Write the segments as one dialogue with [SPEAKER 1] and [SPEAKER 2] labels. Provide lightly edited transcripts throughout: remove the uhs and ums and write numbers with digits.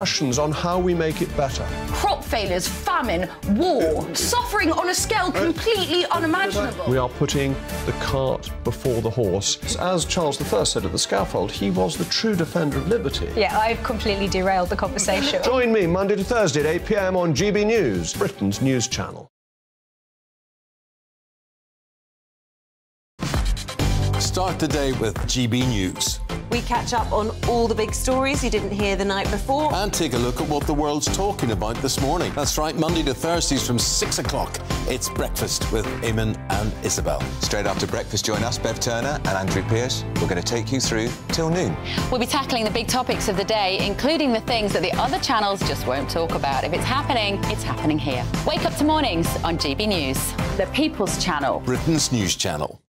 [SPEAKER 1] Discussions on how we make it better.
[SPEAKER 2] Crop failures, famine, war, suffering on a scale completely unimaginable.
[SPEAKER 1] We are putting the cart before the horse. As Charles I said at the scaffold, he was the true defender of liberty.
[SPEAKER 3] Yeah, I've completely derailed the conversation.
[SPEAKER 1] Join me Monday to Thursday at 8 p.m. on GB News, Britain's news channel.
[SPEAKER 4] Start the day with GB News.
[SPEAKER 5] We catch up on all the big stories you didn't hear the night before.
[SPEAKER 4] And take a look at what the world's talking about this morning. That's right, Monday to Thursdays from 6 o'clock. It's Breakfast with Eamon and Isabel.
[SPEAKER 6] Straight after breakfast, join us, Bev Turner and Andrew Pearce. We're going to take you through till noon.
[SPEAKER 7] We'll be tackling the big topics of the day, including the things that the other channels just won't talk about. If it's happening here. Wake up to mornings on GB News, the People's Channel.
[SPEAKER 4] Britain's news channel.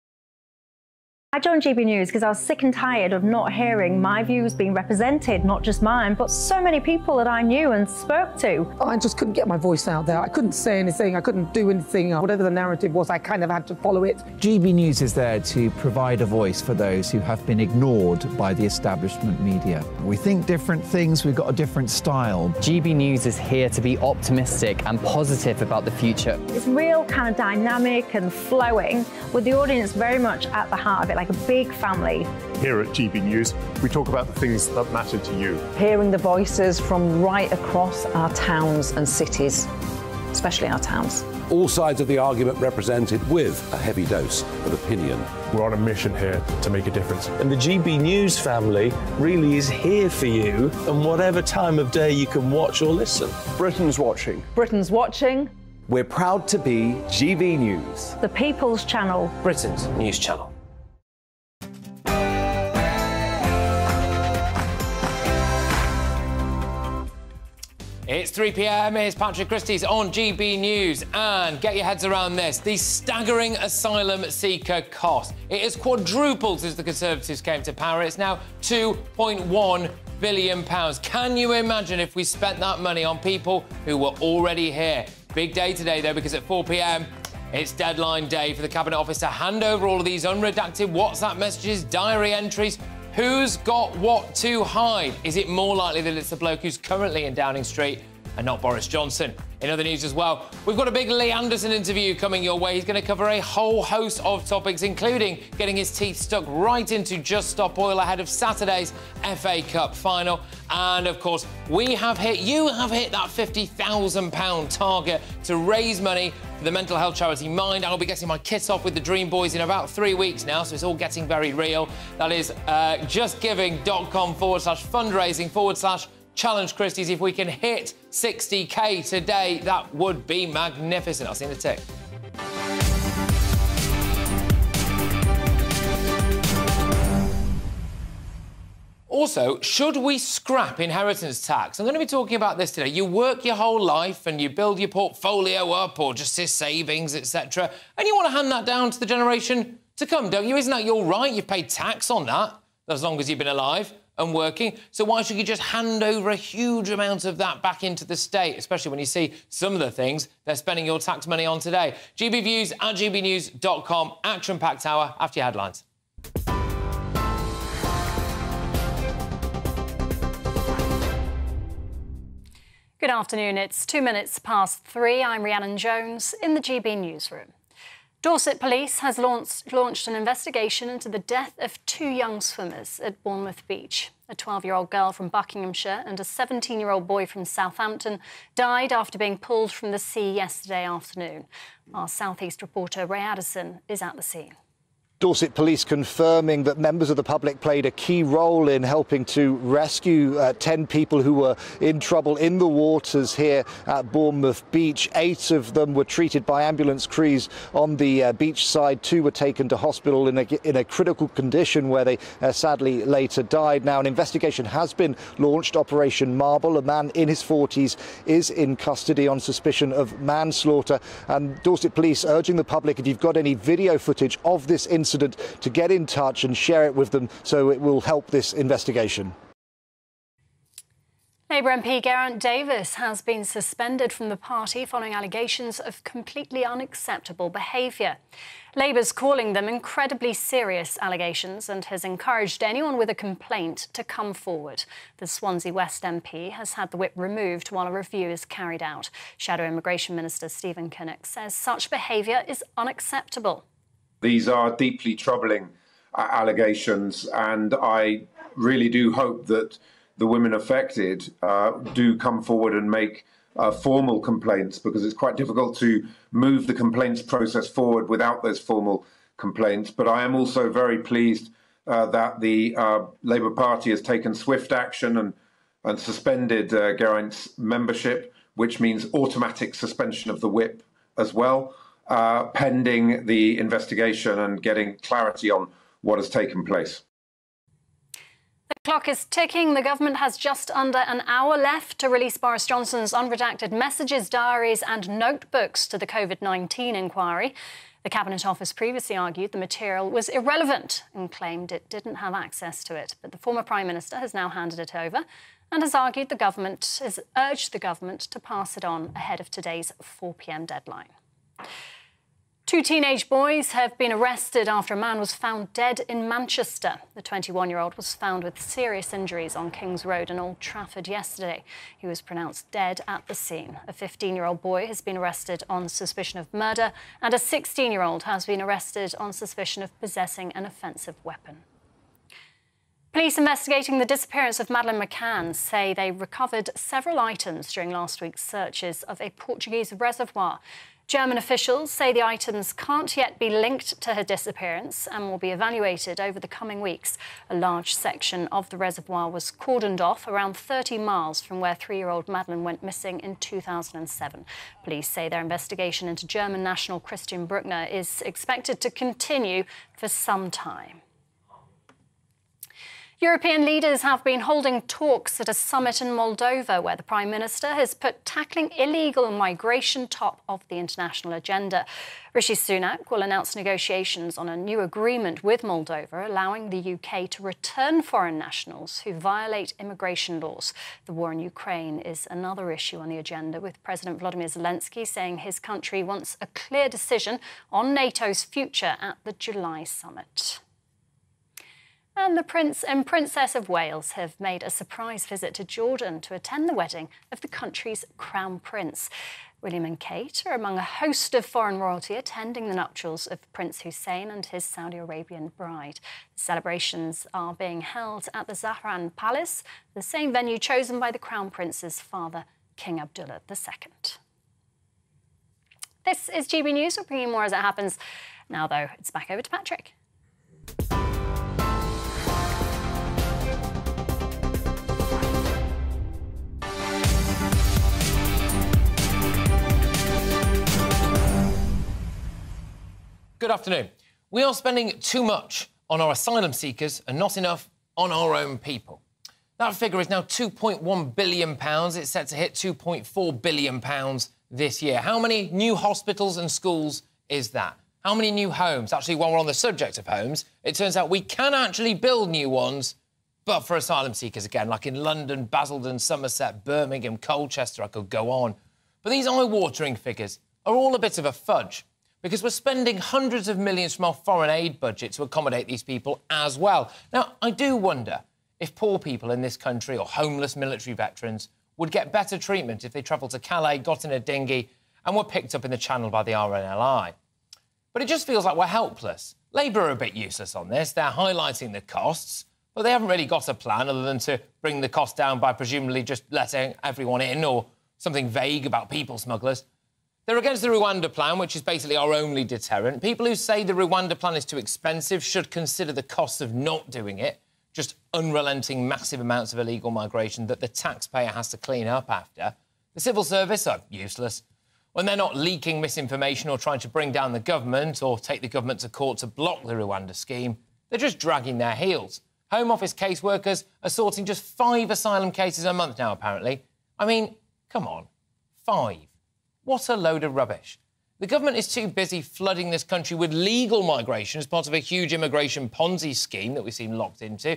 [SPEAKER 3] I joined GB News because I was sick and tired of not hearing my views being represented, not just mine, but so many people that I knew and spoke to.
[SPEAKER 8] I just couldn't get my voice out there. I couldn't say anything. I couldn't do anything. Whatever the narrative was, I kind of had to follow it.
[SPEAKER 9] GB News is there to provide a voice for those who have been ignored by the establishment media. We think different things. We've got a different style.
[SPEAKER 10] GB News is here to be optimistic and positive about the future.
[SPEAKER 3] It's real kind of dynamic and flowing, with the audience very much at the heart of it, like a big family.
[SPEAKER 11] Here at GB News, we talk about the things that matter to you.
[SPEAKER 12] Hearing the voices from right across our towns and cities, especially our towns.
[SPEAKER 13] All sides of the argument represented with a heavy dose of opinion.
[SPEAKER 11] We're on a mission here to make a difference.
[SPEAKER 14] And the GB News family really is here for you, and whatever time of day you can watch or listen.
[SPEAKER 1] Britain's watching.
[SPEAKER 12] Britain's watching.
[SPEAKER 15] We're proud to be GB News,
[SPEAKER 3] The People's Channel.
[SPEAKER 10] Britain's news channel.
[SPEAKER 16] It's 3 p.m, here's Patrick Christys on GB News, and get your heads around this. The staggering asylum seeker cost. It has quadrupled since the Conservatives came to power. It's now £2.1 billion. Can you imagine if we spent that money on people who were already here? Big day today, though, because at 4 p.m, it's deadline day for the Cabinet Office to hand over all of these unredacted WhatsApp messages, diary entries. Who's got what to hide? Is it more likely that it's the bloke who's currently in Downing Street and not Boris Johnson? In other news as well, we've got a big Lee Anderson interview coming your way. He's going to cover a whole host of topics, including getting his teeth stuck right into Just Stop Oil ahead of Saturday's FA Cup final. And, of course, you have hit that £50,000 target to raise money for the mental health charity Mind. I'll be getting my kit off with the Dream Boys in about 3 weeks now, so it's all getting very real. That is justgiving.com/fundraising/Challenge Christys. If we can hit 60k today, that would be magnificent. I'll see you in a tick. Also, should we scrap inheritance tax? I'm going to be talking about this today. You work your whole life and you build your portfolio up or just your savings, etc. And you want to hand that down to the generation to come, don't you? Isn't that your right? You've paid tax on that as long as you've been alive and working. So why should you just hand over a huge amount of that back into the state, especially when you see some of the things they're spending your tax money on today? GB Views at gbnews.com. Action-packed hour after your headlines.
[SPEAKER 17] Good afternoon. It's 2 minutes past 3. I'm Rhiannon Jones in the GB newsroom. Dorset Police has launched an investigation into the death of 2 young swimmers at Bournemouth Beach. A 12-year-old girl from Buckinghamshire and a 17-year-old boy from Southampton died after being pulled from the sea yesterday afternoon. Our South East reporter Ray Addison is at the scene.
[SPEAKER 18] Dorset Police confirming that members of the public played a key role in helping to rescue 10 people who were in trouble in the waters here at Bournemouth Beach. 8 of them were treated by ambulance crews on the beach side. 2 were taken to hospital in a critical condition where they sadly later died. Now, an investigation has been launched, Operation Marble. A man in his 40s is in custody on suspicion of manslaughter. And Dorset Police urging the public, if you've got any video footage of this incident, to get in touch and share it with them so it will help this investigation.
[SPEAKER 17] Labour MP Geraint Davis has been suspended from the party following allegations of completely unacceptable behaviour. Labour's calling them incredibly serious allegations and has encouraged anyone with a complaint to come forward. The Swansea West MP has had the whip removed while a review is carried out. Shadow Immigration Minister Stephen Kinnock says such behaviour is unacceptable.
[SPEAKER 19] These are deeply troubling allegations, and I really do hope that the women affected do come forward and make formal complaints, because it's quite difficult to move the complaints process forward without those formal complaints. But I am also very pleased that the Labour Party has taken swift action and suspended Geraint's membership, which means automatic suspension of the whip as well, pending the investigation and getting clarity on what has taken place.
[SPEAKER 17] The clock is ticking. The government has just under an hour left to release Boris Johnson's unredacted messages, diaries and notebooks to the COVID-19 inquiry. The Cabinet Office previously argued the material was irrelevant and claimed it didn't have access to it. But the former Prime Minister has now handed it over and has urged the government to pass it on ahead of today's 4 p.m. deadline. 2 teenage boys have been arrested after a man was found dead in Manchester. The 21-year-old was found with serious injuries on Kings Road in Old Trafford yesterday. He was pronounced dead at the scene. A 15-year-old boy has been arrested on suspicion of murder, and a 16-year-old has been arrested on suspicion of possessing an offensive weapon. Police investigating the disappearance of Madeleine McCann say they recovered several items during last week's searches of a Portuguese reservoir. German officials say the items can't yet be linked to her disappearance and will be evaluated over the coming weeks. A large section of the reservoir was cordoned off around 30 miles from where 3-year-old Madeleine went missing in 2007. Police say their investigation into German national Christian Bruckner is expected to continue for some time. European leaders have been holding talks at a summit in Moldova, where the Prime Minister has put tackling illegal migration top of the international agenda. Rishi Sunak will announce negotiations on a new agreement with Moldova, allowing the UK to return foreign nationals who violate immigration laws. The war in Ukraine is another issue on the agenda, with President Volodymyr Zelensky saying his country wants a clear decision on NATO's future at the July summit. And the Prince and Princess of Wales have made a surprise visit to Jordan to attend the wedding of the country's Crown Prince. William and Kate are among a host of foreign royalty attending the nuptials of Prince Hussein and his Saudi Arabian bride. The celebrations are being held at the Zahran Palace, the same venue chosen by the Crown Prince's father, King Abdullah II. This is GB News. We'll bring you more as it happens. Now, though, it's back over to Patrick.
[SPEAKER 16] Good afternoon. We are spending too much on our asylum seekers and not enough on our own people. That figure is now £2.1 billion. It's set to hit £2.4 billion this year. How many new hospitals and schools is that? How many new homes? Actually, while we're on the subject of homes, it turns out we can actually build new ones, but for asylum seekers again, like in London, Basildon, Somerset, Birmingham, Colchester, I could go on. But these eye-watering figures are all a bit of a fudge, because we're spending hundreds of millions from our foreign aid budget to accommodate these people as well. Now, I do wonder if poor people in this country or homeless military veterans would get better treatment if they travelled to Calais, got in a dinghy and were picked up in the Channel by the RNLI. But it just feels like we're helpless. Labour are a bit useless on this. They're highlighting the costs, but they haven't really got a plan other than to bring the cost down by presumably just letting everyone in or something vague about people smugglers. They're against the Rwanda plan, which is basically our only deterrent. People who say the Rwanda plan is too expensive should consider the cost of not doing it, just unrelenting massive amounts of illegal migration that the taxpayer has to clean up after. The civil service are useless. When they're not leaking misinformation or trying to bring down the government or take the government to court to block the Rwanda scheme, they're just dragging their heels. Home Office caseworkers are sorting just 5 asylum cases a month now, apparently. I mean, come on, 5. What a load of rubbish. The government is too busy flooding this country with legal migration as part of a huge immigration Ponzi scheme that we seem locked into.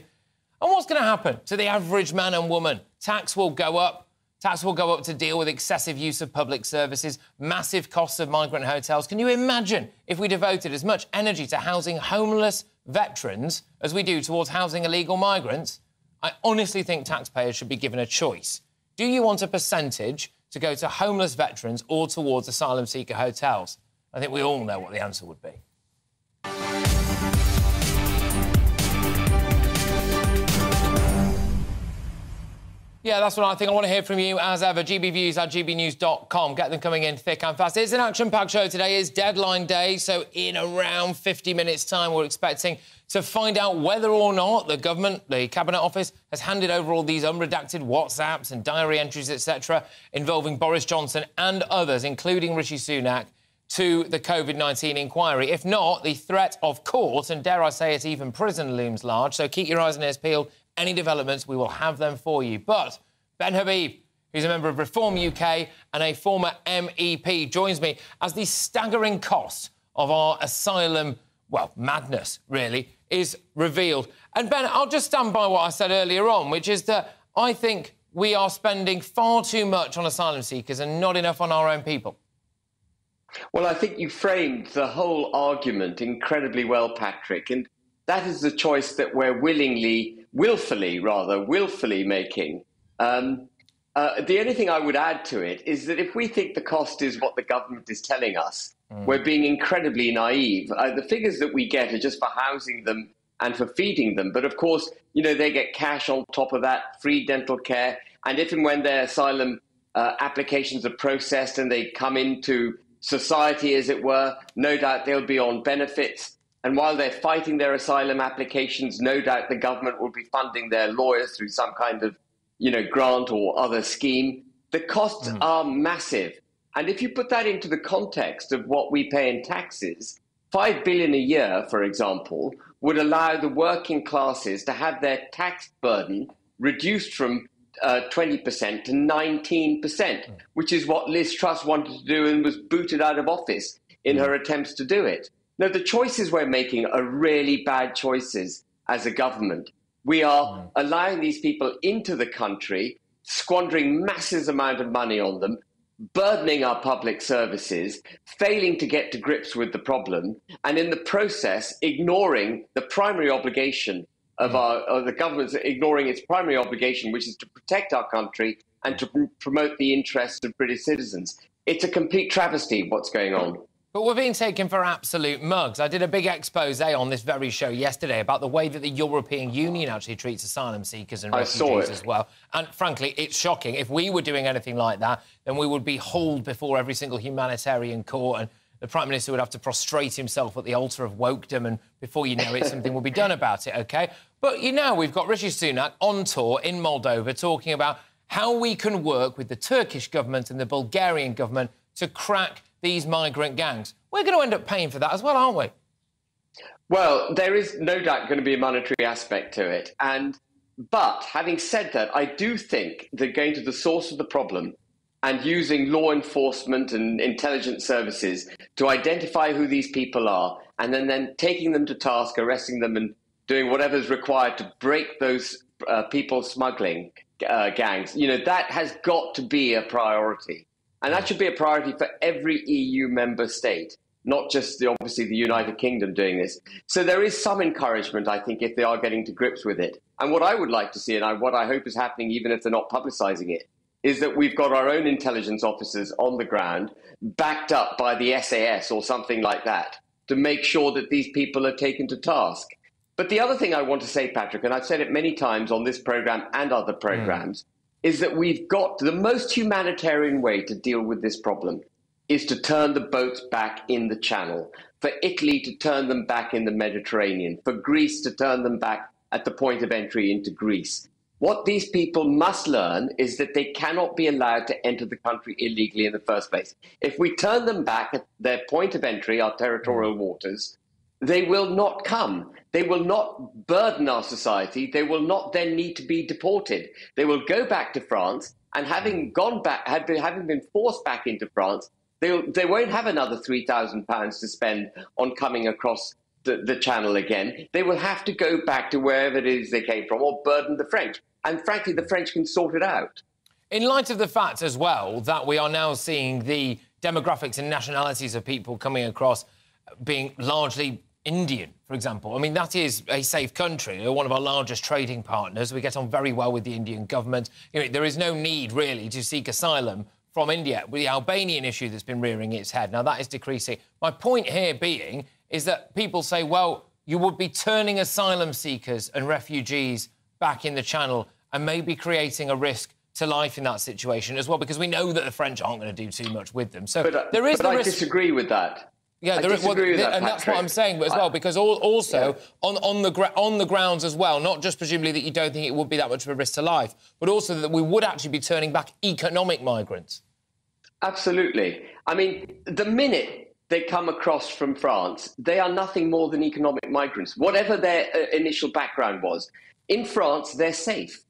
[SPEAKER 16] And what's going to happen to the average man and woman? Tax will go up. Tax will go up to deal with excessive use of public services, massive costs of migrant hotels. Can you imagine if we devoted as much energy to housing homeless veterans as we do towards housing illegal migrants? I honestly think taxpayers should be given a choice. Do you want a percentage to go to homeless veterans or towards asylum seeker hotels? I think we all know what the answer would be. Yeah, that's what I think. I want to hear from you as ever. gbviews@gbnews.com. Get them coming in thick and fast. It's an action-packed show today. It's deadline day, so in around 50 minutes' time, we're expecting to find out whether or not the government, the Cabinet Office, has handed over all these unredacted WhatsApps and diary entries, etc., involving Boris Johnson and others, including Rishi Sunak, to the COVID-19 inquiry. If not, the threat of court, and dare I say it, even prison, looms large. So keep your eyes and ears peeled. Any developments, we will have them for you. But Ben Habib, who's a member of Reform UK and a former MEP, joins me as the staggering cost of our asylum, well, madness, really, is revealed. And Ben, I'll just stand by what I said earlier on, which is that I think we are spending far too much on asylum seekers and not enough on our own people.
[SPEAKER 20] Well, I think you framed the whole argument incredibly well, Patrick, and that is the choice that we're willfully making. The only thing I would add to it is that if we think the cost is what the government is telling us, we're being incredibly naive. The figures that we get are just for housing them and for feeding them. But of course, you know, they get cash on top of that, free dental care. And if and when their asylum applications are processed and they come into society, as it were, no doubt they'll be on benefits. And while they're fighting their asylum applications, no doubt the government will be funding their lawyers through some kind of, you know, grant or other scheme. The costs are massive. And if you put that into the context of what we pay in taxes, $5 billion a year, for example, would allow the working classes to have their tax burden reduced from 20% to 19%, which is what Liz Truss wanted to do and was booted out of office in her attempts to do it. Now, the choices we're making are really bad choices as a government. We are allowing these people into the country, squandering massive amount of money on them, burdening our public services, failing to get to grips with the problem, and in the process, ignoring the primary obligation of the government's ignoring its primary obligation, which is to protect our country and to promote the interests of British citizens. It's a complete travesty what's going on.
[SPEAKER 16] But we're being taken for absolute mugs. I did a big expose on this very show yesterday about the way that the European Union actually treats asylum seekers and refugees as well. And frankly, it's shocking. If we were doing anything like that, then we would be hauled before every single humanitarian court, and the Prime Minister would have to prostrate himself at the altar of wokedom, and before you know it, something will be done about it, OK? But, you know, we've got Rishi Sunak on tour in Moldova talking about how we can work with the Turkish government and the Bulgarian government to crack these migrant gangs. We're going to end up paying for that as well, aren't we?
[SPEAKER 20] Well, there is no doubt going to be a monetary aspect to it. But having said that, I do think that going to the source of the problem and using law enforcement and intelligence services to identify who these people are and then taking them to task, arresting them and doing whatever is required to break those people smuggling gangs, you know, that has got to be a priority. And that should be a priority for every EU member state, not just, obviously, the United Kingdom doing this. So there is some encouragement, I think, if they are getting to grips with it. And what I would like to see, and what I hope is happening, even if they're not publicising it, is that we've got our own intelligence officers on the ground, backed up by the SAS or something like that, to make sure that these people are taken to task. But the other thing I want to say, Patrick, and I've said it many times on this programme and other programmes, is that we've got the most humanitarian way to deal with this problem is to turn the boats back in the Channel, for Italy to turn them back in the Mediterranean, for Greece to turn them back at the point of entry into Greece. What these people must learn is that they cannot be allowed to enter the country illegally in the first place. If we turn them back at their point of entry, our territorial waters, they will not come. They will not burden our society. They will not then need to be deported. They will go back to France, and having gone back, having been forced back into France, they won't have another £3,000 to spend on coming across the channel again, they will have to go back to wherever it is they came from or burden the French. And frankly, the French can sort it out.
[SPEAKER 16] In light of the fact as well that we are now seeing the demographics and nationalities of people coming across being largely Indian, for example. I mean, that is a safe country. They're one of our largest trading partners. We get on very well with the Indian government. You know, there is no need, really, to seek asylum from India. With the Albanian issue that's been rearing its head, now that is decreasing. My point here being is that people say, well, you would be turning asylum seekers and refugees back in the Channel and maybe creating a risk to life in that situation as well, because we know that the French aren't going to do too much with them. So there is the risk.
[SPEAKER 20] I disagree with that.
[SPEAKER 16] Yeah, there is, and that's what I'm saying as well, because also on the grounds as well, not just presumably that you don't think it would be that much of a risk to life, but also that we would actually be turning back economic migrants.
[SPEAKER 20] Absolutely. I mean, the minute they come across from France, they are nothing more than economic migrants, whatever their initial background was. In France, they're safe.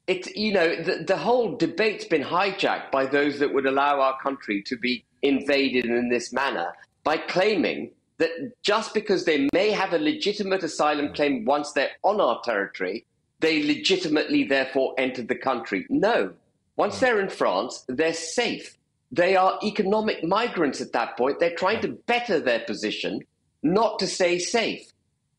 [SPEAKER 20] It's, you know, the whole debate's been hijacked by those that would allow our country to be invaded in this manner by claiming that just because they may have a legitimate asylum claim once they're on our territory, they legitimately therefore entered the country. No. Once they're in France, they're safe. They are economic migrants at that point. They're trying to better their position, not to stay safe.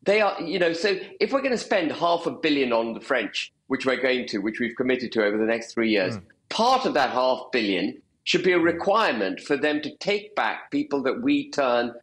[SPEAKER 20] They are, you know, so if we're going to spend $500 million on the French, which we've committed to over the next 3 years, part of that $500 million should be a requirement for them to take back people that we turn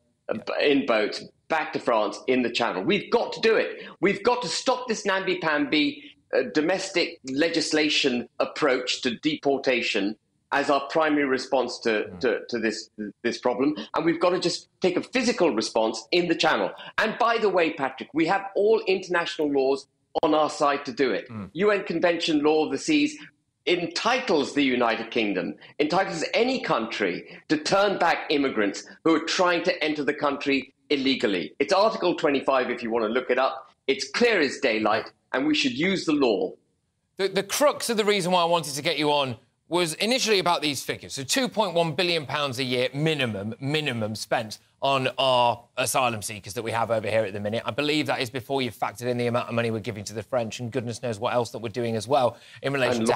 [SPEAKER 20] in boats back to France in the Channel. We've got to do it. We've got to stop this namby-pamby domestic legislation approach to deportation as our primary response to this problem. And we've got to just take a physical response in the Channel. And by the way, Patrick, we have all international laws on our side to do it. UN Convention Law of the Seas entitles the United Kingdom, entitles any country to turn back immigrants who are trying to enter the country illegally. It's Article 25 if you want to look it up. It's clear as daylight, and we should use the law.
[SPEAKER 16] The crux of the reason why I wanted to get you on was initially about these figures. So £2.1 billion a year minimum spent on our asylum seekers that we have over here at the minute. I believe that is before you've factored in the amount of money we're giving to the French, and goodness knows what else that we're doing as well in relation to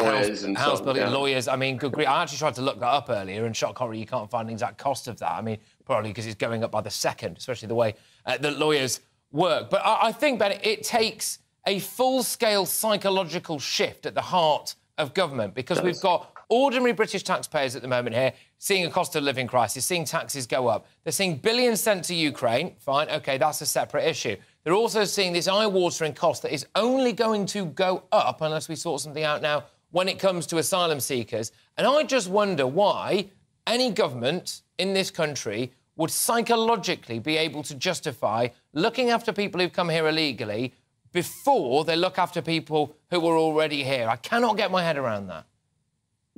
[SPEAKER 16] house building, lawyers. I mean, good grief. I actually tried to look that up earlier, and shock horror, you can't find the exact cost of that. I mean, probably because it's going up by the second, especially the way that lawyers work. But I think, Ben, it takes a full-scale psychological shift at the heart of government, because we've got ordinary British taxpayers at the moment here seeing a cost of living crisis, seeing taxes go up. They're seeing billions sent to Ukraine. Fine, OK, that's a separate issue. They're also seeing this eye-watering cost that is only going to go up unless we sort something out now when it comes to asylum seekers. And I just wonder why any government in this country would psychologically be able to justify looking after people who've come here illegally before they look after people who were already here. I cannot get my head around that.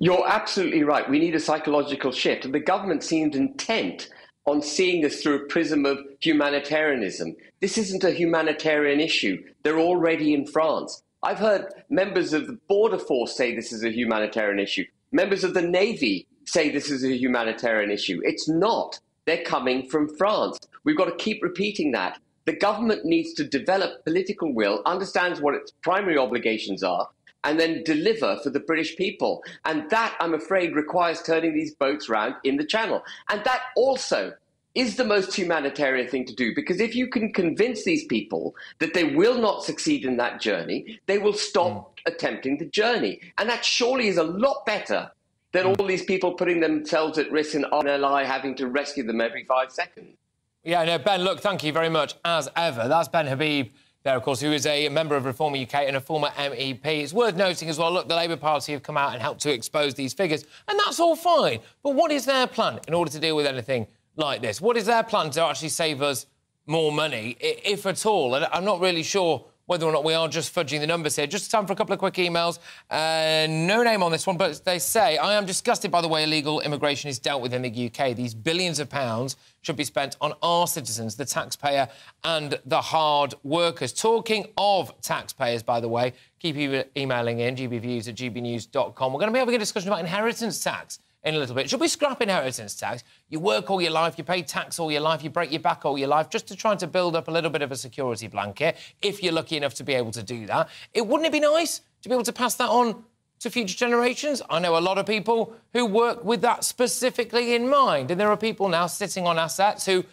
[SPEAKER 20] You're absolutely right. We need a psychological shift. And the government seemed intent on seeing this through a prism of humanitarianism. This isn't a humanitarian issue. They're already in France. I've heard members of the border force say this is a humanitarian issue. Members of the Navy say this is a humanitarian issue. It's not. They're coming from France. We've got to keep repeating that. The government needs to develop political will, understands what its primary obligations are, and then deliver for the British people. And that, I'm afraid, requires turning these boats around in the Channel. And that also is the most humanitarian thing to do, because if you can convince these people that they will not succeed in that journey, they will stop attempting the journey. And that surely is a lot better than all these people putting themselves at risk and RNLI having to rescue them every 5 seconds.
[SPEAKER 16] Yeah, no, Ben, look, thank you very much, as ever. That's Ben Habib there, of course, who is a member of Reform UK and a former MEP. It's worth noting as well, look, the Labour Party have come out and helped to expose these figures, and that's all fine. But what is their plan in order to deal with anything like this? What is their plan to actually save us more money, if at all? And I'm not really sure whether or not we are just fudging the numbers here. Just time for a couple of quick emails. No name on this one, but they say, I am disgusted by the way illegal immigration is dealt with in the UK. These billions of pounds should be spent on our citizens, the taxpayer and the hard workers. Talking of taxpayers, by the way, keep emailing in, gbviews@gbnews.com. We're going to be having a discussion about inheritance tax in a little bit. Should we scrap inheritance tax? You work all your life, you pay tax all your life, you break your back all your life, just to try to build up a little bit of a security blanket, if you're lucky enough to be able to do that. Wouldn't it be nice to be able to pass that on to future generations? I know a lot of people who work with that specifically in mind, and there are people now sitting on assets who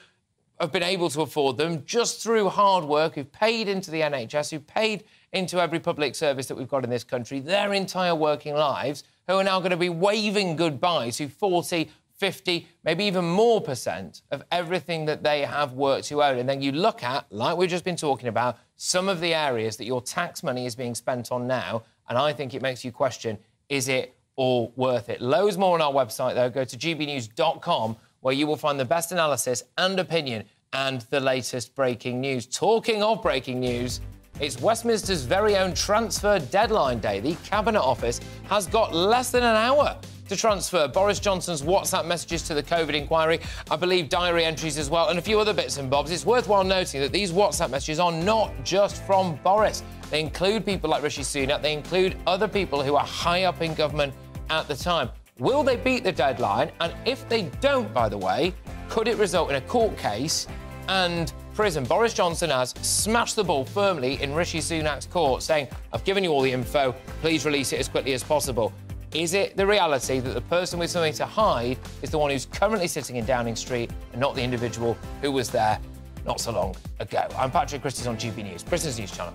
[SPEAKER 16] have been able to afford them just through hard work, who've paid into the NHS, who've paid into every public service that we've got in this country their entire working lives, who are now going to be waving goodbye to 40, 50, maybe even more % of everything that they have worked to own. And then you look at, like we've just been talking about, some of the areas that your tax money is being spent on now, and I think it makes you question, is it all worth it? Loads more on our website, though. Go to gbnews.com, where you will find the best analysis and opinion and the latest breaking news. Talking of breaking news, it's Westminster's very own transfer deadline day. The Cabinet Office has got less than an hour to transfer Boris Johnson's WhatsApp messages to the COVID inquiry, I believe diary entries as well, and a few other bits and bobs. It's worthwhile noting that these WhatsApp messages are not just from Boris. They include people like Rishi Sunak. They include other people who are high up in government at the time. Will they beat the deadline? And if they don't, by the way, could it result in a court case and prison? Boris Johnson has smashed the ball firmly in Rishi Sunak's court, saying, I've given you all the info, please release it as quickly as possible. Is it the reality that the person with something to hide is the one who's currently sitting in Downing Street and not the individual who was there not so long ago? I'm Patrick Christys on GB News, Britain's news channel.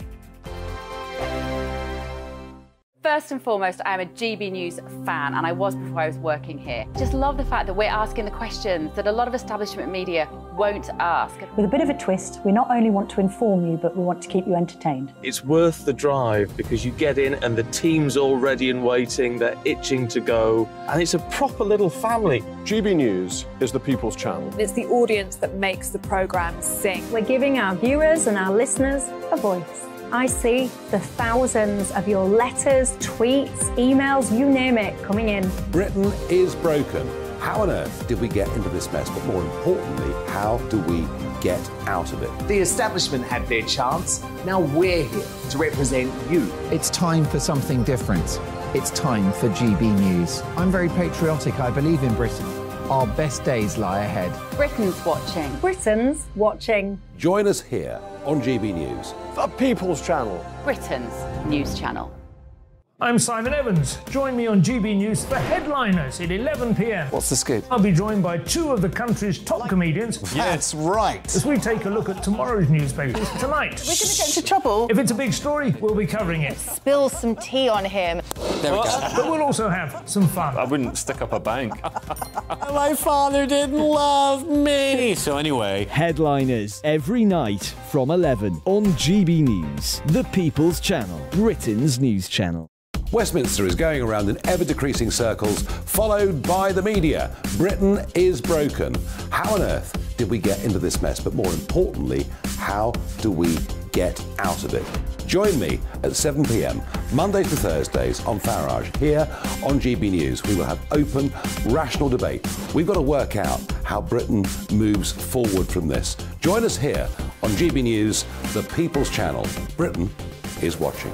[SPEAKER 7] First and foremost, I am a GB News fan, and I was before I was working here. Just love the fact that we're asking the questions that a lot of establishment media won't ask.
[SPEAKER 21] With a bit of a twist, we not only want to inform you, but we want to keep you entertained.
[SPEAKER 14] It's worth the drive because you get in and the team's all ready and waiting, they're itching to go, and it's a proper little family.
[SPEAKER 1] GB News is the People's Channel.
[SPEAKER 22] It's the audience that makes the programme sing.
[SPEAKER 3] We're giving our viewers and our listeners a voice. I see the thousands of your letters, tweets, emails, you name it, coming in.
[SPEAKER 13] Britain is broken. How on earth did we get into this mess? But more importantly, how do we get out of it?
[SPEAKER 15] The establishment had their chance. Now we're here to represent you.
[SPEAKER 9] It's time for something different. It's time for GB News. I'm very patriotic. I believe in Britain. Our best days lie ahead.
[SPEAKER 7] Britain's watching.
[SPEAKER 3] Britain's watching.
[SPEAKER 13] Join us here on GB News.
[SPEAKER 1] The People's Channel.
[SPEAKER 7] Britain's news channel.
[SPEAKER 23] I'm Simon Evans. Join me on GB News for Headliners at 11 p.m.
[SPEAKER 15] What's the scoop?
[SPEAKER 23] I'll be joined by two of the country's top comedians.
[SPEAKER 15] That's right.
[SPEAKER 23] As we take a look at tomorrow's newspapers tonight.
[SPEAKER 2] We're going to get into trouble.
[SPEAKER 23] If it's a big story, we'll be covering it.
[SPEAKER 2] Spill some tea on him.
[SPEAKER 15] There we go.
[SPEAKER 23] But we'll also have some fun.
[SPEAKER 11] I wouldn't stick up a bank.
[SPEAKER 15] My father didn't love me.
[SPEAKER 24] So anyway, Headliners every night from 11 on GB News, the People's Channel, Britain's news channel.
[SPEAKER 13] Westminster is going around in ever-decreasing circles, followed by the media. Britain is broken. How on earth did we get into this mess? But more importantly, how do we get out of it? Join me at 7 p.m, Mondays to Thursdays on Farage. Here on GB News, we will have open, rational debate. We've got to work out how Britain moves forward from this. Join us here on GB News, the People's Channel. Britain is watching.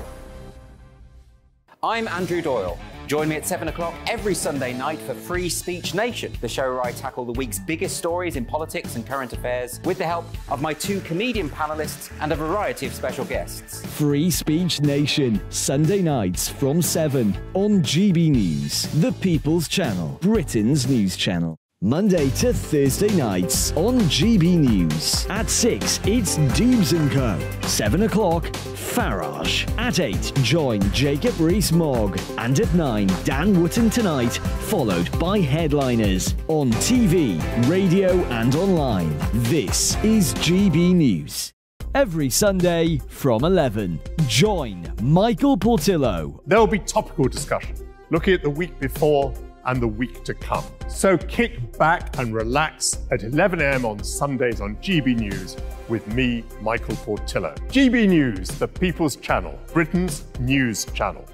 [SPEAKER 15] I'm Andrew Doyle. Join me at 7 o'clock every Sunday night for Free Speech Nation, the show where I tackle the week's biggest stories in politics and current affairs with the help of my two comedian panellists and a variety of special guests.
[SPEAKER 24] Free Speech Nation, Sunday nights from 7 on GB News, the People's Channel, Britain's news channel. Monday to Thursday nights on GB News. At 6, it's Dubes & Co. 7 o'clock, Farage. At 8, join Jacob Rees-Mogg. And at 9, Dan Wootton Tonight, followed by Headliners. On TV, radio and online. This is GB News. Every Sunday from 11, join Michael Portillo.
[SPEAKER 11] There will be topical discussion, looking at the week before and the week to come. So kick back and relax at 11 a.m. on Sundays on GB News with me, Michael Portillo. GB News, the People's Channel, Britain's news channel.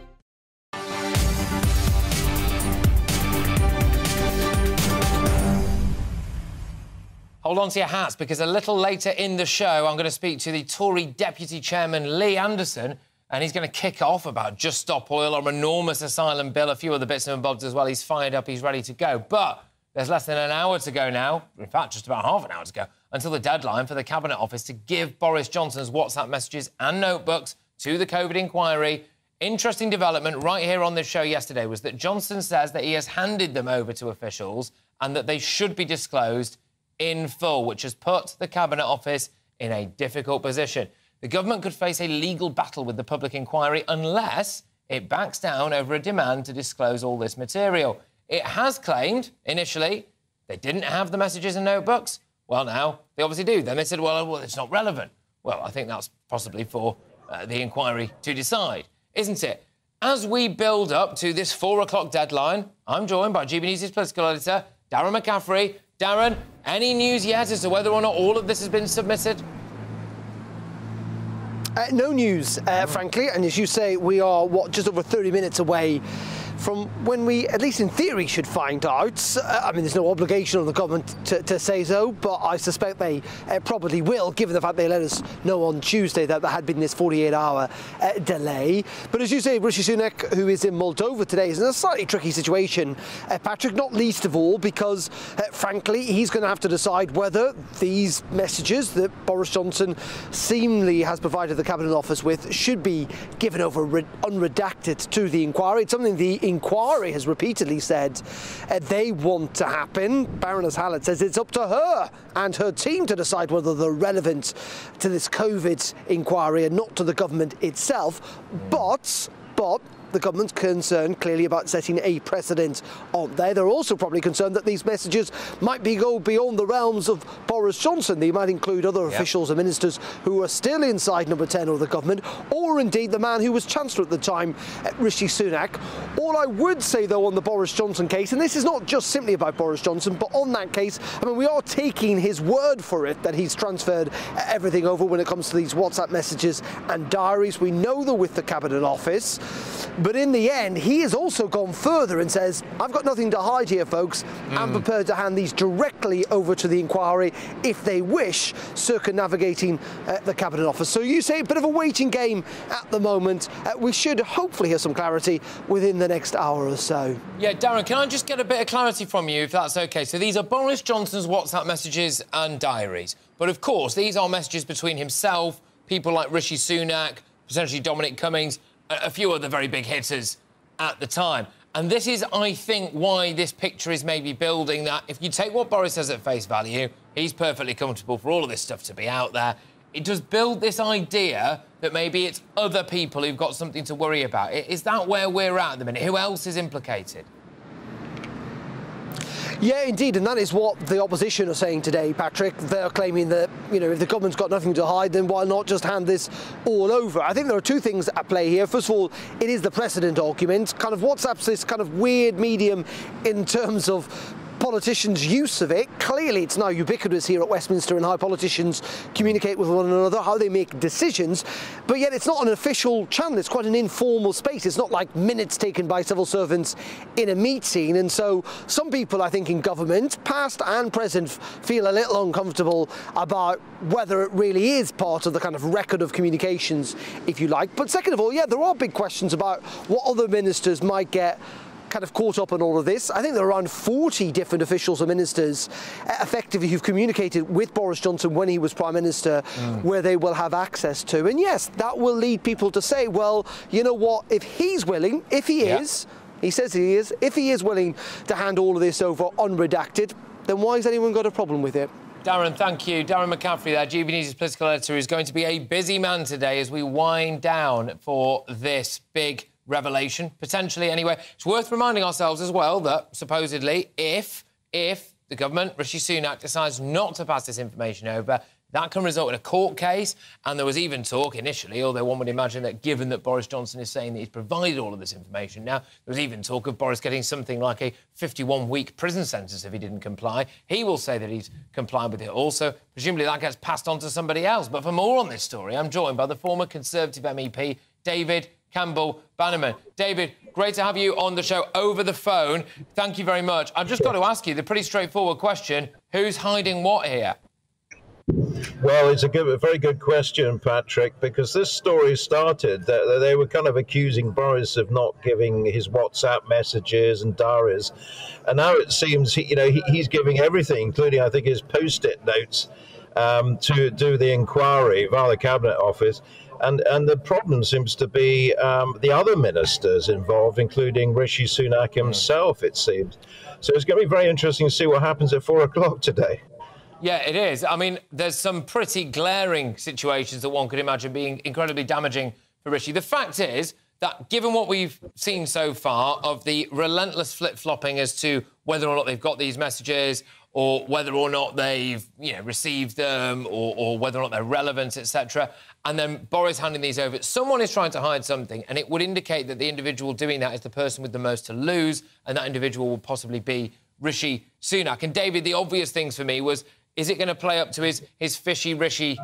[SPEAKER 16] Hold on to your hats, because a little later in the show, I'm going to speak to the Tory Deputy Chairman, Lee Anderson, and he's going to kick off about Just Stop Oil, our enormous asylum bill, a few other bits and bobs as well. He's fired up, he's ready to go. But there's less than an hour to go now, in fact, just about half an hour to go, until the deadline for the Cabinet Office to give Boris Johnson's WhatsApp messages and notebooks to the COVID inquiry. Interesting development right here on this show yesterday was that Johnson says that he has handed them over to officials and that they should be disclosed in full, which has put the Cabinet Office in a difficult position. The government could face a legal battle with the public inquiry unless it backs down over a demand to disclose all this material. It has claimed, initially, they didn't have the messages and notebooks. Well, now, they obviously do. Then they said, well, it's not relevant. Well, I think that's possibly for the inquiry to decide, isn't it? As we build up to this 4 o'clock deadline, I'm joined by GBNews' political editor, Darren McCaffrey. Darren, any news yet as to whether or not all of this has been submitted?
[SPEAKER 4] No news, frankly, and as you say, we are, just over 30 minutes away from when we, at least in theory, should find out. I mean, there's no obligation on the government to say so, but I suspect they probably will, given the fact they let us know on Tuesday that there had been this 48-hour delay. But as you say, Rishi Sunak, who is in Moldova today, is in a slightly tricky situation, Patrick, not least of all because, frankly, he's going to have to decide whether these messages that Boris Johnson seemingly has provided the Cabinet Office with should be given over unredacted to the inquiry. It's something the inquiry has repeatedly said they want to happen. Baroness Hallett says it's up to her and her team to decide whether they're relevant to this COVID inquiry and not to the government itself. But the government's concerned clearly about setting a precedent on there. They're also probably concerned that these messages might go beyond the realms of Boris Johnson. They might include other officials and ministers who are still inside number 10 of the government, or indeed the man who was Chancellor at the time, Rishi Sunak. All I would say, though, on the Boris Johnson case, and this is not just simply about Boris Johnson, but on that case, I mean, we are taking his word for it that he's transferred everything over when it comes to these WhatsApp messages and diaries. We know they're with the Cabinet Office. But in the end, he has also gone further and says, I've got nothing to hide here, folks. I'm prepared to hand these directly over to the inquiry if they wish, circumnavigating the Cabinet Office. So you say a bit of a waiting game at the moment. We should hopefully have some clarity within the next hour or so.
[SPEAKER 16] Yeah, Darren, can I just get a bit of clarity from you, if that's OK? So these are Boris Johnson's WhatsApp messages and diaries. But, of course, these are messages between himself, people like Rishi Sunak, potentially Dominic Cummings, a few other very big hitters at the time. And this is, I think, why this picture is maybe building, that if you take what Boris says at face value, he's perfectly comfortable for all of this stuff to be out there. It does build this idea that maybe it's other people who've got something to worry about. Is that where we're at the minute? Who else is implicated?
[SPEAKER 4] Yeah, indeed, and that is what the opposition are saying today, Patrick. They're claiming that, you know, if the government's got nothing to hide, then why not just hand this all over? I think there are two things at play here. First of all, it is the precedent argument. Kind of WhatsApp's this kind of weird medium in terms of politicians' use of it. Clearly, it's now ubiquitous here at Westminster and how politicians communicate with one another, how they make decisions. But yet it's not an official channel. It's quite an informal space. It's not like minutes taken by civil servants in a meeting. And so some people, I think, in government, past and present, feel a little uncomfortable about whether it really is part of the kind of record of communications, if you like. But second of all, yeah, there are big questions about what other ministers might get kind of caught up in all of this. I think there are around 40 different officials and ministers effectively who've communicated with Boris Johnson when he was Prime Minister where they will have access to. And yes, that will lead people to say, well, you know what, if he's willing, if he is, he says he is, if he is willing to hand all of this over unredacted, then why has anyone got a problem with it?
[SPEAKER 16] Darren, thank you. Darren McCaffrey there, GBNews' political editor, is going to be a busy man today as we wind down for this big revelation, potentially anyway. It's worth reminding ourselves as well that, supposedly, if the government, Rishi Sunak, decides not to pass this information over, that can result in a court case. And there was even talk initially, although one would imagine that given that Boris Johnson is saying that he's provided all of this information now, there was even talk of Boris getting something like a 51-week prison sentence if he didn't comply. He will say that he's complied with it also. Presumably that gets passed on to somebody else. But for more on this story, I'm joined by the former Conservative MEP, David Campbell-Bannerman. David, great to have you on the show over the phone. Thank you very much. I've just got to ask you the pretty straightforward question. Who's hiding what here?
[SPEAKER 5] Well, it's a very good question, Patrick, because this story started that they were kind of accusing Boris of not giving his WhatsApp messages and diaries, and now it seems he's giving everything, including I think his post-it notes, to do the inquiry via the Cabinet Office. And the problem seems to be the other ministers involved, including Rishi Sunak himself, it seems. So it's going to be very interesting to see what happens at 4 o'clock today.
[SPEAKER 16] Yeah, it is. I mean, there's some pretty glaring situations that one could imagine being incredibly damaging for Rishi. The fact is that given what we've seen so far of the relentless flip-flopping as to whether or not they've got these messages or whether or not they've, received them or whether or not they're relevant, etc., and then Boris handing these over, someone is trying to hide something, and it would indicate that the individual doing that is the person with the most to lose, and that individual will possibly be Rishi Sunak. And, David, the obvious things for me was, is it going to play up to his fishy Rishi,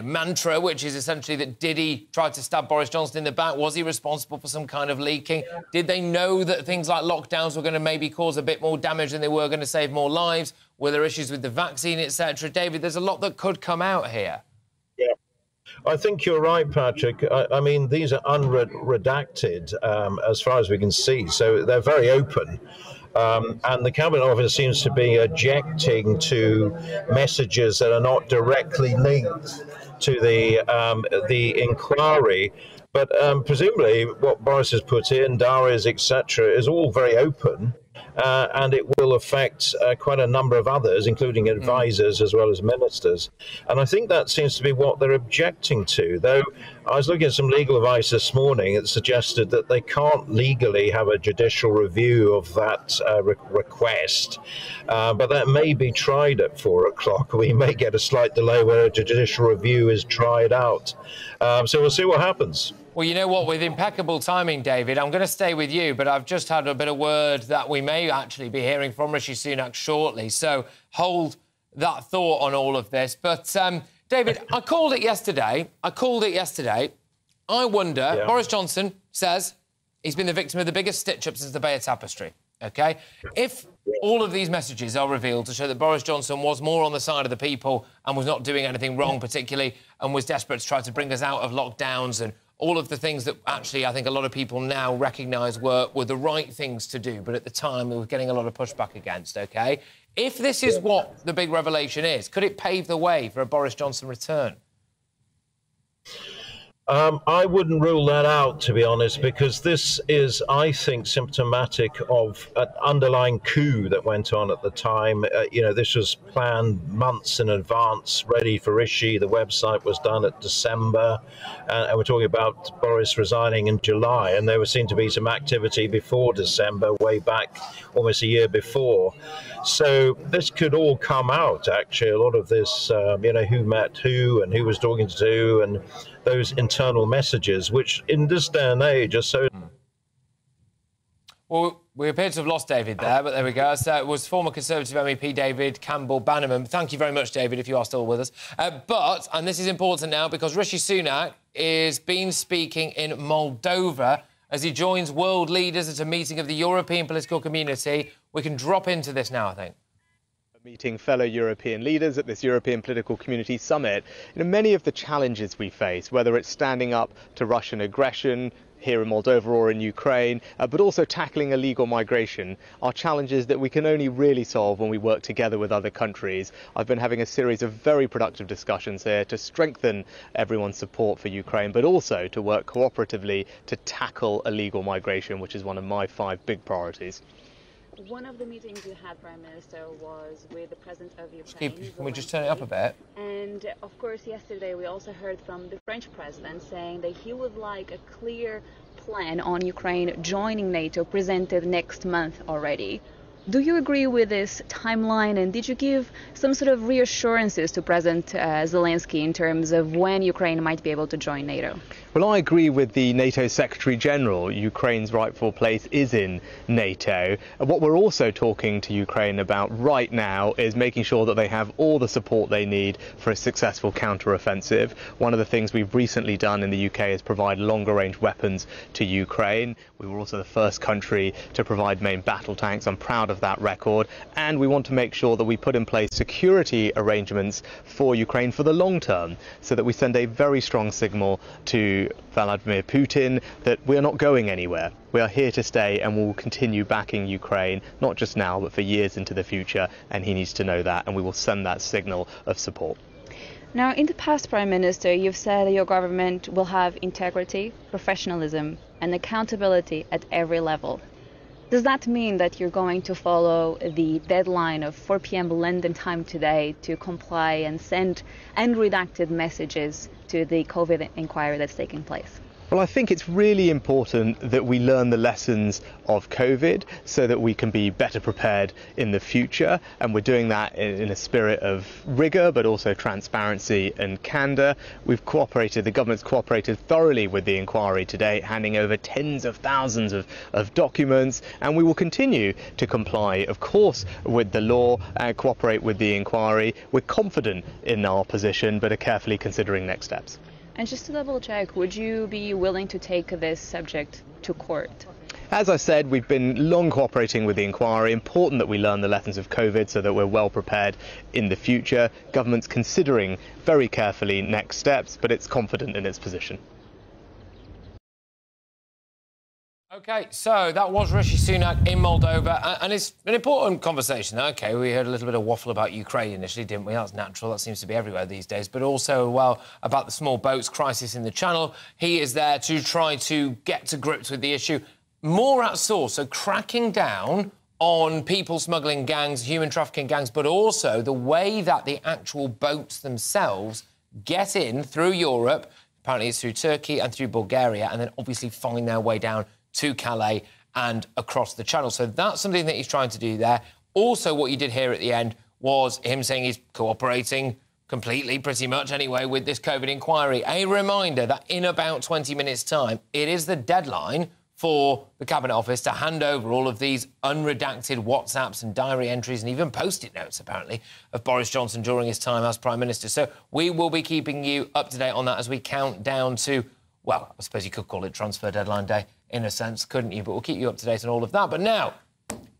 [SPEAKER 16] mantra, which is essentially that did he try to stab Boris Johnson in the back? Was he responsible for some kind of leaking? Did they know that things like lockdowns were going to maybe cause a bit more damage than they were going to save more lives? Were there issues with the vaccine, etc.? David, there's a lot that could come out here.
[SPEAKER 5] Yeah. I think you're right, Patrick. I mean, these are unredacted as far as we can see, so they're very open. And the Cabinet Office seems to be objecting to messages that are not directly linked to the inquiry. But presumably what Boris has put in, diaries, etc., is all very open. And it will affect quite a number of others, including advisors as well as ministers. And I think that seems to be what they're objecting to, though I was looking at some legal advice this morning that suggested that they can't legally have a judicial review of that request, but that may be tried at 4 o'clock. We may get a slight delay where a judicial review is tried out. So we'll see what happens.
[SPEAKER 16] Well, you know what? With impeccable timing, David, I'm going to stay with you, but I've just had a bit of word that we may actually be hearing from Rishi Sunak shortly. So hold that thought on all of this. But, David, I called it yesterday. I wonder, Boris Johnson says he's been the victim of the biggest stitch-up since the Bayeux Tapestry, OK? If all of these messages are revealed to show that Boris Johnson was more on the side of the people and was not doing anything wrong particularly and was desperate to try to bring us out of lockdowns and all of the things that actually I think a lot of people now recognise were the right things to do, but at the time we were getting a lot of pushback against, OK? If this is what the big revelation is, could it pave the way for a Boris Johnson return?
[SPEAKER 5] I wouldn't rule that out, to be honest, because this is, I think, symptomatic of an underlying coup that went on at the time. This was planned months in advance, ready for Rishi. The website was done at December, and we're talking about Boris resigning in July, and there seemed to be some activity before December, way back almost a year before. So this could all come out, actually, a lot of this, who met who and who was talking to who, and those internal messages, which in this day and age are so...
[SPEAKER 16] Well, we appear to have lost David there, but there we go. So it was former Conservative MEP David Campbell-Bannerman. Thank you very much, David, if you are still with us. And this is important now, because Rishi Sunak is been speaking in Moldova as he joins world leaders at a meeting of the European political community. We can drop into this now, I think.
[SPEAKER 6] Meeting fellow European leaders at this European Political Community Summit. Many of the challenges we face, whether it's standing up to Russian aggression here in Moldova or in Ukraine, but also tackling illegal migration, are challenges that we can only really solve when we work together with other countries. I've been having a series of very productive discussions here to strengthen everyone's support for Ukraine, but also to work cooperatively to tackle illegal migration, which is one of my 5 big priorities.
[SPEAKER 8] One of the meetings you had, Prime Minister, was with the President of Ukraine.
[SPEAKER 16] Can we just turn it up a bit?
[SPEAKER 8] And, of course, yesterday we also heard from the French President saying that he would like a clear plan on Ukraine joining NATO presented next month already. Do you agree with this timeline, and did you give some sort of reassurances to President Zelensky in terms of when Ukraine might be able to join NATO?
[SPEAKER 6] Well, I agree with the NATO Secretary General. Ukraine's rightful place is in NATO. And what we're also talking to Ukraine about right now is making sure that they have all the support they need for a successful counter-offensive. One of the things we've recently done in the UK is provide longer-range weapons to Ukraine. We were also the first country to provide main battle tanks. I'm proud of that record. And we want to make sure that we put in place security arrangements for Ukraine for the long term, so that we send a very strong signal to Vladimir Putin that we are not going anywhere. We are here to stay and we will continue backing Ukraine, not just now, but for years into the future. And he needs to know that, and we will send that signal of support.
[SPEAKER 8] Now, in the past, Prime Minister, you've said that your government will have integrity, professionalism, and accountability at every level. Does that mean that you're going to follow the deadline of 4 p.m. London time today to comply and send unredacted messages to the COVID inquiry that's taking place?
[SPEAKER 6] Well, I think it's really important that we learn the lessons of COVID so that we can be better prepared in the future. And we're doing that in a spirit of rigour, but also transparency and candour. We've cooperated, the government's cooperated thoroughly with the inquiry today, handing over tens of thousands of documents. And we will continue to comply, of course, with the law and cooperate with the inquiry. We're confident in our position, but are carefully considering next steps.
[SPEAKER 8] And just to double check, would you be willing to take this subject to court?
[SPEAKER 6] As I said, we've been long cooperating with the inquiry. Important that we learn the lessons of COVID so that we're well prepared in the future. Government's considering very carefully next steps, but it's confident in its position.
[SPEAKER 16] OK, so that was Rishi Sunak in Moldova, and it's an important conversation. OK, we heard a little bit of waffle about Ukraine initially, didn't we? That's natural. That seems to be everywhere these days. But also, well, about the small boats crisis in the Channel. He is there to try to get to grips with the issue. More at source, so cracking down on people smuggling gangs, human trafficking gangs, but also the way that the actual boats themselves get in through Europe. Apparently it's through Turkey and through Bulgaria, and then obviously find their way down to Calais and across the Channel. So that's something that he's trying to do there. Also, what you did hear at the end was him saying he's cooperating completely, pretty much anyway, with this COVID inquiry. A reminder that in about 20 minutes' time, it is the deadline for the Cabinet Office to hand over all of these unredacted WhatsApps and diary entries and even Post-it notes, apparently, of Boris Johnson during his time as Prime Minister. So we will be keeping you up to date on that as we count down to, well, I suppose you could call it transfer deadline day, in a sense, couldn't you? But we'll keep you up to date on all of that. But now,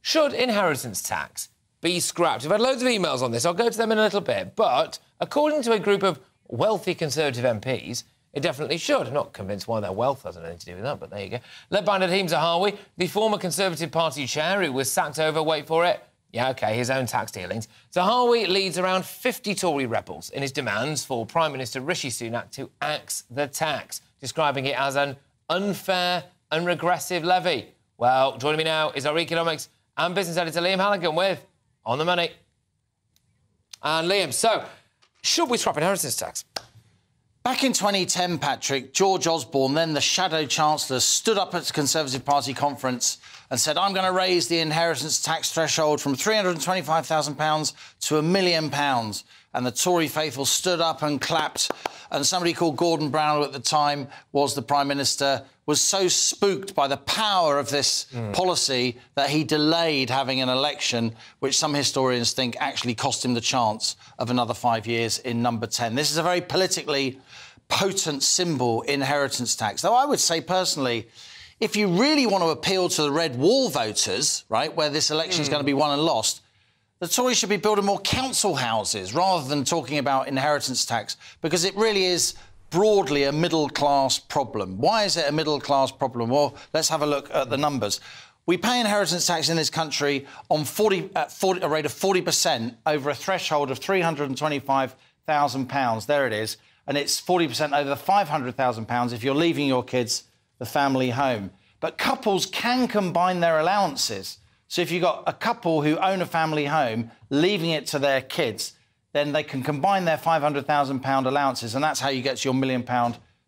[SPEAKER 16] should inheritance tax be scrapped? We've had loads of emails on this. I'll go to them in a little bit. But according to a group of wealthy Conservative MPs, it definitely should. I'm not convinced why their wealth has anything to do with that, but there you go. Led by Nadeem Zahawi, the former Conservative Party chair who was sacked over, wait for it, yeah, OK, his own tax dealings. Zahawi leads around 50 Tory rebels in his demands for Prime Minister Rishi Sunak to axe the tax, describing it as an unfair and regressive levy. Well, joining me now is our economics and business editor Liam Halligan with On the Money. And Liam, so, should we scrap inheritance tax?
[SPEAKER 10] Back in 2010, Patrick, George Osborne, then the Shadow Chancellor, stood up at the Conservative Party conference and said, I'm going to raise the inheritance tax threshold from £325,000 to £1 million. And the Tory faithful stood up and clapped. And somebody called Gordon Brownlow at the time was the Prime Minister, was so spooked by the power of this policy that he delayed having an election, which some historians think actually cost him the chance of another 5 years in number 10. This is a very politically potent symbol, inheritance tax. Though I would say personally, if you really want to appeal to the red wall voters, right, where this election is going to be won and lost, the Tories should be building more council houses rather than talking about inheritance tax, because it really is broadly a middle-class problem. Why is it a middle-class problem? Well, let's have a look at the numbers. We pay inheritance tax in this country on a rate of 40% over a threshold of £325,000. There it is. And it's 40% over the £500,000 if you're leaving your kids the family home. But couples can combine their allowances. So if you've got a couple who own a family home, leaving it to their kids, then they can combine their £500,000 allowances, and that's how you get to your £1 million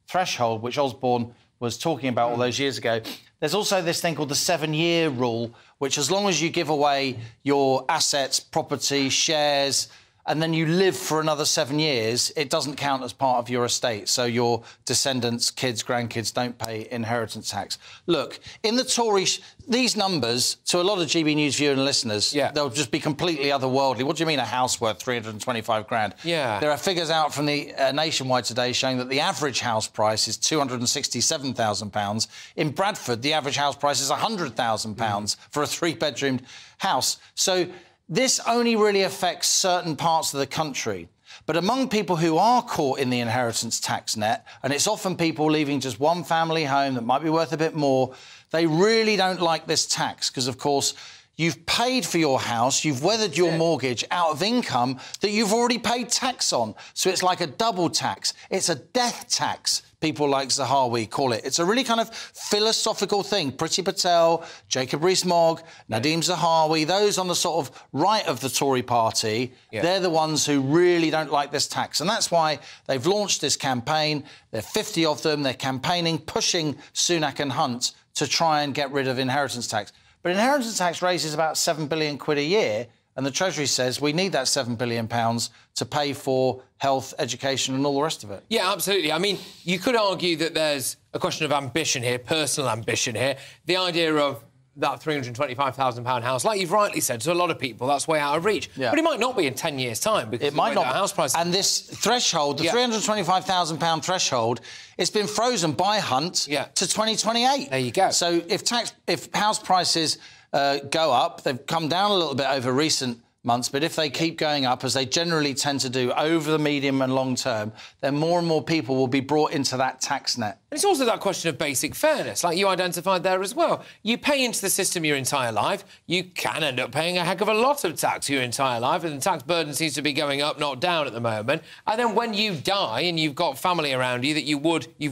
[SPEAKER 10] threshold, which Osborne was talking about all those years ago. There's also this thing called the 7-year rule, which as long as you give away your assets, property, shares, and then you live for another 7 years, it doesn't count as part of your estate. So your descendants, kids, grandkids don't pay inheritance tax. Look, in the Tory... these numbers, to a lot of GB News viewers and listeners, they'll just be completely otherworldly. What do you mean a house worth 325 grand?
[SPEAKER 16] Yeah.
[SPEAKER 10] There are figures out from the Nationwide today showing that the average house price is £267,000. In Bradford, the average house price is £100,000 for a three-bedroomed house. So this only really affects certain parts of the country. But among people who are caught in the inheritance tax net, and it's often people leaving just one family home that might be worth a bit more, they really don't like this tax because, of course, you've paid for your house, you've weathered your mortgage out of income that you've already paid tax on. So it's like a double tax. It's a death tax, people like Zahawi call it. It's a really kind of philosophical thing. Priti Patel, Jacob Rees-Mogg, Nadeem Zahawi, those on the sort of right of the Tory party, they're the ones who really don't like this tax. And that's why they've launched this campaign. There are 50 of them. They're campaigning, pushing Sunak and Hunt to try and get rid of inheritance tax. But inheritance tax raises about £7 billion a year, and the Treasury says we need that £7 billion to pay for health, education and all the rest of it.
[SPEAKER 16] Yeah, absolutely. I mean, you could argue that there's a question of ambition here, personal ambition here. The idea of that £325,000 house, like you've rightly said, to a lot of people, that's way out of reach. Yeah. But it might not be in 10 years' time because
[SPEAKER 10] it might not.
[SPEAKER 16] House price.
[SPEAKER 10] And this threshold, the £325,000 threshold, it's been frozen by Hunt to 2028.
[SPEAKER 16] There you go.
[SPEAKER 10] So if house prices go up, they've come down a little bit over recent months, but if they keep going up, as they generally tend to do over the medium and long term, then more and more people will be brought into that tax net.
[SPEAKER 16] And it's also that question of basic fairness, like you identified there as well. You pay into the system your entire life, you can end up paying a heck of a lot of tax your entire life, and the tax burden seems to be going up, not down at the moment. And then when you die and you've got family around you that you've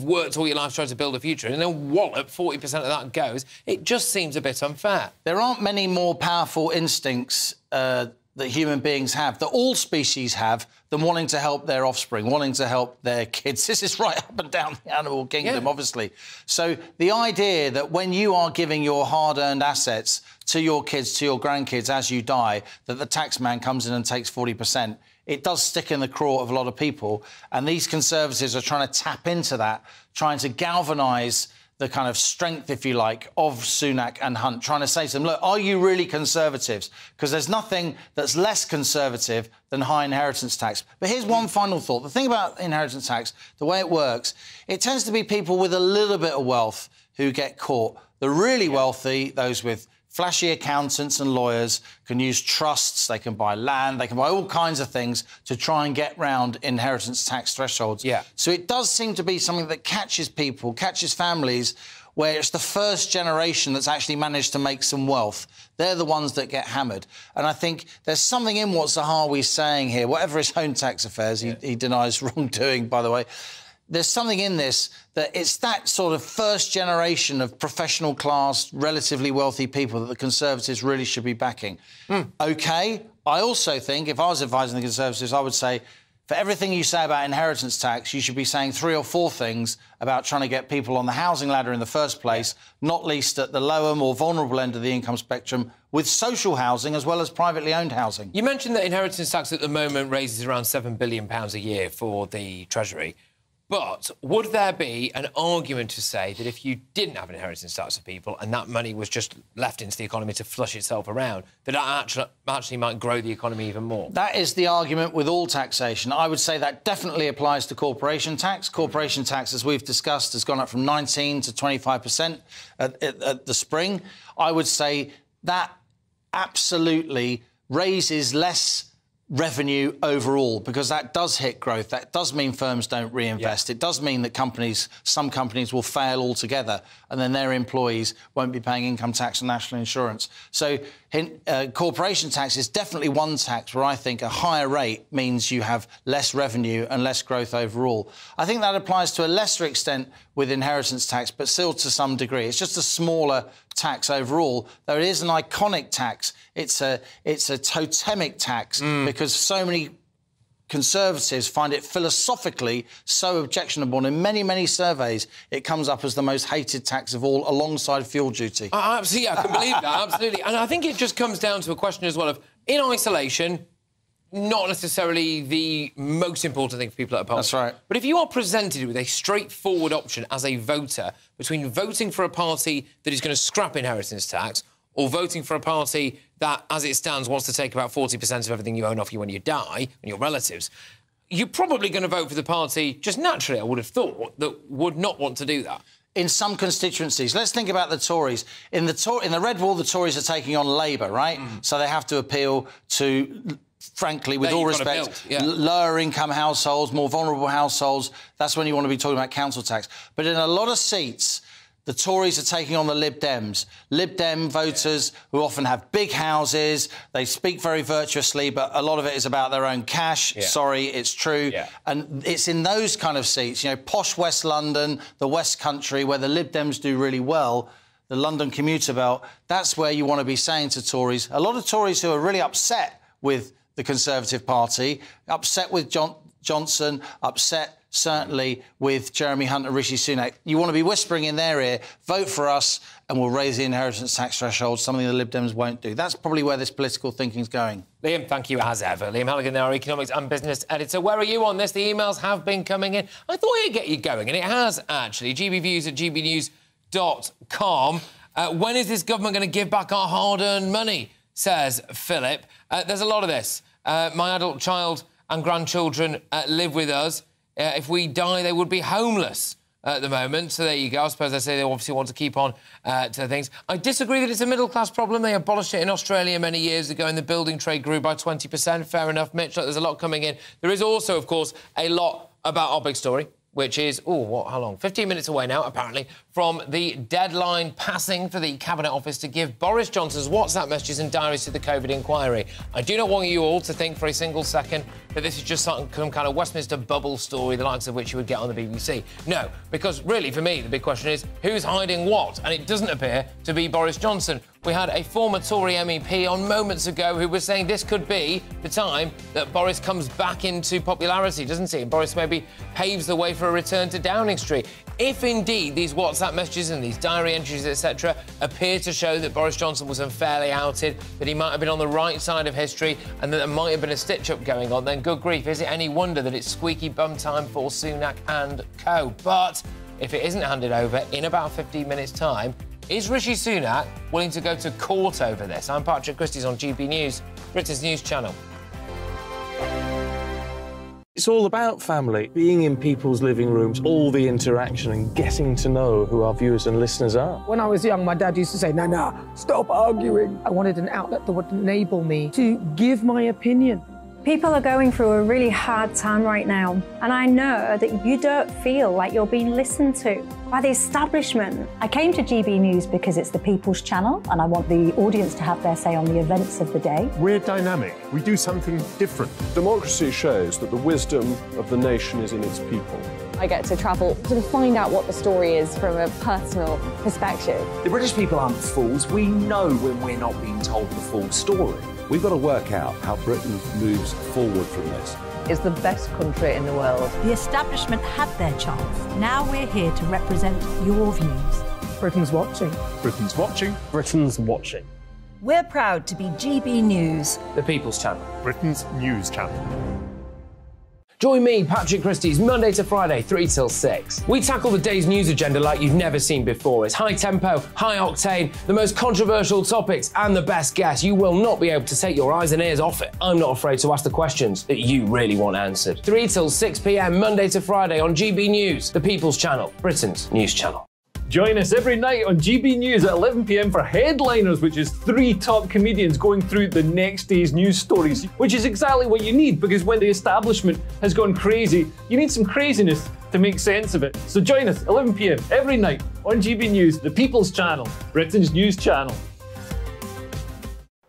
[SPEAKER 16] worked all your life trying to build a future, and then wallop 40% of that goes, it just seems a bit unfair.
[SPEAKER 10] There aren't many more powerful instincts that human beings have, that all species have, than wanting to help their offspring, wanting to help their kids. This is right up and down the animal kingdom, obviously. So the idea that when you are giving your hard-earned assets to your kids, to your grandkids as you die, that the tax man comes in and takes 40%, it does stick in the craw of a lot of people. And these Conservatives are trying to tap into that, trying to galvanise the kind of strength, if you like, of Sunak and Hunt, trying to say to them, look, are you really Conservatives? Because there's nothing that's less Conservative than high inheritance tax. But here's one final thought. The thing about inheritance tax, the way it works, it tends to be people with a little bit of wealth who get caught. The really wealthy, those with flashy accountants and lawyers, can use trusts, they can buy land, they can buy all kinds of things to try and get round inheritance tax thresholds. So it does seem to be something that catches people, catches families, where it's the first generation that's actually managed to make some wealth. They're the ones that get hammered. And I think there's something in what Zahawi's saying here, whatever his own tax affairs, he denies wrongdoing, by the way. There's something in this that it's that sort of first generation of professional class, relatively wealthy people that the Conservatives really should be backing. OK, I also think, if I was advising the Conservatives, I would say, for everything you say about inheritance tax, you should be saying 3 or 4 things about trying to get people on the housing ladder in the first place, not least at the lower, more vulnerable end of the income spectrum, with social housing as well as privately owned housing.
[SPEAKER 16] You mentioned that inheritance tax at the moment raises around £7 billion a year for the Treasury. But would there be an argument to say that if you didn't have an inheritance tax for people and that money was just left into the economy to flush itself around, that actually might grow the economy even more?
[SPEAKER 10] That is the argument with all taxation. I would say that definitely applies to corporation tax. Corporation tax, as we've discussed, has gone up from 19 to 25% at the spring. I would say that absolutely raises less revenue overall, because that does hit growth. That does mean firms don't reinvest. It does mean that some companies will fail altogether and then their employees won't be paying income tax and national insurance. So corporation tax is definitely one tax where I think a higher rate means you have less revenue and less growth overall. I think that applies to a lesser extent with inheritance tax, but still to some degree. It's just a smaller tax overall, though it is an iconic tax. It's a totemic tax because so many Conservatives find it philosophically so objectionable. And in many, many surveys, it comes up as the most hated tax of all, alongside fuel duty.
[SPEAKER 16] Absolutely, I can believe that, absolutely. And I think it just comes down to a question as well of, in isolation, not necessarily the most important thing for people at a poll.
[SPEAKER 10] That's right.
[SPEAKER 16] But if you are presented with a straightforward option as a voter between voting for a party that is going to scrap inheritance tax or voting for a party that, as it stands, wants to take about 40% of everything you own off you when you die and your relatives, you're probably going to vote for the party, just naturally, I would have thought, that would not want to do that.
[SPEAKER 10] In some constituencies, let's think about the Tories. In the Red Wall, the Tories are taking on Labour, right? So they have to appeal to, frankly, with all respect, lower income households, more vulnerable households. That's when you want to be talking about council tax. But in a lot of seats, the Tories are taking on the Lib Dems. Lib Dem voters who often have big houses, they speak very virtuously, but a lot of it is about their own cash. Sorry, it's true. And it's in those kind of seats, you know, posh West London, the West Country, where the Lib Dems do really well, the London commuter belt, that's where you want to be saying to Tories. A lot of Tories who are really upset with the Conservative Party, upset with Johnson, upset certainly with Jeremy Hunt and Rishi Sunak. You want to be whispering in their ear, vote for us and we'll raise the inheritance tax threshold, something the Lib Dems won't do. That's probably where this political thinking's going.
[SPEAKER 16] Liam, thank you as ever. Liam Halligan, our economics and business editor. Where are you on this? The emails have been coming in. I thought it'd get you going, and it has, actually. gbviews@gbnews.com. When is this government going to give back our hard-earned money, says Philip. There's a lot of this. My adult child and grandchildren live with us. If we die, they would be homeless at the moment. So there you go. I suppose they say they obviously want to keep on to things. I disagree that it's a middle-class problem. They abolished it in Australia many years ago and the building trade grew by 20%. Fair enough, Mitch. Look, there's a lot coming in. There is also, of course, a lot about our big story, which is, how long? 15 minutes away now, apparently, from the deadline passing for the Cabinet Office to give Boris Johnson's WhatsApp messages and diaries to the COVID inquiry. I do not want you all to think for a single second that this is just some kind of Westminster bubble story, the likes of which you would get on the BBC. No, because really, for me, the big question is, who's hiding what? And it doesn't appear to be Boris Johnson. We had a former Tory MEP on moments ago who was saying this could be the time that Boris comes back into popularity, doesn't he? And Boris maybe paves the way for a return to Downing Street. If indeed these WhatsApp messages and these diary entries, etc., appear to show that Boris Johnson was unfairly outed, that he might have been on the right side of history and that there might have been a stitch-up going on, then good grief, is it any wonder that it's squeaky bum time for Sunak and co? But if it isn't handed over in about 15 minutes' time, is Rishi Sunak willing to go to court over this? I'm Patrick Christys on GB News, Britain's news channel.
[SPEAKER 14] It's all about family, being in people's living rooms, all the interaction and getting to know who our viewers and listeners are.
[SPEAKER 12] When I was young, my dad used to say, no, stop arguing. I wanted an outlet that would enable me to give my opinion.
[SPEAKER 3] People are going through a really hard time right now, and I know that you don't feel like you're being listened to by the establishment.
[SPEAKER 21] I came to GB News because it's the People's Channel, and I want the audience to have their say on the events of the day.
[SPEAKER 11] We're dynamic. We do something different.
[SPEAKER 1] Democracy shows that the wisdom of the nation is in its people.
[SPEAKER 17] I get to travel to find out what the story is from a personal perspective.
[SPEAKER 18] The British people aren't fools. We know when we're not being told the full story.
[SPEAKER 13] We've got to work out how Britain moves forward from this.
[SPEAKER 19] It's the best country in the world.
[SPEAKER 21] The establishment had their chance. Now we're here to represent your views.
[SPEAKER 12] Britain's watching.
[SPEAKER 11] Britain's watching.
[SPEAKER 19] Britain's watching.
[SPEAKER 21] We're proud to be GB News,
[SPEAKER 16] the People's Channel,
[SPEAKER 11] Britain's news channel.
[SPEAKER 16] Join me, Patrick Christys, Monday to Friday, 3 till 6. We tackle the day's news agenda like you've never seen before. It's high tempo, high octane, the most controversial topics and the best guests. You will not be able to take your eyes and ears off it. I'm not afraid to ask the questions that you really want answered. 3 till 6 p.m, Monday to Friday on GB News, the People's Channel, Britain's news channel.
[SPEAKER 23] Join us every night on GB News at 11 p.m. for Headliners, which is 3 top comedians going through the next day's news stories, which is exactly what you need, because when the establishment has gone crazy, you need some craziness to make sense of it. So join us 11 p.m. every night on GB News, the People's Channel, Britain's news channel.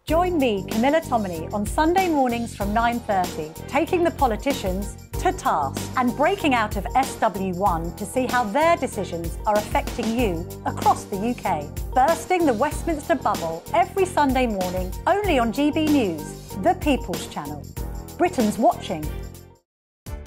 [SPEAKER 21] Join me, Camilla Tominey, on Sunday mornings from 9:30, taking the politicians to task and breaking out of SW1 to see how their decisions are affecting you across the UK. Bursting the Westminster bubble every Sunday morning, only on GB News, the People's Channel. Britain's watching.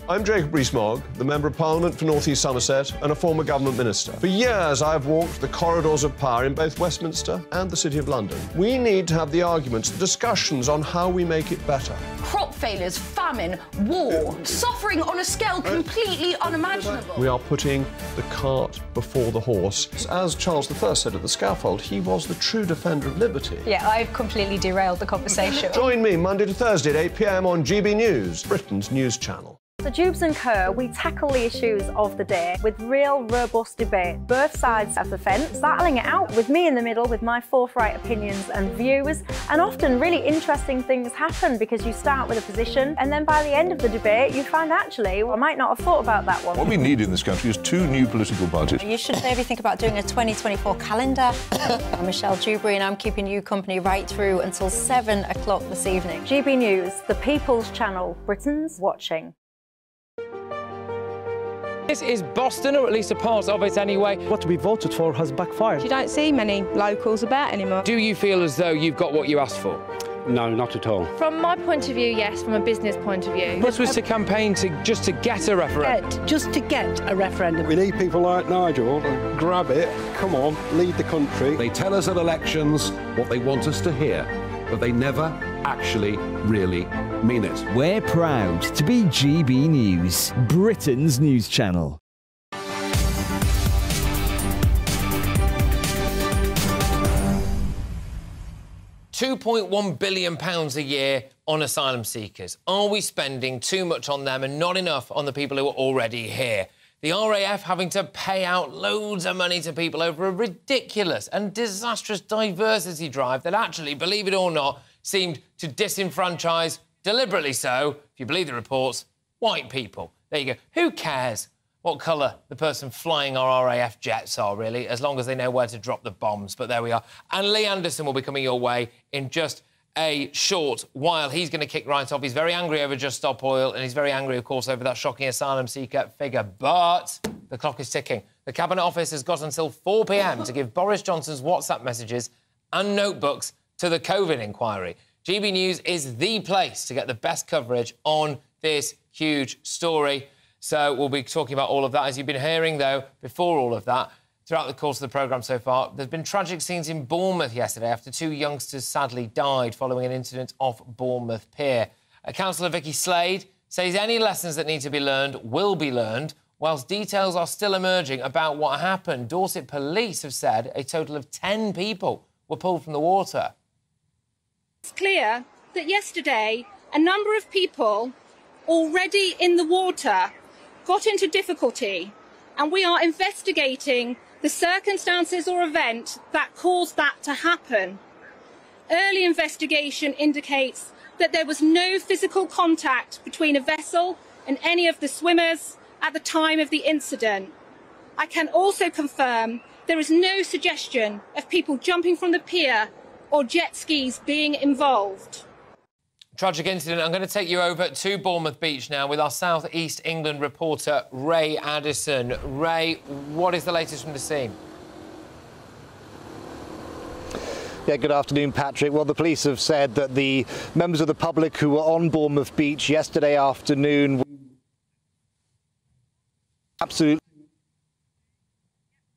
[SPEAKER 1] I'm Jacob Rees-Mogg, the Member of Parliament for North East Somerset and a former government minister. For years, I've walked the corridors of power in both Westminster and the City of London. We need to have the arguments, the discussions on how we make it better.
[SPEAKER 2] Crop failures, famine, war, suffering on a scale completely unimaginable.
[SPEAKER 1] We are putting the cart before the horse. As Charles I said at the scaffold, he was the true defender of liberty.
[SPEAKER 7] Yeah, I've completely derailed the conversation.
[SPEAKER 1] Join me Monday to Thursday at 8 p.m. on GB News, Britain's news channel.
[SPEAKER 3] So Jubes and Co, we tackle the issues of the day with real, robust debate, both sides of the fence, battling it out with me in the middle with my forthright opinions and views. And often really interesting things happen because you start with a position and then by the end of the debate you find actually, well, I might not have thought about that one.
[SPEAKER 9] What we need in this country is 2 new political parties.
[SPEAKER 20] You should maybe think about doing a 2024 calendar. I'm Michelle Dewberry and I'm keeping you company right through until 7 o'clock this evening.
[SPEAKER 3] GB News, the People's Channel, Britain's watching.
[SPEAKER 16] This is Boston, or at least a part of it anyway.
[SPEAKER 22] What we voted for has backfired.
[SPEAKER 25] You don't see many locals about anymore.
[SPEAKER 16] Do you feel as though you've got what you asked for?
[SPEAKER 22] No, not at all.
[SPEAKER 25] From my point of view, yes. From a business point of view.
[SPEAKER 16] This was to campaign just to get a referendum.
[SPEAKER 25] Just to get a referendum.
[SPEAKER 9] We need people like Nigel to grab it, come on, lead the country.
[SPEAKER 13] They tell us at elections what they want us to hear, but they never actually really mean it.
[SPEAKER 24] We're proud to be GB News, Britain's news channel.
[SPEAKER 16] £2.1 billion a year on asylum seekers. Are we spending too much on them and not enough on the people who are already here? The RAF having to pay out loads of money to people over a ridiculous and disastrous diversity drive that actually, believe it or not, seemed to disenfranchise, deliberately so, if you believe the reports, white people. There you go. Who cares what colour the person flying our RAF jets are, really, as long as they know where to drop the bombs. But there we are. And Lee Anderson will be coming your way in just a short while. He's going to kick right off. He's very angry over Just Stop Oil, and he's very angry, of course, over that shocking asylum seeker figure. But the clock is ticking. The Cabinet Office has got until 4 p.m. to give Boris Johnson's WhatsApp messages and notebooks to the COVID inquiry. GB News is the place to get the best coverage on this huge story. So we'll be talking about all of that. As you've been hearing, though, before all of that, throughout the course of the programme so far, there's been tragic scenes in Bournemouth yesterday after 2 youngsters sadly died following an incident off Bournemouth Pier. Councillor Vicky Slade says any lessons that need to be learned will be learned, whilst details are still emerging about what happened. Dorset police have said a total of 10 people were pulled from the water.
[SPEAKER 25] It's clear that yesterday a number of people already in the water got into difficulty, and we are investigating the circumstances or event that caused that to happen. Early investigation indicates that there was no physical contact between a vessel and any of the swimmers at the time of the incident. I can also confirm there is no suggestion of people jumping from the pier or jet skis being involved.
[SPEAKER 16] Tragic incident. I'm going to take you over to Bournemouth Beach now with our South East England reporter, Ray Addison. Ray, what is the latest from the scene?
[SPEAKER 26] Yeah, good afternoon, Patrick. Well, the police have said that the members of the public who were on Bournemouth Beach yesterday afternoon absolutely...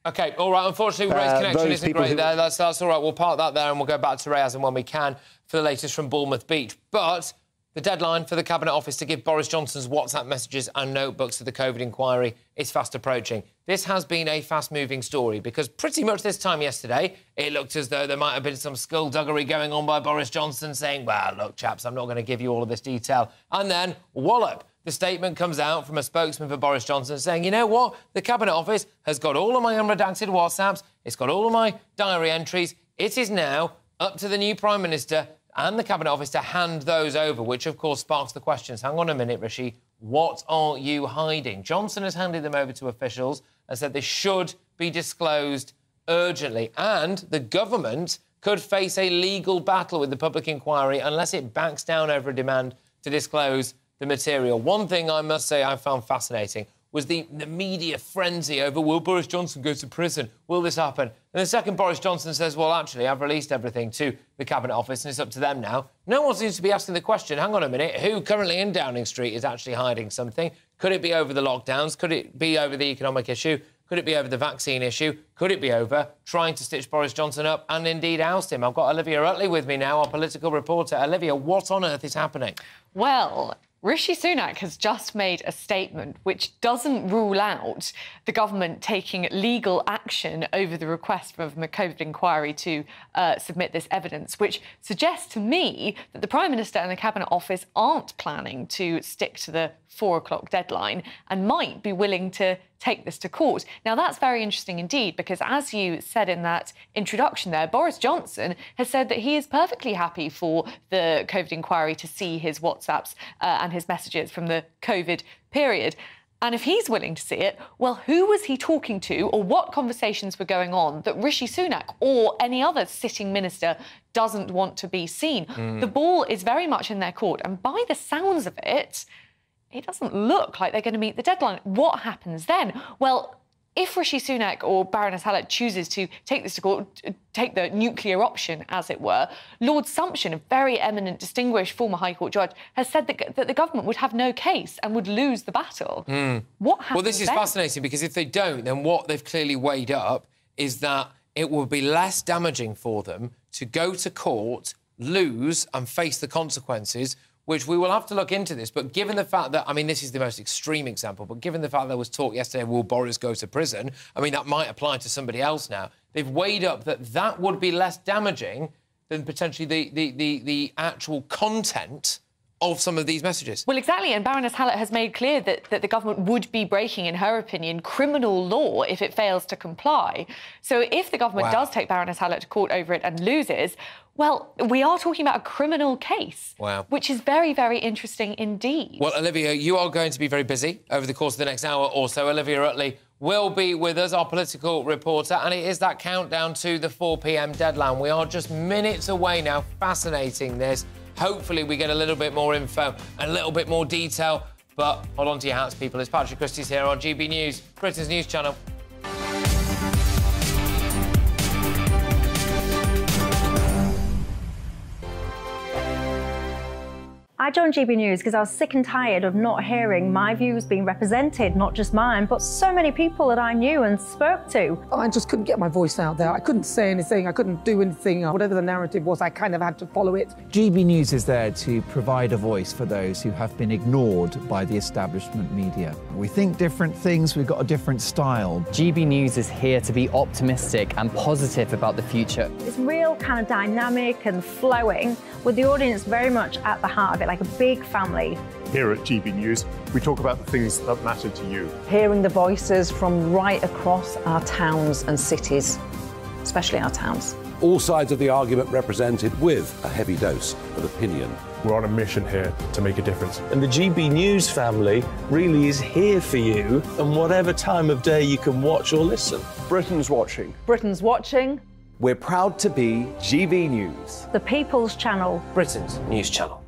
[SPEAKER 16] OK, all right. Unfortunately, Ray's connection isn't great there. That's all right. We'll park that there and we'll go back to Ray as and when we can for the latest from Bournemouth Beach. But the deadline for the Cabinet Office to give Boris Johnson's WhatsApp messages and notebooks to the COVID inquiry is fast approaching. This has been a fast-moving story because pretty much this time yesterday, it looked as though there might have been some skullduggery going on by Boris Johnson saying, well, look, chaps, I'm not going to give you all of this detail. And then, wallop, the statement comes out from a spokesman for Boris Johnson saying, you know what? The Cabinet Office has got all of my unredacted WhatsApps. It's got all of my diary entries. It is now up to the new Prime Minister and the Cabinet Office to hand those over, which, of course, sparks the questions. Hang on a minute, Rishi. What are you hiding? Johnson has handed them over to officials and said they should be disclosed urgently. And the government could face a legal battle with the public inquiry unless it backs down over a demand to disclose the material. One thing I must say I found fascinating was the media frenzy over, will Boris Johnson go to prison? Will this happen? And the second Boris Johnson says, well, actually, I've released everything to the Cabinet Office and it's up to them now. No one seems to be asking the question, hang on a minute, who currently in Downing Street is actually hiding something? Could it be over the lockdowns? Could it be over the economic issue? Could it be over the vaccine issue? Could it be over trying to stitch Boris Johnson up and indeed oust him? I've got Olivia Utley with me now, our political reporter. Olivia, what on earth is happening?
[SPEAKER 4] Well, Rishi Sunak has just made a statement which doesn't rule out the government taking legal action over the request from a COVID inquiry to submit this evidence, which suggests to me that the Prime Minister and the Cabinet Office aren't planning to stick to the 4 o'clock deadline and might be willing to take this to court. Now, that's very interesting indeed, because as you said in that introduction there, Boris Johnson has said that he is perfectly happy for the COVID inquiry to see his WhatsApps and his messages from the COVID period. And if he's willing to see it, well, who was he talking to or what conversations were going on that Rishi Sunak or any other sitting minister doesn't want to be seen? The ball is very much in their court. And by the sounds of it, it doesn't look like they're going to meet the deadline. What happens then? Well, if Rishi Sunak or Baroness Hallett chooses to take this to court, take the nuclear option, as it were, Lord Sumption, a very eminent, distinguished former High Court judge, has said that the government would have no case and would lose the battle. What happens
[SPEAKER 16] Well, this is
[SPEAKER 4] then?
[SPEAKER 16] fascinating, because if they don't, then what they've clearly weighed up is that it will be less damaging for them to go to court, lose and face the consequences, which we will have to look into this. But given the fact that, I mean, this is the most extreme example, but given the fact there was talk yesterday, will Boris go to prison? I mean, that might apply to somebody else now. They've weighed up that that would be less damaging than potentially the actual content of some of these messages.
[SPEAKER 4] Well, exactly, and Baroness Hallett has made clear that the government would be breaking, in her opinion, criminal law if it fails to comply. So if the government does take Baroness Hallett to court over it and loses, well, we are talking about a criminal case, which is very, very interesting indeed.
[SPEAKER 16] Well, Olivia, you are going to be very busy over the course of the next hour or so. Olivia Utley will be with us, our political reporter, and it is that countdown to the 4 p.m. deadline. We are just minutes away now. Fascinating, this. Hopefully we get a little bit more info, a little bit more detail. But hold on to your hats, people. It's Patrick Christys here on GB News, Britain's news channel.
[SPEAKER 3] I joined GB News because I was sick and tired of not hearing my views being represented, not just mine, but so many people that I knew and spoke to.
[SPEAKER 12] I just couldn't get my voice out there. I couldn't say anything. I couldn't do anything. Whatever the narrative was, I kind of had to follow it.
[SPEAKER 5] GB News is there to provide a voice for those who have been ignored by the establishment media. We think different things, we've got a different style.
[SPEAKER 6] GB News is here to be optimistic and positive about the future.
[SPEAKER 3] It's real kind of dynamic and flowing, with the audience very much at the heart of it, like a big family.
[SPEAKER 11] Here at GB News, we talk about the things that matter to you.
[SPEAKER 19] Hearing the voices from right across our towns and cities, especially our towns.
[SPEAKER 13] All sides of the argument represented with a heavy dose of opinion.
[SPEAKER 11] We're on a mission here to make a difference.
[SPEAKER 8] And the GB News family really is here for you, and whatever time of day you can watch or listen.
[SPEAKER 9] Britain's watching.
[SPEAKER 19] Britain's watching.
[SPEAKER 18] We're proud to be GB News.
[SPEAKER 3] The People's Channel.
[SPEAKER 8] Britain's news channel.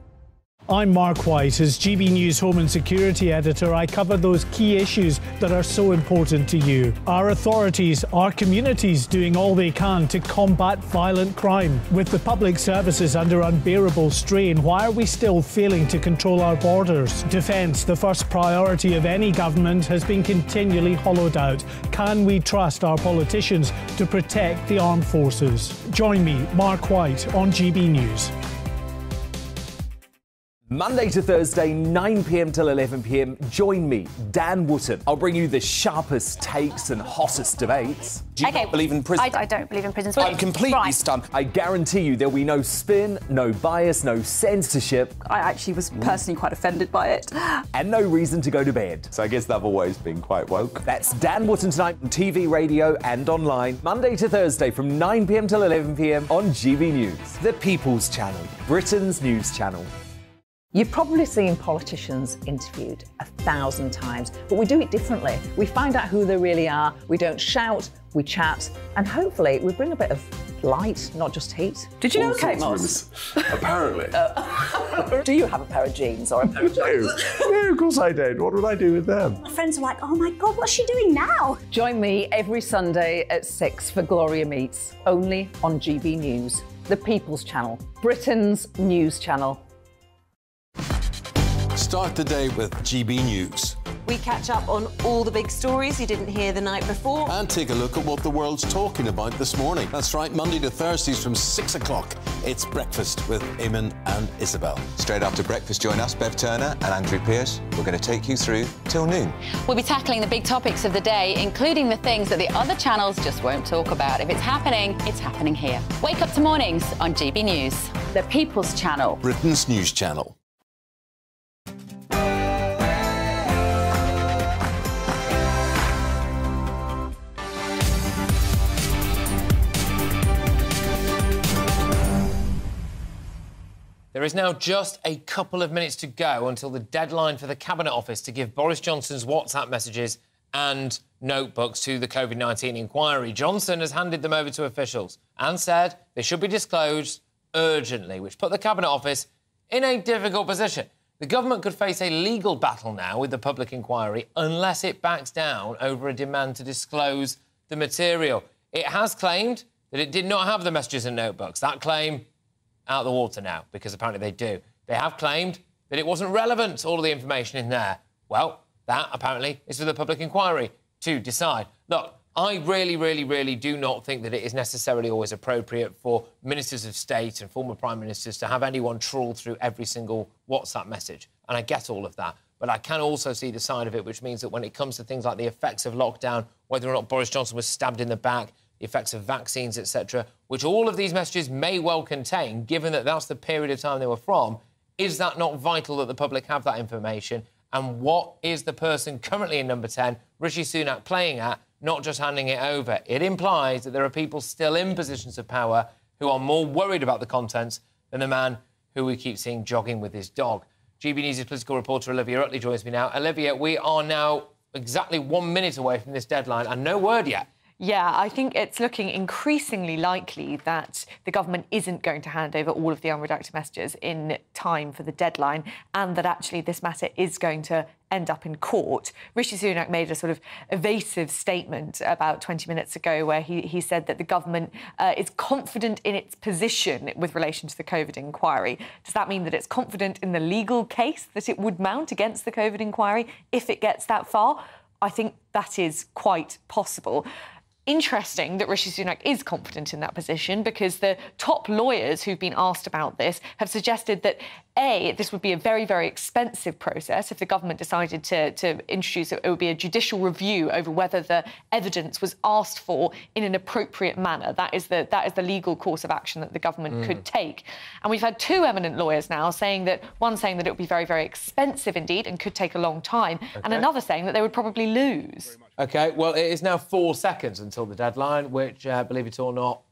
[SPEAKER 10] I'm Mark White. As GB News Home and Security Editor, I cover those key issues that are so important to you. Our authorities, our communities doing all they can to combat violent crime. With the public services under unbearable strain, why are we still failing to control our borders? Defence, the first priority of any government, has been continually hollowed out. Can we trust our politicians to protect the armed forces? Join me, Mark White, on GB News.
[SPEAKER 18] Monday to Thursday, 9 p.m. till 11 p.m. Join me, Dan Wootton. I'll bring you the sharpest takes and hottest debates.
[SPEAKER 15] Do you not believe in prison?
[SPEAKER 3] I don't believe in prison.
[SPEAKER 15] I'm completely stunned.
[SPEAKER 18] I guarantee you there'll be no spin, no bias, no censorship.
[SPEAKER 15] I actually was personally quite offended by it.
[SPEAKER 18] And no reason to go to bed.
[SPEAKER 27] So I guess they've always been quite woke.
[SPEAKER 18] That's Dan Wootton tonight on TV, radio and online. Monday to Thursday from 9 p.m. till 11 p.m. on GB News. The People's Channel, Britain's news channel.
[SPEAKER 19] You've probably seen politicians interviewed 1,000 times, but we do it differently. We find out who they really are, we don't shout, we chat, and hopefully we bring a bit of light, not just heat. Did you know Kate Moss?
[SPEAKER 9] Apparently.
[SPEAKER 19] Do you have a pair of jeans or a pair of jeans?
[SPEAKER 11] No, of course I don't. What would I do with them?
[SPEAKER 28] My friends are like, oh my God, what's she doing now?
[SPEAKER 19] Join me every Sunday at 6 for Gloria Meets, only on GB News, the People's Channel, Britain's news channel.
[SPEAKER 29] Start the day with GB News.
[SPEAKER 1] We catch up on all the big stories you didn't hear the night before.
[SPEAKER 2] And take a look at what the world's talking about this morning. That's right, Monday to Thursdays from 6 o'clock. It's Breakfast with Eamon and Isabel.
[SPEAKER 7] Straight after breakfast, join us, Bev Turner and Andrew Pearce. We're going to take you through till noon.
[SPEAKER 14] We'll be tackling the big topics of the day, including the things that the other channels just won't talk about. If it's happening here. Wake up to mornings on GB News, the People's Channel.
[SPEAKER 2] Britain's news channel.
[SPEAKER 16] There is now just a couple of minutes to go until the deadline for the Cabinet Office to give Boris Johnson's WhatsApp messages and notebooks to the COVID-19 inquiry. Johnson has handed them over to officials and said they should be disclosed urgently, which put the Cabinet Office in a difficult position. The government could face a legal battle now with the public inquiry unless it backs down over a demand to disclose the material. It has claimed that it did not have the messages and notebooks. That claim out the water now, because apparently they do. They have claimed that it wasn't relevant, all of the information in there. Well, that apparently is for the public inquiry to decide. Look, I really do not think that it is necessarily always appropriate for ministers of state and former prime ministers to have anyone trawl through every single WhatsApp message. And I get all of that. But I can also see the side of it, which means that when it comes to things like the effects of lockdown, whether or not Boris Johnson was stabbed in the back, the effects of vaccines, etc., which all of these messages may well contain, given that that's the period of time they were from, is that not vital that the public have that information? And what is the person currently in number 10, Rishi Sunak, playing at, not just handing it over? It implies that there are people still in positions of power who are more worried about the contents than the man who we keep seeing jogging with his dog. GB News' political reporter Olivia Utley joins me now. Olivia, we are now exactly 1 minute away from this deadline and no word yet.
[SPEAKER 4] Yeah, I think it's looking increasingly likely that the government isn't going to hand over all of the unredacted messages in time for the deadline, and that actually this matter is going to end up in court. Rishi Sunak made a sort of evasive statement about 20 minutes ago where he said that the government is confident in its position with relation to the COVID inquiry. Does that mean that it's confident in the legal case that it would mount against the COVID inquiry if it gets that far? I think that is quite possible. Interesting that Rishi Sunak is confident in that position, because the top lawyers who've been asked about this have suggested that, A, this would be a very expensive process if the government decided to introduce it. It would be a judicial review over whether the evidence was asked for in an appropriate manner. That is the legal course of action that the government could take. And we've had two eminent lawyers now saying that, one saying that it would be very expensive indeed and could take a long time, and another saying that they would probably lose.
[SPEAKER 16] OK, well, it is now 4 seconds until the deadline, which, believe it or not,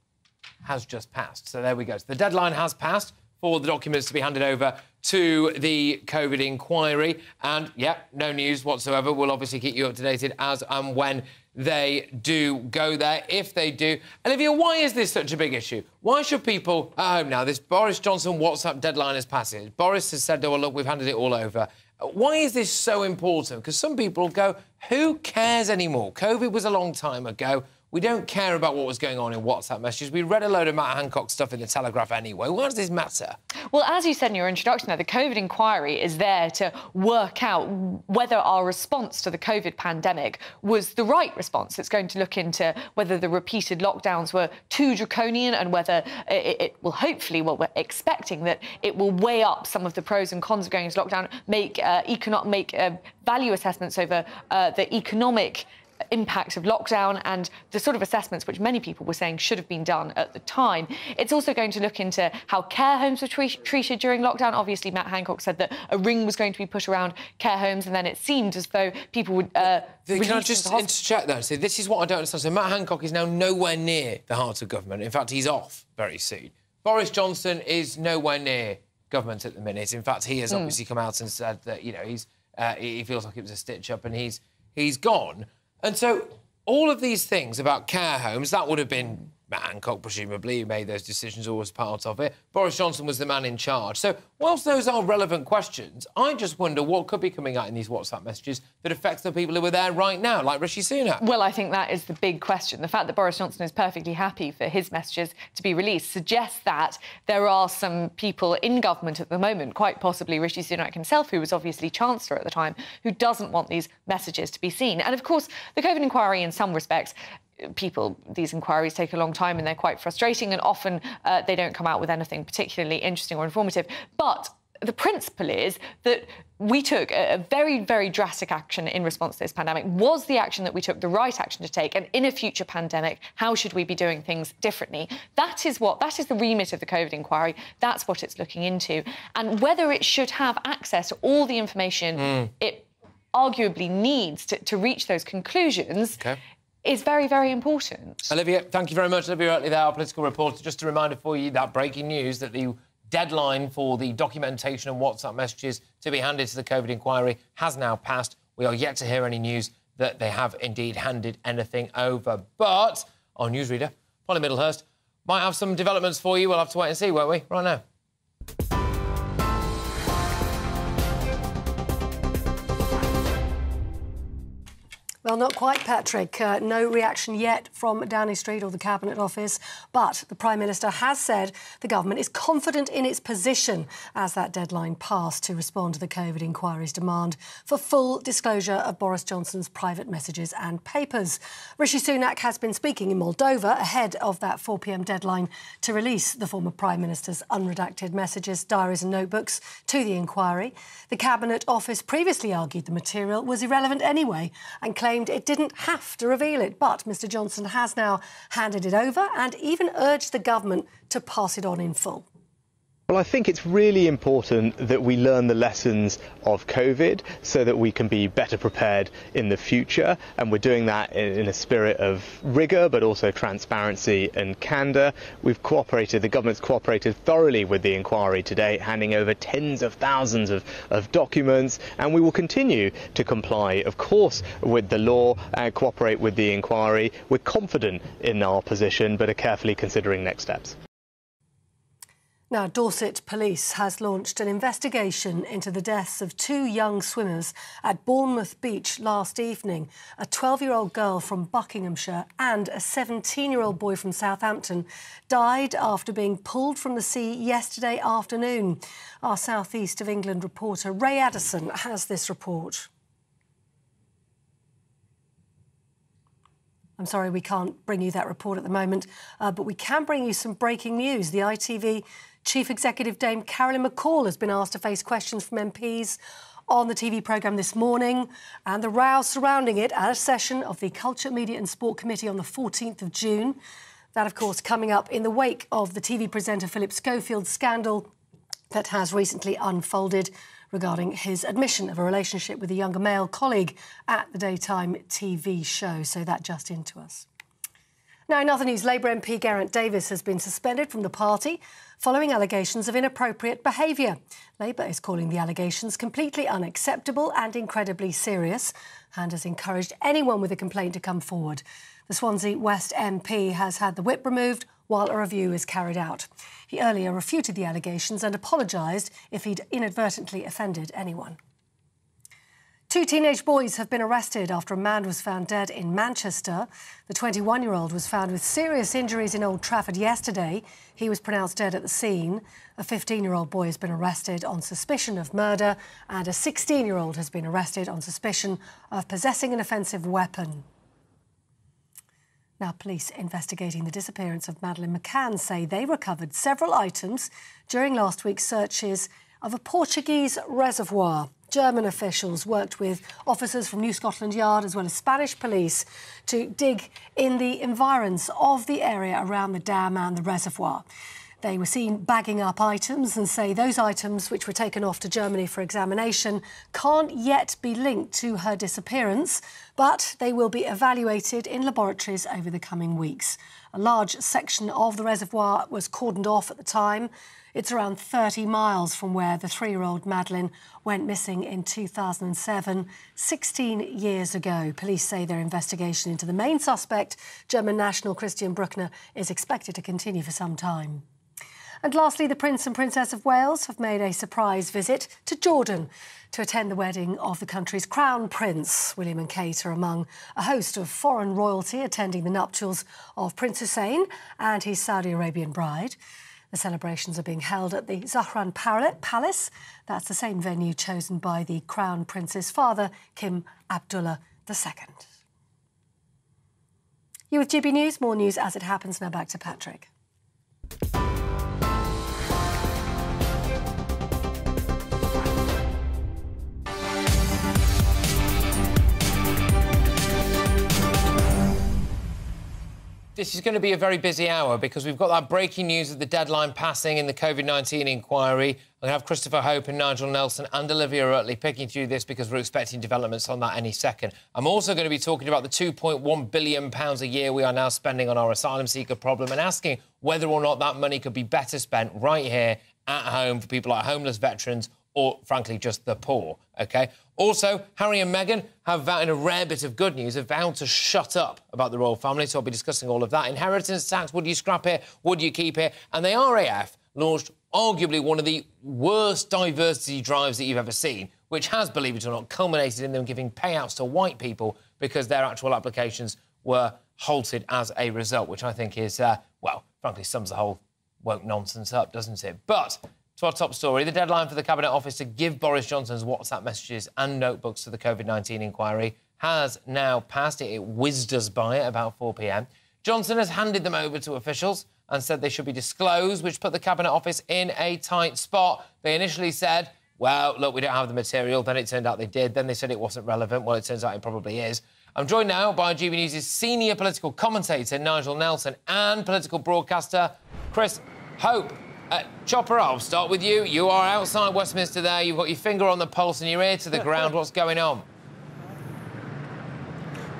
[SPEAKER 16] has just passed. So there we go. So the deadline has passed for the documents to be handed over to the COVID inquiry. And, yeah, no news whatsoever. We'll obviously keep you up to date as and when they do go there, if they do. Olivia, why is this such a big issue? Why should people at home now, this Boris Johnson WhatsApp deadline has passed. Boris has said, oh, well, look, we've handed it all over. Why is this so important? Because some people go, who cares anymore? COVID was a long time ago. We don't care about what was going on in WhatsApp messages. We read a load of Matt Hancock stuff in the Telegraph anyway. Why does this matter?
[SPEAKER 4] Well, as you said in your introduction there, the COVID inquiry is there to work out whether our response to the COVID pandemic was the right response. It's going to look into whether the repeated lockdowns were too draconian and whether it will hopefully, well, we're expecting that it will weigh up some of the pros and cons of going into lockdown, make value assessments over the economic impact of lockdown and the sort of assessments which many people were saying should have been done at the time. It's also going to look into how care homes were treated during lockdown. Obviously, Matt Hancock said that a ring was going to be put around care homes, and then it seemed as though people would...
[SPEAKER 16] Can I just interject there? So this is what I don't understand. So Matt Hancock is now nowhere near the heart of government. In fact, he's off very soon. Boris Johnson is nowhere near government at the minute. In fact, he has obviously come out and said that, you know, he feels like it was a stitch-up and he's gone. And so all of these things about care homes, that would have been Matt Hancock, presumably, who made those decisions, or was part of it. Boris Johnson was the man in charge. So, whilst those are relevant questions, I just wonder what could be coming out in these WhatsApp messages that affects the people who are there right now, like Rishi Sunak.
[SPEAKER 4] Well, I think that is the big question. The fact that Boris Johnson is perfectly happy for his messages to be released suggests that there are some people in government at the moment, quite possibly Rishi Sunak himself, who was obviously Chancellor at the time, who doesn't want these messages to be seen. And, of course, the COVID inquiry, in some respects, these inquiries take a long time and they're quite frustrating, and often they don't come out with anything particularly interesting or informative. But the principle is that we took a very, very drastic action in response to this pandemic. Was the action that we took the right action to take? And in a future pandemic, how should we be doing things differently? That is the remit of the COVID inquiry. That's what it's looking into. And whether it should have access to all the information it arguably needs to reach those conclusions is very, very important.
[SPEAKER 16] Olivia, thank you very much. Olivia Oatley there, our political reporter. Just a reminder for you, that breaking news that the deadline for the documentation and WhatsApp messages to be handed to the COVID inquiry has now passed. We are yet to hear any news that they have indeed handed anything over. But our newsreader, Polly Middlehurst, might have some developments for you. We'll have to wait and see, won't we? Right now.
[SPEAKER 17] Well, not quite, Patrick. No reaction yet from Downing Street or the Cabinet Office, but the Prime Minister has said the government is confident in its position as that deadline passed to respond to the COVID inquiry's demand for full disclosure of Boris Johnson's private messages and papers. Rishi Sunak has been speaking in Moldova ahead of that 4 p.m. deadline to release the former Prime Minister's unredacted messages, diaries and notebooks to the inquiry. The Cabinet Office previously argued the material was irrelevant anyway and claimed it didn't have to reveal it, but Mr Johnson has now handed it over and even urged the government to pass it on in full.
[SPEAKER 20] Well, I think it's really important that we learn the lessons of COVID so that we can be better prepared in the future, and we're doing that in a spirit of rigour but also transparency and candour. We've cooperated, the government's cooperated thoroughly with the inquiry today, handing over tens of thousands of documents, and we will continue to comply, of course, with the law and cooperate with the inquiry. We're confident in our position but are carefully considering next steps.
[SPEAKER 17] Now, Dorset Police has launched an investigation into the deaths of 2 young swimmers at Bournemouth Beach last evening. A 12-year-old girl from Buckinghamshire and a 17-year-old boy from Southampton died after being pulled from the sea yesterday afternoon. Our South East of England reporter Ray Addison has this report. I'm sorry, we can't bring you that report at the moment, but we can bring you some breaking news. The ITV Chief Executive Dame Carolyn McCall has been asked to face questions from MPs on the TV programme this morning, and the row surrounding it at a session of the Culture, Media and Sport Committee on the 14th of June. That, of course, coming up in the wake of the TV presenter Philip Schofield's scandal that has recently unfolded regarding his admission of a relationship with a younger male colleague at the daytime TV show. So that just into us. Now, in other news, Labour MP Geraint Davis has been suspended from the party following allegations of inappropriate behaviour. Labour is calling the allegations completely unacceptable and incredibly serious, and has encouraged anyone with a complaint to come forward. The Swansea West MP has had the whip removed while a review is carried out. He earlier refuted the allegations and apologised if he'd inadvertently offended anyone. 2 teenage boys have been arrested after a man was found dead in Manchester. The 21-year-old was found with serious injuries in Old Trafford yesterday. He was pronounced dead at the scene. A 15-year-old boy has been arrested on suspicion of murder, and a 16-year-old has been arrested on suspicion of possessing an offensive weapon. Now, police investigating the disappearance of Madeleine McCann say they recovered several items during last week's searches of a Portuguese reservoir. German officials worked with officers from New Scotland Yard as well as Spanish police to dig in the environs of the area around the dam and the reservoir. They were seen bagging up items and say those items which were taken off to Germany for examination can't yet be linked to her disappearance, but they will be evaluated in laboratories over the coming weeks. A large section of the reservoir was cordoned off at the time. It's around 30 miles from where the 3-year-old Madeleine went missing in 2007, 16 years ago. Police say their investigation into the main suspect, German national Christian Bruckner, is expected to continue for some time. And lastly, the Prince and Princess of Wales have made a surprise visit to Jordan to attend the wedding of the country's Crown Prince. William and Kate are among a host of foreign royalty attending the nuptials of Prince Hussein and his Saudi Arabian bride. The celebrations are being held at the Zahran Palace. That's the same venue chosen by the Crown Prince's father, King Abdullah II. You with GB News. More news as it happens. Now back to Patrick.
[SPEAKER 16] This is going to be a very busy hour because we've got that breaking news of the deadline passing in the COVID-19 inquiry. I'm going to have Christopher Hope and Nigel Nelson and Olivia Utley picking through this because we're expecting developments on that any second. I'm also going to be talking about the £2.1 billion a year we are now spending on our asylum seeker problem and asking whether or not that money could be better spent right here at home for people like homeless veterans or, frankly, just the poor, OK? Also, Harry and Meghan have vowed, in a rare bit of good news, have vowed to shut up about the royal family, so I'll be discussing all of that. Inheritance tax, would you scrap it? Would you keep it? And the RAF launched arguably one of the worst diversity drives that you've ever seen, which has, believe it or not, culminated in them giving payouts to white people because their actual applications were halted as a result, which I think is, well, frankly, sums the whole woke nonsense up, doesn't it? But to our top story, the deadline for the Cabinet Office to give Boris Johnson's WhatsApp messages and notebooks to the COVID-19 inquiry has now passed. It whizzed us by at about 4 p.m. Johnson has handed them over to officials and said they should be disclosed, which put the Cabinet Office in a tight spot. They initially said, well, look, we don't have the material. Then it turned out they did. Then they said it wasn't relevant. Well, it turns out it probably is. I'm joined now by GB News' senior political commentator, Nigel Nelson, and political broadcaster, Chris Hope. Chopper, I'll start with you. You are outside Westminster there. You've got your finger on the pulse and your ear to the ground. What's going on?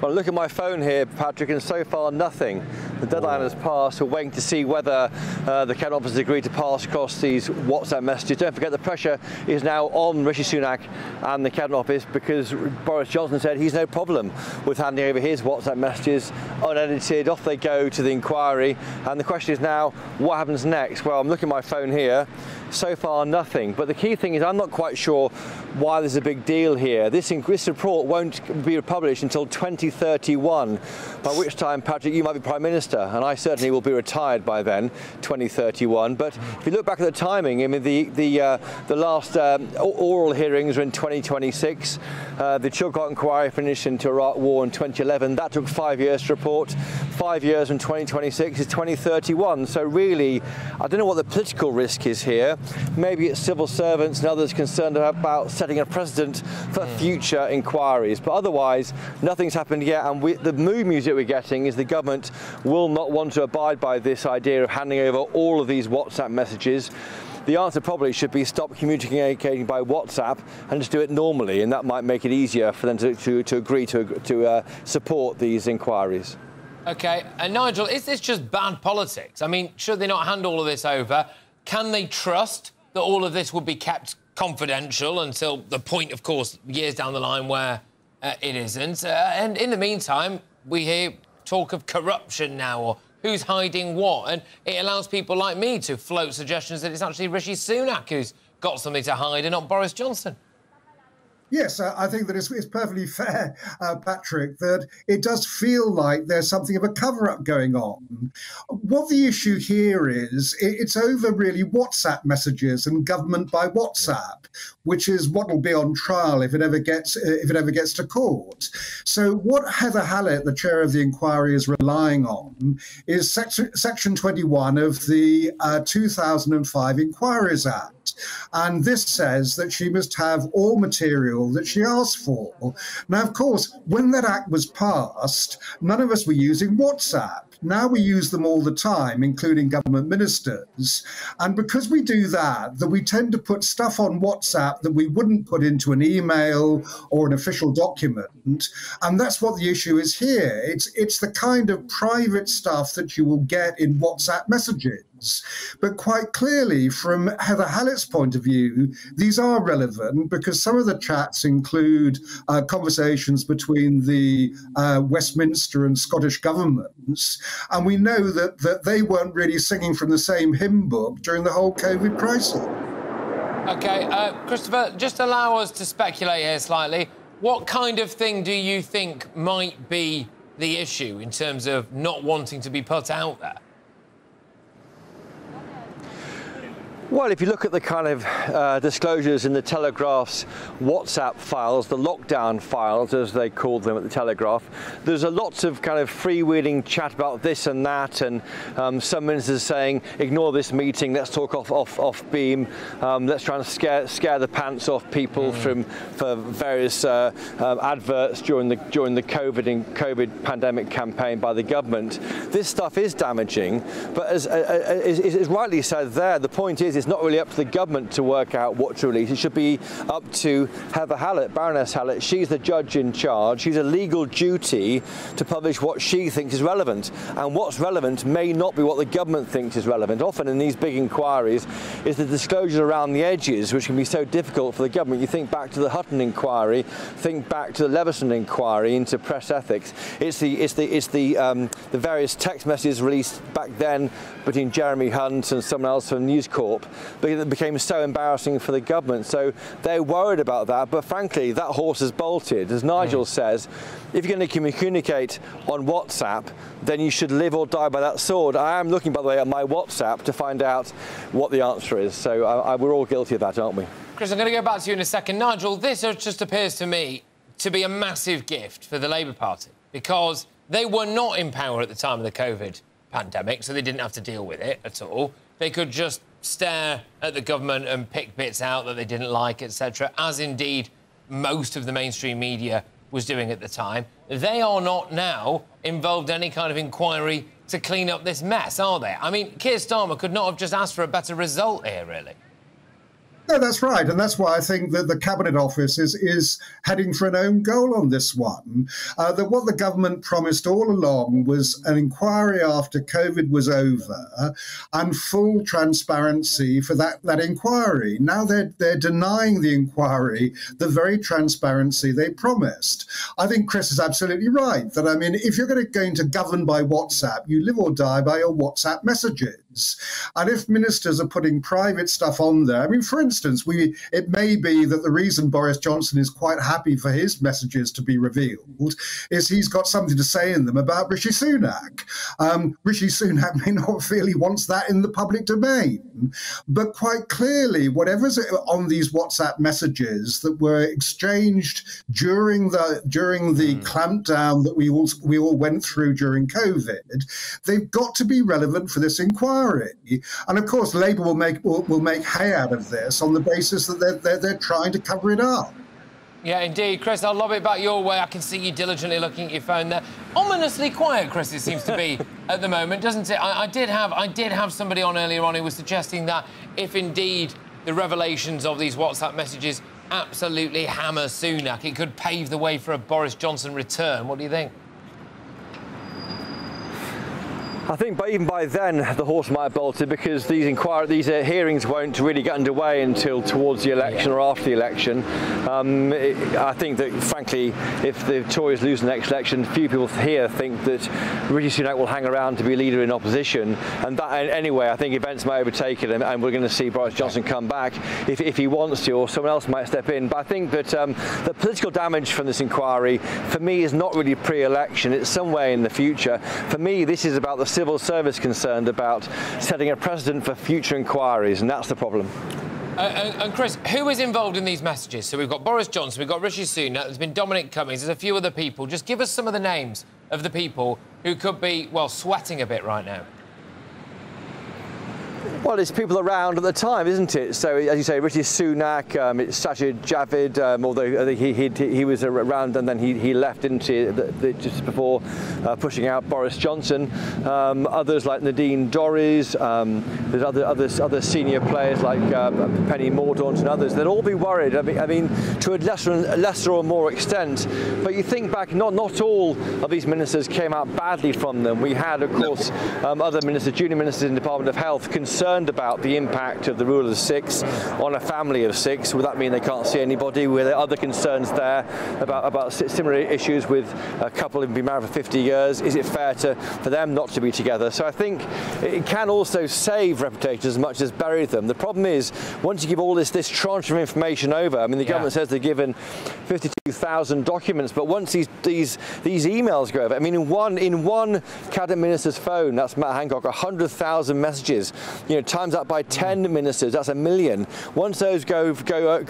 [SPEAKER 5] Well, look at my phone here, Patrick, and so far nothing. The deadline has passed. We're waiting to see whether the Cabinet Office has agreed to pass across these WhatsApp messages. Don't forget the pressure is now on Rishi Sunak and the Cabinet Office because Boris Johnson said he's no problem with handing over his WhatsApp messages unedited. Off they go to the inquiry. And the question is now, what happens next? Well, I'm looking at my phone here. So far, nothing. But the key thing is I'm not quite sure why there's a big deal here. This report won't be published until 2031, by which time, Patrick, you might be Prime Minister, and I certainly will be retired by then, 2031. But if you look back at the timing, I mean, the last oral hearings were in 2026. The Chilcot inquiry finished into Iraq war in 2011. That took 5 years to report. 5 years from 2026 is 2031. So really, I don't know what the political risk is here. Maybe it's civil servants and others concerned about setting a precedent for future inquiries. But otherwise, nothing's happened yet. And the mood music we're getting is the government will not want to abide by this idea of handing over all of these WhatsApp messages. The answer probably should be stop communicating by WhatsApp and just do it normally. And that might make it easier for them to agree to support these inquiries.
[SPEAKER 16] OK. And Nigel, is this just bad politics? I mean, should they not hand all of this over? Can they trust that all of this would be kept confidential until the point, of course, years down the line where it isn't? And in the meantime, we hear talk of corruption now, or who's hiding what, and it allows people like me to float suggestions that it's actually Rishi Sunak who's got something to hide and not Boris Johnson.
[SPEAKER 12] Yes, I think that it's perfectly fair, Patrick, that it does feel like there's something of a cover-up going on. What the issue here is, it's over really WhatsApp messages and government by WhatsApp, which is what will be on trial if it ever gets to court. So what Heather Hallett, the chair of the inquiry, is relying on is Section 21 of the 2005 Inquiries Act. And this says that she must have all material email that she asked for. Now, of course, when that act was passed, none of us were using WhatsApp. Now we use them all the time, including government ministers. And because we do that we tend to put stuff on WhatsApp that we wouldn't put into an email or an official document. And that's what the issue is here. It's the kind of private stuff that you will get in WhatsApp messages. But quite clearly, from Heather Hallett's point of view, these are relevant because some of the chats include conversations between the Westminster and Scottish governments. And we know that they weren't really singing from the same hymn book during the whole COVID crisis.
[SPEAKER 16] OK, Christopher, just allow us to speculate here slightly. What kind of thing do you think might be the issue in terms of not wanting to be put out there?
[SPEAKER 5] Well, if you look at the kind of disclosures in the Telegraph's WhatsApp files, the lockdown files, as they called them at the Telegraph, there's a lots of kind of freewheeling chat about this and that, and some ministers saying, ignore this meeting, let's talk off beam, let's try and scare the pants off people for various adverts during the COVID pandemic campaign by the government. This stuff is damaging, but as is rightly said there, the point is it's not really up to the government to work out what to release. It should be up to Heather Hallett, Baroness Hallett. She's the judge in charge. She's a legal duty to publish what she thinks is relevant. And what's relevant may not be what the government thinks is relevant. Often in these big inquiries is the disclosure around the edges, which can be so difficult for the government. You think back to the Hutton inquiry, think back to the Leveson inquiry into press ethics. It's the various text messages released back then between Jeremy Hunt and someone else from News Corp that became so embarrassing for the government. So they're worried about that, but frankly, that horse has bolted. As Nigel says, if you're going to communicate on WhatsApp, then you should live or die by that sword. I am looking, by the way, at my WhatsApp to find out what the answer is. So we're all guilty of that, aren't we?
[SPEAKER 16] Chris, I'm going to go back to you in a second. Nigel, this just appears to me to be a massive gift for the Labour Party because they were not in power at the time of the COVID pandemic, so they didn't have to deal with it at all. They could just stare at the government and pick bits out that they didn't like, etc., as indeed most of the mainstream media was doing at the time. They are not now involved in any kind of inquiry to clean up this mess, are they? I mean, Keir Starmer could not have just asked for a better result here, really.
[SPEAKER 12] No, that's right. And that's why I think that the Cabinet Office is heading for an own goal on this one. That what the government promised all along was an inquiry after COVID was over and full transparency for that inquiry. Now they're denying the inquiry, the very transparency they promised. I think Chris is absolutely right that, I mean, if you're going to govern by WhatsApp, you live or die by your WhatsApp messages. And if ministers are putting private stuff on there, I mean, for instance, it may be that the reason Boris Johnson is quite happy for his messages to be revealed is he's got something to say in them about Rishi Sunak. Rishi Sunak may not feel he wants that in the public domain. But quite clearly, whatever's on these WhatsApp messages that were exchanged during the clampdown that we all went through during COVID, they've got to be relevant for this inquiry. And of course, Labour will make hay out of this on the basis that they're trying to cover it up.
[SPEAKER 16] Yeah, indeed. Chris, I'll lob it back your way. I can see you diligently looking at your phone there. Ominously quiet, Chris, it seems to be at the moment, doesn't it? I did have somebody on earlier on who was suggesting that if indeed the revelations of these WhatsApp messages absolutely hammer Sunak, it could pave the way for a Boris Johnson return. What do you think?
[SPEAKER 5] I think even by then the horse might have bolted because these hearings won't really get underway until towards the election or after the election. I think that, frankly, if the Tories lose the next election, few people here think that Rishi Sunak will hang around to be leader in opposition. And that, anyway, I think events might overtake it, and we're going to see Boris Johnson come back if he wants to, or someone else might step in. But I think that the political damage from this inquiry, for me, is not really pre-election. It's somewhere in the future. For me, this is about the civil service concerned about setting a precedent for future inquiries, and that's the problem.
[SPEAKER 16] And Chris, who is involved in these messages? So we've got Boris Johnson, we've got Rishi Sunak, there's been Dominic Cummings, there's a few other people. Just give us some of the names of the people who could be, well, sweating a bit right now.
[SPEAKER 5] Well, it's people around at the time, isn't it? So, as you say, Rishi Sunak, it's Sajid Javid, although he was around and then he left into just before pushing out Boris Johnson. Others like Nadine Dorries, there's other senior players like Penny Mordaunt and others. They'd all be worried. I mean, to a lesser or more extent. But you think back, not all of these ministers came out badly from them. We had, of course, other ministers, junior ministers in the Department of Health, concerned about the impact of the rule of 6 on a family of 6. Would that mean they can't see anybody? Were there other concerns there about similar issues with a couple who've been married for 50 years? Is it fair for them not to be together? So I think it can also save reputations as much as bury them. The problem is, once you give all this tranche of information over, I mean, the government says they're given 52,000 documents, but once these emails go over, I mean, in one cabinet minister's phone, that's Matt Hancock, 100,000 messages. You know, times that by 10 ministers, that's 1 million. Once those go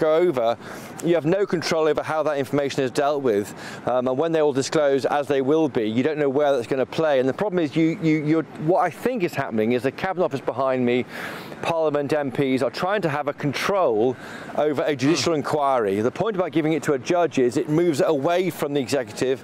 [SPEAKER 5] over, you have no control over how that information is dealt with, and when they all disclose, as they will be, you don't know where that's going to play. And the problem is, what I think is happening is the Cabinet Office behind me, Parliament MPs are trying to have a control over a judicial inquiry. The point about giving it to a judge is it moves it away from the executive,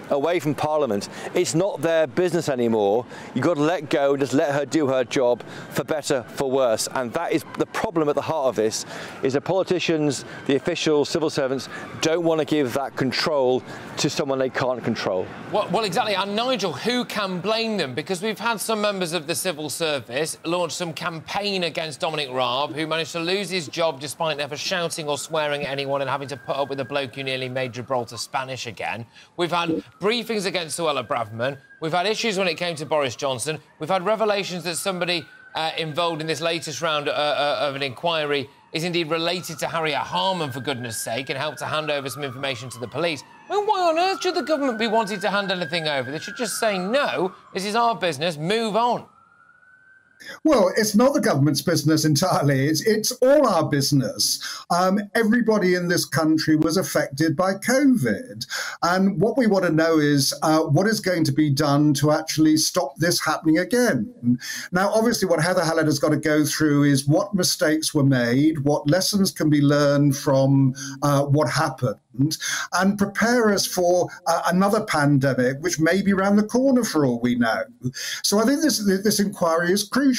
[SPEAKER 5] away from Parliament. It's not their business anymore. You've got to let go and just let her do her job, for better, for worse. And that is the problem at the heart of this, is that politicians, the officials, civil servants, don't want to give that control to someone they can't control.
[SPEAKER 16] Well, exactly. And Nigel, who can blame them? Because we've had some members of the civil service launch some campaign against Dominic Raab, who managed to lose his job despite never shouting or swearing at anyone and having to put up with a bloke who nearly made Gibraltar Spanish again. We've had briefings against Suella Braverman. We've had issues when it came to Boris Johnson. We've had revelations that somebody involved in this latest round of an inquiry is indeed related to Harriet Harman, for goodness sake, and helped to hand over some information to the police. I mean, why on earth should the government be wanting to hand anything over? They should just say, no, this is our business, move on.
[SPEAKER 12] Well, it's not the government's business entirely. It's all our business. Everybody in this country was affected by COVID. And what we want to know is what is going to be done to actually stop this happening again. Now, obviously, what Heather Hallett has got to go through is what mistakes were made, what lessons can be learned from what happened, and prepare us for another pandemic, which may be around the corner for all we know. So I think this inquiry is crucial.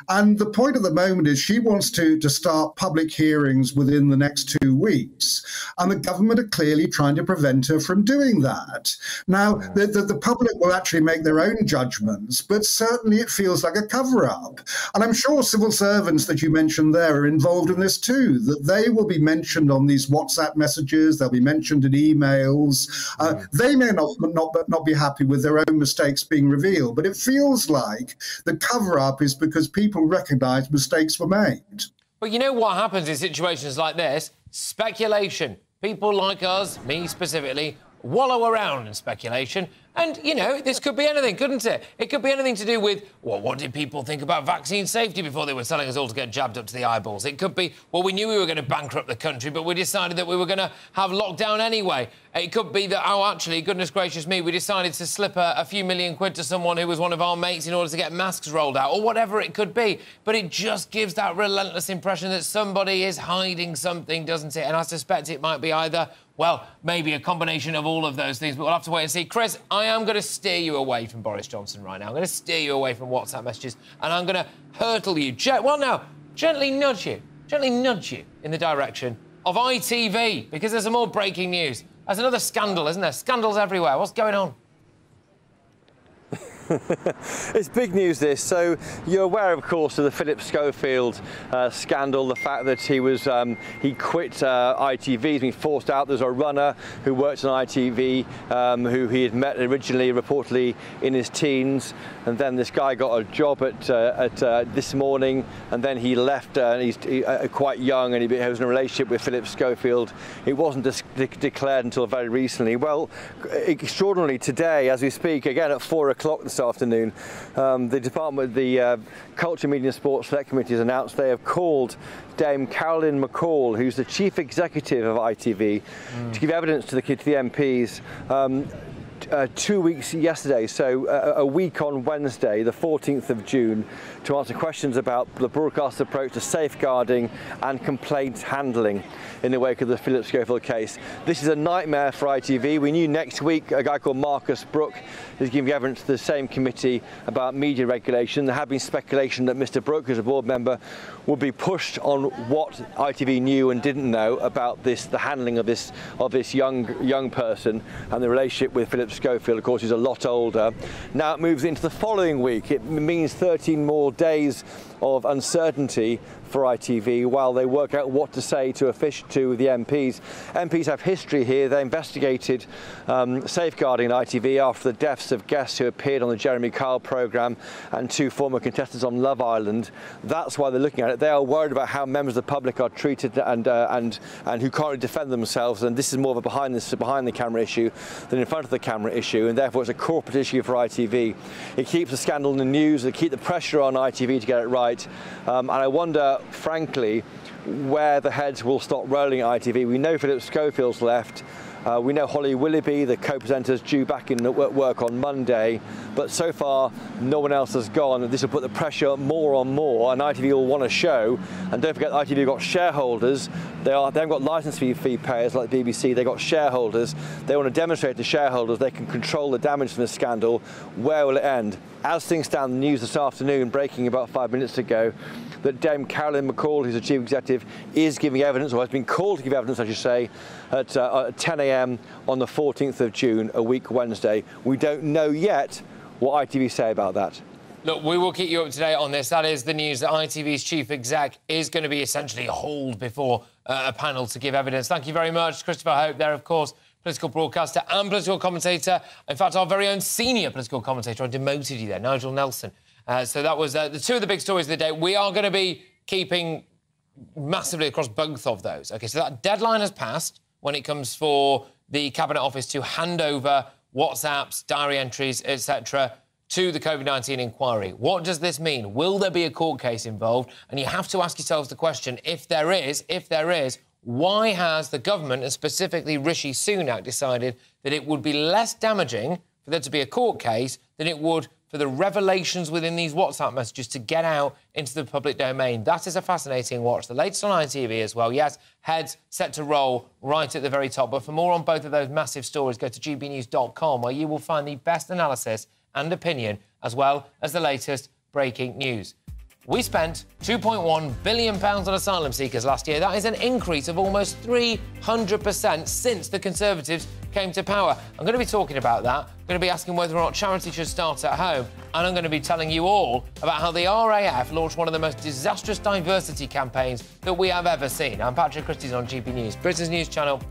[SPEAKER 12] And the point at the moment is she wants to start public hearings within the next 2 weeks. And the government are clearly trying to prevent her from doing that. Now, the public will actually make their own judgments, but certainly it feels like a cover-up. And I'm sure civil servants that you mentioned there are involved in this too, that they will be mentioned on these WhatsApp messages, they'll be mentioned in emails. They may not be happy with their own mistakes being revealed, but it feels like the cover-up is because people recognise mistakes were made.
[SPEAKER 16] But you know what happens in situations like this? Speculation. People like us, me specifically, wallow around in speculation. And, you know, this could be anything, couldn't it? It could be anything to do with, well, what did people think about vaccine safety before they were telling us all to get jabbed up to the eyeballs? It could be, well, we knew we were going to bankrupt the country, but we decided that we were going to have lockdown anyway. It could be that, oh, actually, goodness gracious me, we decided to slip a few million quid to someone who was one of our mates in order to get masks rolled out, or whatever it could be. But it just gives that relentless impression that somebody is hiding something, doesn't it? And I suspect it might be either, well, maybe a combination of all of those things, but we'll have to wait and see. Chris, I am going to steer you away from Boris Johnson right now. I'm going to steer you away from WhatsApp messages, and I'm going to hurtle you, gently nudge you in the direction of ITV, because there's some more breaking news. There's another scandal, isn't there? Scandals everywhere. What's going on?
[SPEAKER 5] It's big news, this. So you're aware, of course, of the Philip Schofield scandal, the fact that he quit ITV, he's been forced out. There's a runner who worked on ITV who he had met originally, reportedly, in his teens, and then this guy got a job at This Morning, and then he left, and he's quite young, and he was in a relationship with Philip Schofield. It wasn't declared until very recently. Well, extraordinarily, today, as we speak, again at 4 o'clock this afternoon, the Culture, Media and Sports Select Committee has announced they have called Dame Carolyn McCall, who's the chief executive of ITV, to give evidence to the MPs 2 weeks yesterday, so a week on Wednesday, the 14th of June, to answer questions about the broadcast approach to safeguarding and complaint handling in the wake of the Philip Schofield case. This is a nightmare for ITV. We knew next week a guy called Marcus Brooke is giving evidence to the same committee about media regulation. There had been speculation that Mr. Brooke, who's a board member, would be pushed on what ITV knew and didn't know about the handling of this young person and the relationship with Philip Schofield. Of course, he's a lot older. Now it moves into the following week. It means 13 more days of uncertainty for ITV while they work out what to say to the MPs. MPs have history here. They investigated safeguarding ITV after the deaths of guests who appeared on the Jeremy Kyle programme and 2 former contestants on Love Island. That's why they're looking at it. They are worried about how members of the public are treated and who can't really defend themselves. And this is more of a behind the camera issue than in front of the camera issue, and therefore it's a corporate issue for ITV. It keeps the scandal in the news. It keeps the pressure on ITV to get it right. And I wonder, frankly, where the heads will stop rolling at ITV. We know Philip Schofield's left. We know Holly Willoughby, the co-presenter's due back in work on Monday, but so far no one else has gone. This will put the pressure more and more, and ITV will want to show. And don't forget, ITV have got shareholders. They haven't got licence fee payers like the BBC. They've got shareholders. They want to demonstrate to shareholders they can control the damage from this scandal. Where will it end? As things stand, the news this afternoon, breaking about 5 minutes ago, that Dame Carolyn McCall, who's the chief executive, is giving evidence, or has been called to give evidence, I should say, at 10 a.m. on the 14th of June, a week Wednesday. We don't know yet what ITV say about that.
[SPEAKER 16] Look, we will keep you up to date on this. That is the news that ITV's chief exec is going to be essentially hauled before a panel to give evidence. Thank you very much, Christopher Hope there, of course, political broadcaster and political commentator. In fact, our very own senior political commentator. I demoted you there, Nigel Nelson. So that was the 2 of the big stories of the day. We are going to be keeping massively across both of those. OK, so that deadline has passed when it comes for the Cabinet Office to hand over WhatsApps, diary entries, etc., to the COVID-19 inquiry. What does this mean? Will there be a court case involved? And you have to ask yourselves the question, if there is, why has the government, and specifically Rishi Sunak, decided that it would be less damaging for there to be a court case than it would for the revelations within these WhatsApp messages to get out into the public domain? That is a fascinating watch. The latest on ITV as well. Yes, heads set to roll right at the very top. But for more on both of those massive stories, go to gbnews.com, where you will find the best analysis and opinion, as well as the latest breaking news. We spent £2.1 billion on asylum seekers last year. That is an increase of almost 300% since the Conservatives came to power. I'm going to be talking about that. I'm going to be asking whether or not charity should start at home. And I'm going to be telling you all about how the RAF launched one of the most disastrous diversity campaigns that we have ever seen. I'm Patrick Christys on GB News, Britain's news channel.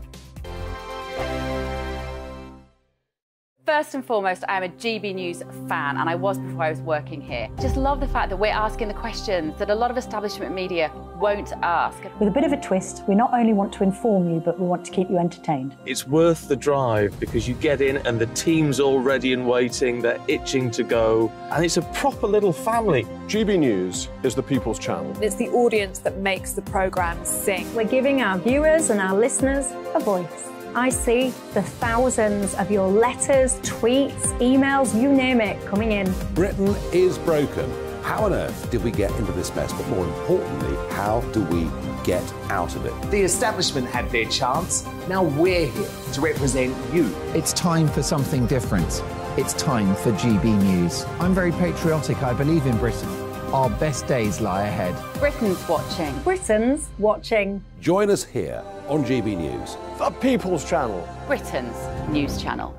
[SPEAKER 14] First and foremost, I'm a GB News fan, and I was before I was working here. Just love the fact that we're asking the questions that a lot of establishment media won't ask.
[SPEAKER 28] With a bit of a twist, we not only want to inform you, but we want to keep you entertained.
[SPEAKER 8] It's worth the drive because you get in and the team's all ready and waiting, they're itching to go, and it's a proper little family.
[SPEAKER 9] GB News is the people's channel.
[SPEAKER 6] It's the audience that makes the programme sing.
[SPEAKER 3] We're giving our viewers and our listeners a voice. I see the thousands of your letters, tweets, emails, you name it, coming in.
[SPEAKER 13] Britain is broken. How on earth did we get into this mess? But more importantly, how do we get out of it?
[SPEAKER 18] The establishment had their chance. Now we're here to represent you.
[SPEAKER 21] It's time for something different. It's time for GB News. I'm very patriotic. I believe in Britain. Our best days lie ahead.
[SPEAKER 14] Britain's watching.
[SPEAKER 3] Britain's watching.
[SPEAKER 13] Join us here on GB News.
[SPEAKER 9] The People's Channel.
[SPEAKER 14] Britain's news channel.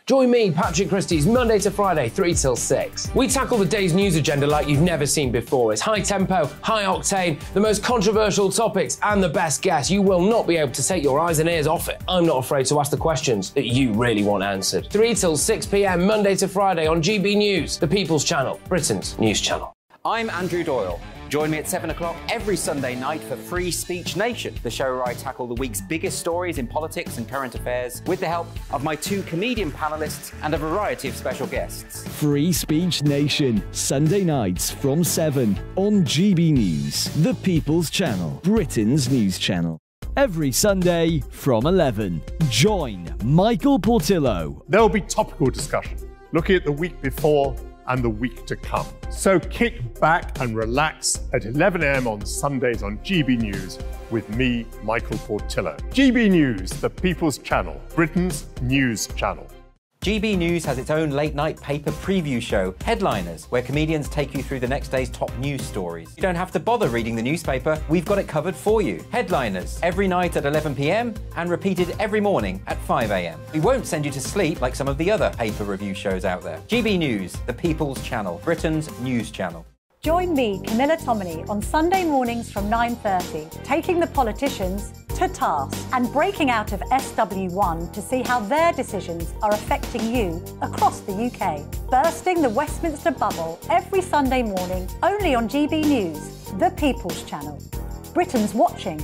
[SPEAKER 16] Join me, Patrick Christys, Monday to Friday, 3 till 6. We tackle the day's news agenda like you've never seen before. It's high tempo, high octane, the most controversial topics and the best guests. You will not be able to take your eyes and ears off it. I'm not afraid to ask the questions that you really want answered. 3 till 6 p.m, Monday to Friday on GB News, the People's Channel, Britain's news channel.
[SPEAKER 22] I'm Andrew Doyle. Join me at 7 o'clock every Sunday night for Free Speech Nation, the show where I tackle the week's biggest stories in politics and current affairs with the help of my 2 comedian panellists and a variety of special guests.
[SPEAKER 23] Free Speech Nation, Sunday nights from 7 on GB News, the People's Channel, Britain's news channel. every Sunday from 11. Join Michael Portillo.
[SPEAKER 9] There'll be topical discussion, looking at the week before and the week to come. So kick back and relax at 11 a.m. on Sundays on GB News with me, Michael Portillo. GB News, the People's Channel, Britain's news channel.
[SPEAKER 22] GB News has its own late-night paper preview show, Headliners, where comedians take you through the next day's top news stories. You don't have to bother reading the newspaper, we've got it covered for you. Headliners, every night at 11 p.m. and repeated every morning at 5 a.m. We won't send you to sleep like some of the other paper review shows out there. GB News, the People's Channel, Britain's news channel.
[SPEAKER 28] Join me, Camilla Tominey, on Sunday mornings from 9:30, taking the politicians to task and breaking out of SW1 to see how their decisions are affecting you across the UK. Bursting the Westminster bubble every Sunday morning, only on GB News, the People's Channel. Britain's watching.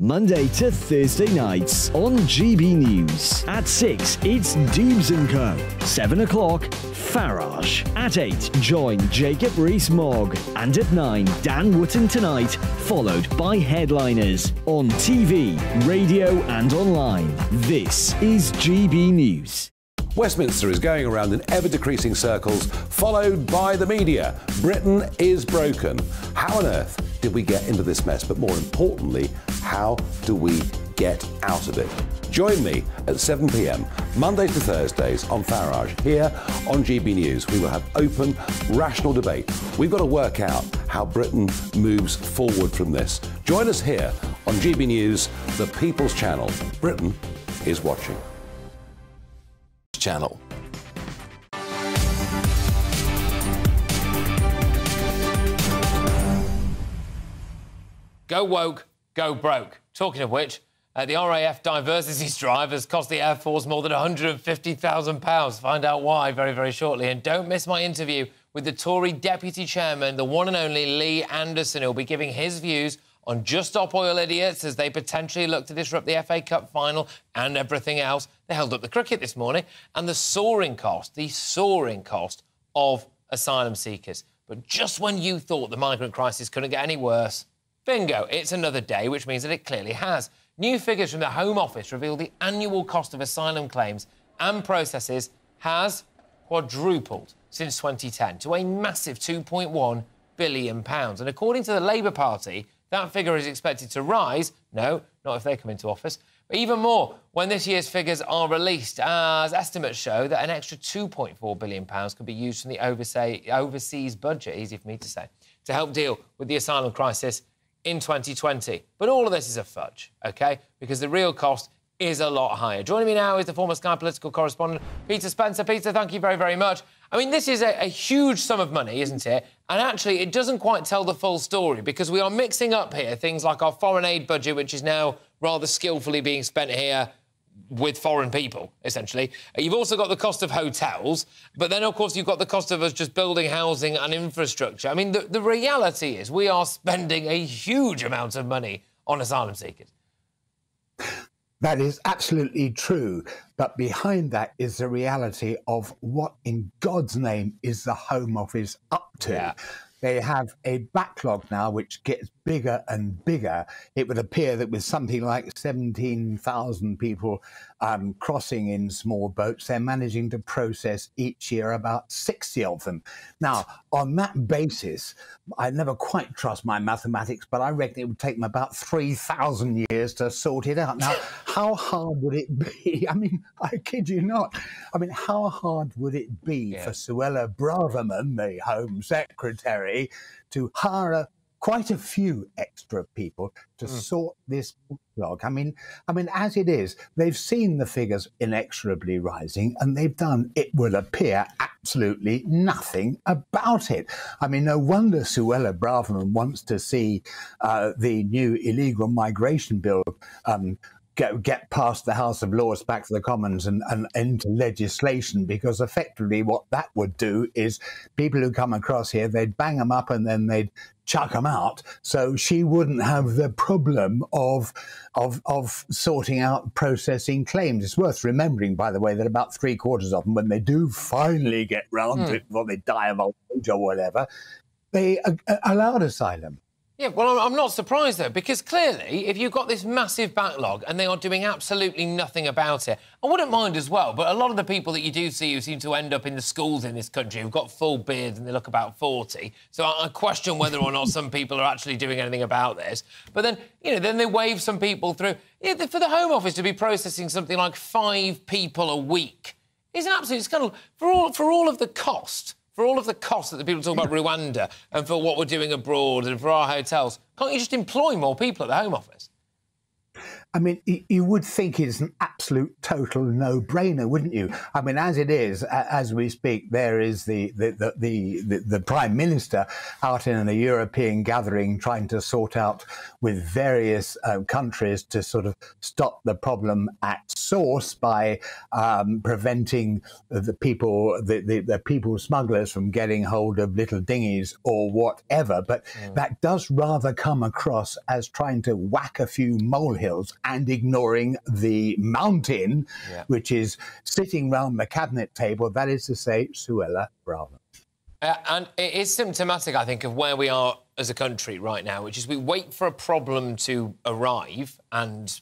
[SPEAKER 23] Monday to Thursday nights on GB News. At 6, it's Dubes & Co. 7 o'clock, Farage. At 8, join Jacob Rees-Mogg. And at 9, Dan Wootton Tonight, followed by Headliners. On TV, radio and online. This is GB News.
[SPEAKER 13] Westminster is going around in ever-decreasing circles, followed by the media. Britain is broken. How on earth did we get into this mess? But more importantly, how do we get out of it? Join me at 7 p.m, Mondays to Thursdays on Farage. Here on GB News, we will have open, rational debate. We've got to work out how Britain moves forward from this. Join us here on GB News, the People's Channel. Britain is watching.
[SPEAKER 2] Channel.
[SPEAKER 16] Go woke, go broke. Talking of which, the RAF diversity drive has cost the Air Force more than £150,000. Find out why very, very shortly. And don't miss my interview with the Tory Deputy Chairman, the one and only Lee Anderson, who'll be giving his views on Just Stop Oil Idiots as they potentially look to disrupt the FA Cup final and everything else. They held up the cricket this morning. And the soaring cost of asylum seekers. But just when you thought the migrant crisis couldn't get any worse, bingo, it's another day, which means that it clearly has. New figures from the Home Office reveal the annual cost of asylum claims and processes has quadrupled since 2010 to a massive £2.1 billion. And according to the Labour Party, that figure is expected to rise, no, not if they come into office, but even more when this year's figures are released, as estimates show that an extra £2.4 billion could be used from the overseas budget, easy for me to say, to help deal with the asylum crisis in 2020. But all of this is a fudge, OK? Because the real cost is a lot higher. Joining me now is the former Sky political correspondent, Peter Spencer. Peter, thank you very, very much. I mean, this is a huge sum of money, isn't it? And actually, it doesn't quite tell the full story because we are mixing up here things like our foreign aid budget, which is now rather skillfully being spent here with foreign people, essentially. You've also got the cost of hotels, but then, of course, you've got the cost of us just building housing and infrastructure. I mean, the reality is we are spending a huge amount of money on asylum seekers.
[SPEAKER 10] That is absolutely true. But behind that is the reality of what in God's name is the Home Office up to. Yeah. They have a backlog now which gets bigger and bigger. It would appear that with something like 17,000 people crossing in small boats, they're managing to process each year about 60 of them. Now, on that basis, I never quite trust my mathematics, but I reckon it would take them about 3,000 years to sort it out. Now, how hard would it be? I mean, I kid you not. I mean, how hard would it be for Suella Braverman, the Home Secretary, to hire quite a few extra people to sort this backlog? I mean, as it is, they've seen the figures inexorably rising, and they've done, it will appear, absolutely nothing about it. I mean, no wonder Suella Braverman wants to see the new illegal migration bill get past the House of Lords back to the Commons and into legislation, because effectively what that would do is people who come across here, they'd bang them up and then they'd chuck them out. So she wouldn't have the problem of sorting out processing claims. It's worth remembering, by the way, that about 3/4 of them, when they do finally get round to it, before they die of old age or whatever, they are allowed asylum.
[SPEAKER 16] Yeah, well, I'm not surprised, though, because clearly, if you've got this massive backlog and they are doing absolutely nothing about it, I wouldn't mind as well, but a lot of the people that you do see who seem to end up in the schools in this country who've got full beards and they look about 40, so I question whether or not some people are actually doing anything about this. But then, you know, then they wave some people through. Yeah, for the Home Office to be processing something like 5 people a week is an absolute scandal. For all of the cost... For all of the costs that the people talk about Rwanda and for what we're doing abroad and for our hotels, can't you just employ more people at the Home Office?
[SPEAKER 10] I mean, you would think it's an absolute total no-brainer, wouldn't you? I mean, as it is, as we speak, there is the Prime Minister out in a European gathering trying to sort out with various countries to sort of stop the problem at source by preventing the people smugglers from getting hold of little dinghies or whatever. But that does rather come across as trying to whack a few molehills and ignoring the mountain, which is sitting round the cabinet table, that is to say, Suella Braverman.
[SPEAKER 16] And it is symptomatic, I think, of where we are as a country right now, which is we wait for a problem to arrive and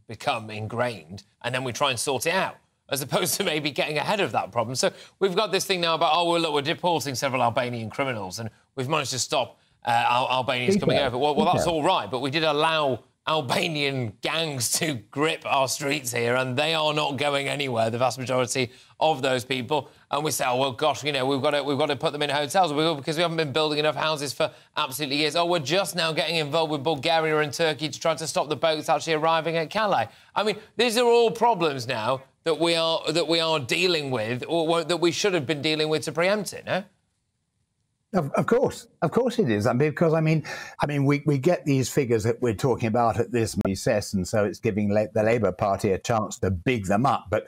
[SPEAKER 16] become ingrained, and then we try and sort it out, as opposed to maybe getting ahead of that problem. So we've got this thing now about, oh, well, look, we're deporting several Albanian criminals, and we've managed to stop Albanians coming over. Well, that's all right, but we did allow Albanian gangs to grip our streets here, and they are not going anywhere, the vast majority of those people. And we say, oh, well, gosh, you know, we've got to put them in hotels because we haven't been building enough houses for absolutely years. Oh, we're just now getting involved with Bulgaria and Turkey to try to stop the boats actually arriving at Calais. I mean, these are all problems now that we are dealing with, or that we should have been dealing with to preempt it, no?
[SPEAKER 10] Of course it is. I mean, because I mean, we get these figures that we're talking about at this recess, and so it's giving the Labour Party a chance to big them up. But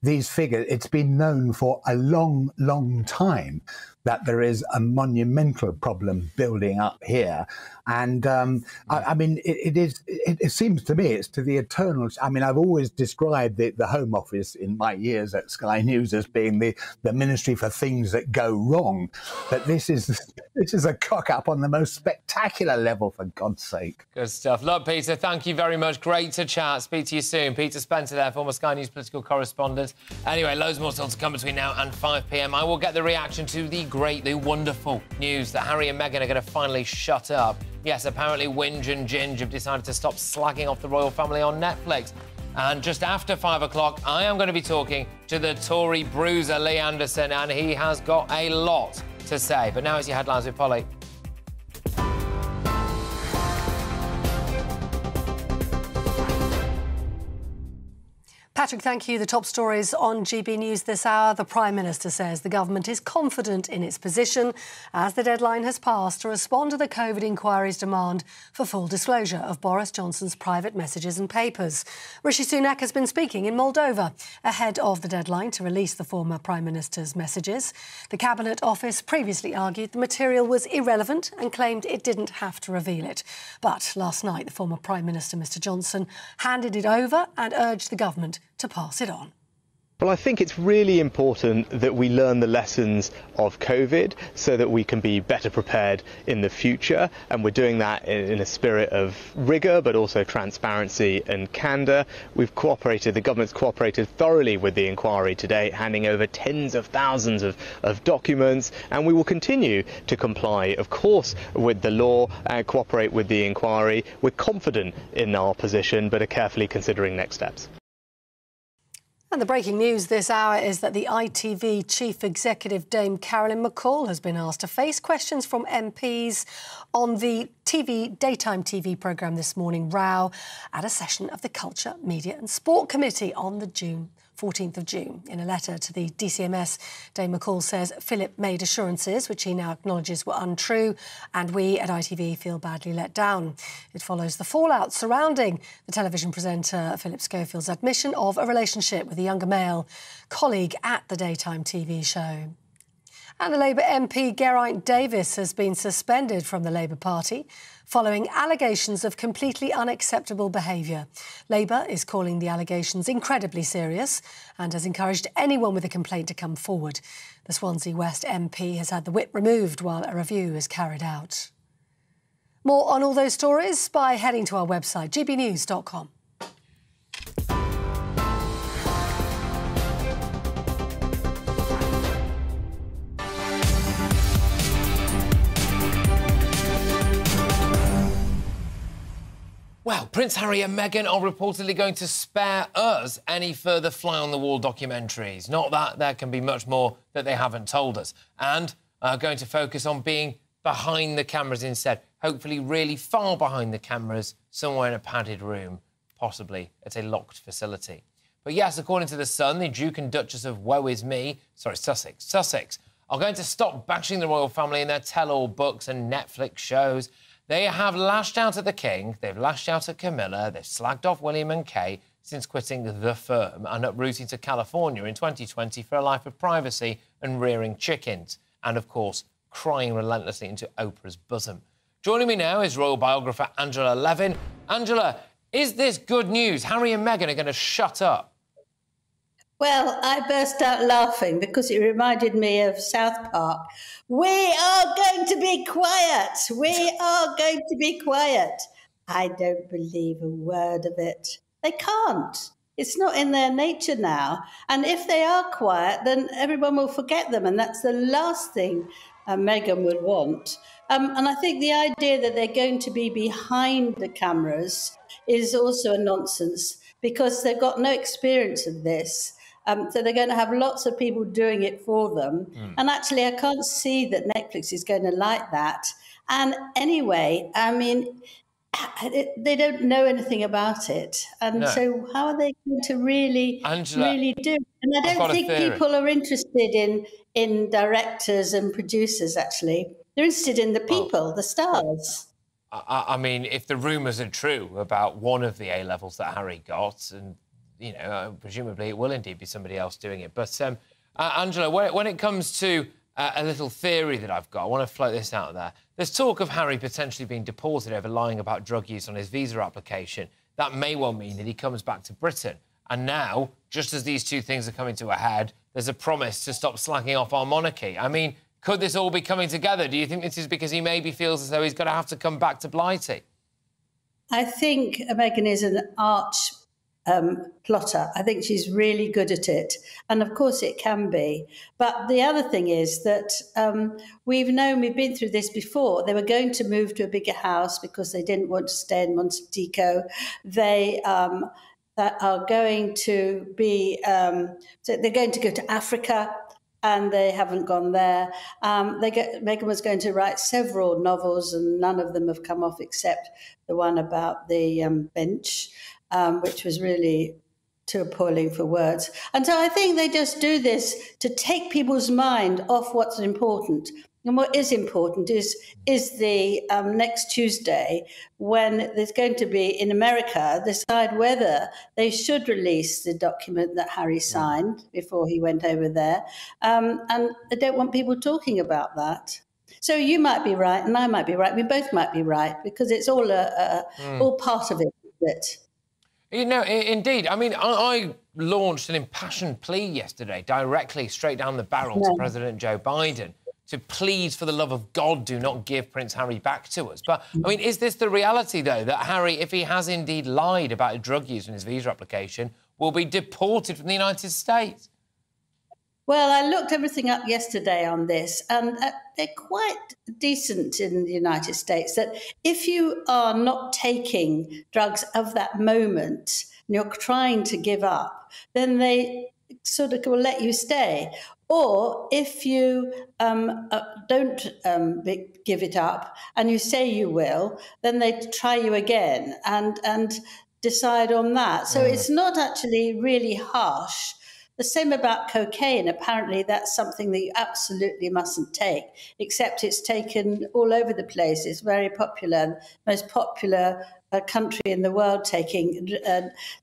[SPEAKER 10] these figures, it's been known for a long, long time that there is a monumental problem building up here. And I mean, it seems to me it's to the eternal. I mean, I've always described the Home Office in my years at Sky News as being the ministry for things that go wrong. But this is a cock up on the most spectacular level, for God's sake.
[SPEAKER 16] Good stuff. Look, Peter, thank you very much. Great to chat. Speak to you soon. Peter Spencer there, former Sky News political correspondent. Anyway, loads more still to come between now and 5 p.m. I will get the reaction to the great, the wonderful news that Harry and Meghan are going to finally shut up. Yes, apparently Winge and Ginge have decided to stop slagging off the royal family on Netflix. And just after 5 o'clock, I am going to be talking to the Tory bruiser Lee Anderson, and he has got a lot to say. But now it's your headlines with Polly.
[SPEAKER 17] Patrick, thank you. The top stories on GB News this hour. The Prime Minister says the government is confident in its position as the deadline has passed to respond to the COVID inquiry's demand for full disclosure of Boris Johnson's private messages and papers. Rishi Sunak has been speaking in Moldova ahead of the deadline to release the former Prime Minister's messages. The Cabinet Office previously argued the material was irrelevant and claimed it didn't have to reveal it. But last night, the former Prime Minister, Mr Johnson, handed it over and urged the government to pass it on.
[SPEAKER 20] Well, I think it's really important that we learn the lessons of COVID so that we can be better prepared in the future. And we're doing that in a spirit of rigour, but also transparency and candour. We've cooperated, the government's cooperated thoroughly with the inquiry today, handing over tens of thousands of documents. And we will continue to comply, of course, with the law and cooperate with the inquiry. We're confident in our position, but are carefully considering next steps.
[SPEAKER 17] And the breaking news this hour is that the ITV Chief Executive Dame Carolyn McCall has been asked to face questions from MPs on the daytime TV programme This Morning Row at a session of the Culture, Media and Sport Committee on the 14th of June. In a letter to the DCMS, Dame McCall says Philip made assurances which he now acknowledges were untrue, and we at ITV feel badly let down. It follows the fallout surrounding the television presenter Philip Schofield's admission of a relationship with a younger male colleague at the daytime TV show. And the Labour MP Geraint Davis has been suspended from the Labour Party following allegations of completely unacceptable behaviour. Labour is calling the allegations incredibly serious and has encouraged anyone with a complaint to come forward. The Swansea West MP has had the whip removed while a review is carried out. More on all those stories by heading to our website, gbnews.com.
[SPEAKER 16] Well, Prince Harry and Meghan are reportedly going to spare us any further fly-on-the-wall documentaries. Not that there can be much more that they haven't told us. And are going to focus on being behind the cameras instead. Hopefully really far behind the cameras, somewhere in a padded room, possibly at a locked facility. But yes, according to The Sun, the Duke and Duchess of Sussex, are going to stop bashing the royal family in their tell-all books and Netflix shows. They have lashed out at the King, they've lashed out at Camilla, they've slagged off William and Kate since quitting the firm and uprooting to California in 2020 for a life of privacy and rearing chickens. And, of course, crying relentlessly into Oprah's bosom. Joining me now is royal biographer Angela Levin. Angela, is this good news? Harry and Meghan are going to shut up.
[SPEAKER 1] Well, I burst out laughing because it reminded me of South Park. We are going to be quiet. We are going to be quiet. I don't believe a word of it. They can't. It's not in their nature now. And if they are quiet, then everyone will forget them. And that's the last thing Meghan would want. And I think the idea that they're going to be behind the cameras is also a nonsense because they've got no experience of this. So they're going to have lots of people doing it for them. And actually, I can't see that Netflix is going to like that. And anyway, I mean, they don't know anything about it. And so how are they going to really do it? And I don't think people are interested in directors and producers, actually. They're interested in the people, the stars.
[SPEAKER 16] I mean, if the rumours are true about one of the A-levels that Harry got, and, you know, presumably it will indeed be somebody else doing it. But, Angela, when it comes to a little theory that I've got, I want to float this out there. There's talk of Harry potentially being deported over lying about drug use on his visa application. That may well mean that he comes back to Britain. And now, just as these two things are coming to a head, there's a promise to stop slagging off our monarchy. I mean, could this all be coming together? Do you think this is because he maybe feels as though he's going to have to come back to Blighty?
[SPEAKER 1] I think Meghan is an arch plotter. I think she's really good at it. And of course it can be. But the other thing is that we've been through this before. They were going to move to a bigger house because they didn't want to stay in Montecito. They are going to be, so they're going to go to Africa, and they haven't gone there. Meghan was going to write several novels, and none of them have come off except the one about the bench, which was really too appalling for words. And so I think they just do this to take people's mind off what's important. And what is important is the next Tuesday, when there's going to be, in America, decide whether they should release the document that Harry signed before he went over there. And they don't want people talking about that. So you might be right and I might be right. We both might be right, because it's all all part of it, isn't it?
[SPEAKER 16] You know, indeed. I mean, I launched an impassioned plea yesterday, directly straight down the barrel to President Joe Biden, to please, for the love of God, do not give Prince Harry back to us. But, I mean, is this the reality, though, that Harry, if he has indeed lied about drug use in his visa application, will be deported from the United States?
[SPEAKER 1] Well, I looked everything up yesterday on this, and they're quite decent in the United States, that if you are not taking drugs of that moment and you're trying to give up, then they sort of will let you stay. Or if you don't give it up and you say you will, then they try you again and decide on that. So it's not actually really harsh. The same about cocaine. Apparently, that's something that you absolutely mustn't take, except it's taken all over the place. It's very popular, most popular country in the world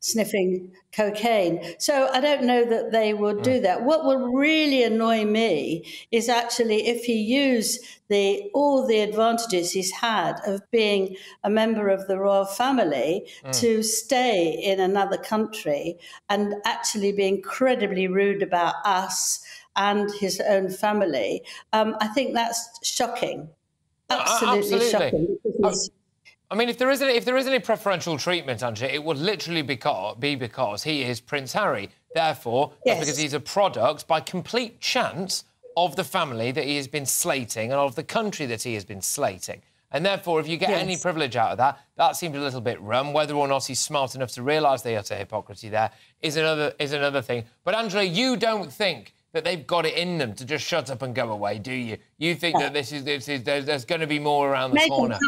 [SPEAKER 1] sniffing cocaine. So I don't know that they would do that. What would really annoy me is actually if he used all the advantages he's had of being a member of the royal family to stay in another country and actually be incredibly rude about us and his own family. I think that's shocking. Absolutely shocking.
[SPEAKER 16] I mean, if there is any preferential treatment, Angela, it would literally be because he is Prince Harry. Therefore,
[SPEAKER 1] yes.
[SPEAKER 16] because he's a product, by complete chance, of the family that he has been slating and of the country that he has been slating. And therefore, if you get any privilege out of that, that seems a little bit rum. Whether or not he's smart enough to realise the utter hypocrisy there is another thing. But, Angela, you don't think that they've got it in them to just shut up and go away, do you? You think that there's going to be more around the corner?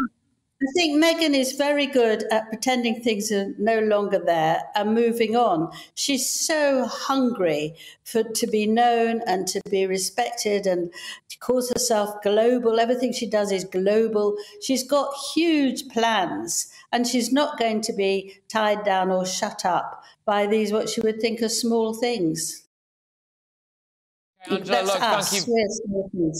[SPEAKER 1] I think Meghan is very good at pretending things are no longer there and moving on. She's so hungry to be known and to be respected, and she calls herself global. Everything she does is global. She's got huge plans, and she's not going to be tied down or shut up by these, what she would think are small things.
[SPEAKER 16] Angela, look, thank you.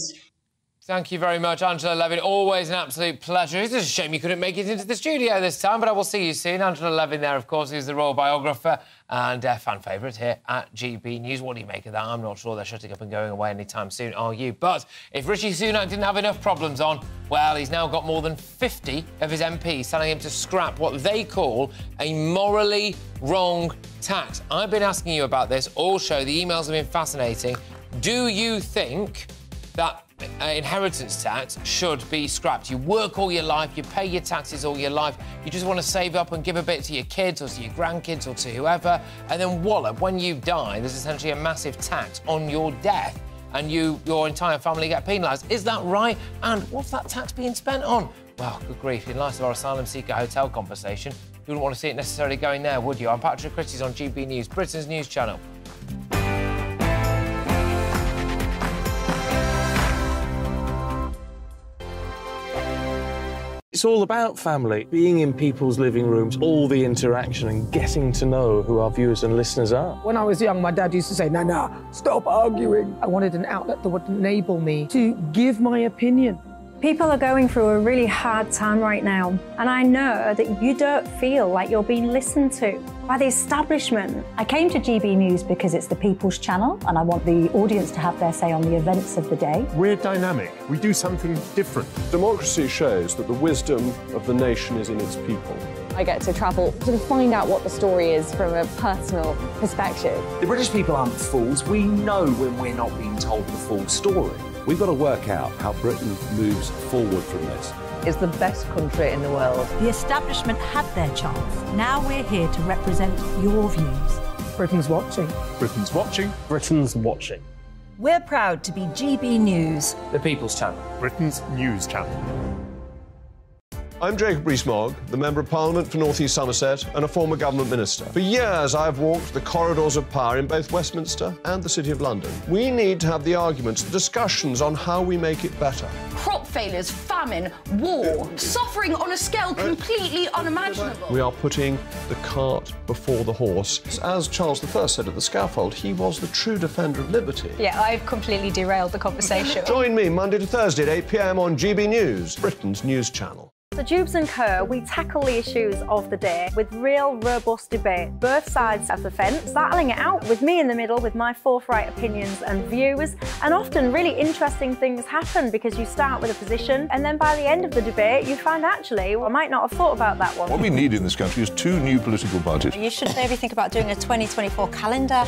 [SPEAKER 16] Thank you very much, Angela Levin. Always an absolute pleasure. It's just a shame you couldn't make it into the studio this time, but I will see you soon. Angela Levin there, of course, is the royal biographer and fan favourite here at GB News. What do you make of that? I'm not sure they're shutting up and going away anytime soon, are you? But if Rishi Sunak didn't have enough problems on, well, he's now got more than 50 of his MPs telling him to scrap what they call a morally wrong tax. I've been asking you about this all show. The emails have been fascinating. Do you think that inheritance tax should be scrapped? You work all your life, you pay your taxes all your life, you just want to save up and give a bit to your kids or to your grandkids or to whoever, and then wallop, when you die, there's essentially a massive tax on your death and your entire family get penalised. Is that right? And what's that tax being spent on? Well, good grief, in light of our asylum seeker hotel conversation, you wouldn't want to see it necessarily going there, would you? I'm Patrick Christys on GB News, Britain's news channel.
[SPEAKER 8] It's all about family, being in people's living rooms, all the interaction and getting to know who our viewers and listeners are.
[SPEAKER 7] When I was young, my dad used to say, "Nah, stop arguing." I wanted an outlet that would enable me to give my opinion.
[SPEAKER 3] People are going through a really hard time right now, and I know that you don't feel like you're being listened to by the establishment.
[SPEAKER 28] I came to GB News because it's the People's Channel, and I want the audience to have their say on the events of the day.
[SPEAKER 9] We're dynamic. We do something different.
[SPEAKER 11] Democracy shows that the wisdom of the nation is in its people.
[SPEAKER 15] I get to travel to find out what the story is from a personal perspective.
[SPEAKER 18] The British people aren't fools. We know when we're not being told the full story.
[SPEAKER 13] We've got to work out how Britain moves forward from this.
[SPEAKER 19] It's the best country in the world.
[SPEAKER 28] The establishment had their chance. Now we're here to represent your views.
[SPEAKER 7] Britain's watching.
[SPEAKER 9] Britain's watching.
[SPEAKER 8] Britain's watching.
[SPEAKER 28] We're proud to be GB News.
[SPEAKER 22] The People's Channel.
[SPEAKER 9] Britain's news channel.
[SPEAKER 11] I'm Jacob Rees-Mogg, the Member of Parliament for North East Somerset and a former government minister. For years, I've walked the corridors of power in both Westminster and the City of London. We need to have the arguments, the discussions on how we make it better.
[SPEAKER 24] Crop failures, famine, war, suffering on a scale completely unimaginable.
[SPEAKER 11] We are putting the cart before the horse. As Charles I said at the scaffold, he was the true defender of liberty.
[SPEAKER 15] Yeah, I've completely derailed the conversation.
[SPEAKER 11] Join me Monday to Thursday at 8 p.m. on GB News, Britain's news channel.
[SPEAKER 3] So Jubes and Co, we tackle the issues of the day with real, robust debate, both sides of the fence, battling it out with me in the middle with my forthright opinions and views. And often really interesting things happen because you start with a position and then by the end of the debate you find actually, well, I might not have thought about that one.
[SPEAKER 25] What we need in this country is 2 new political parties.
[SPEAKER 28] You should maybe think about doing a 2024 calendar.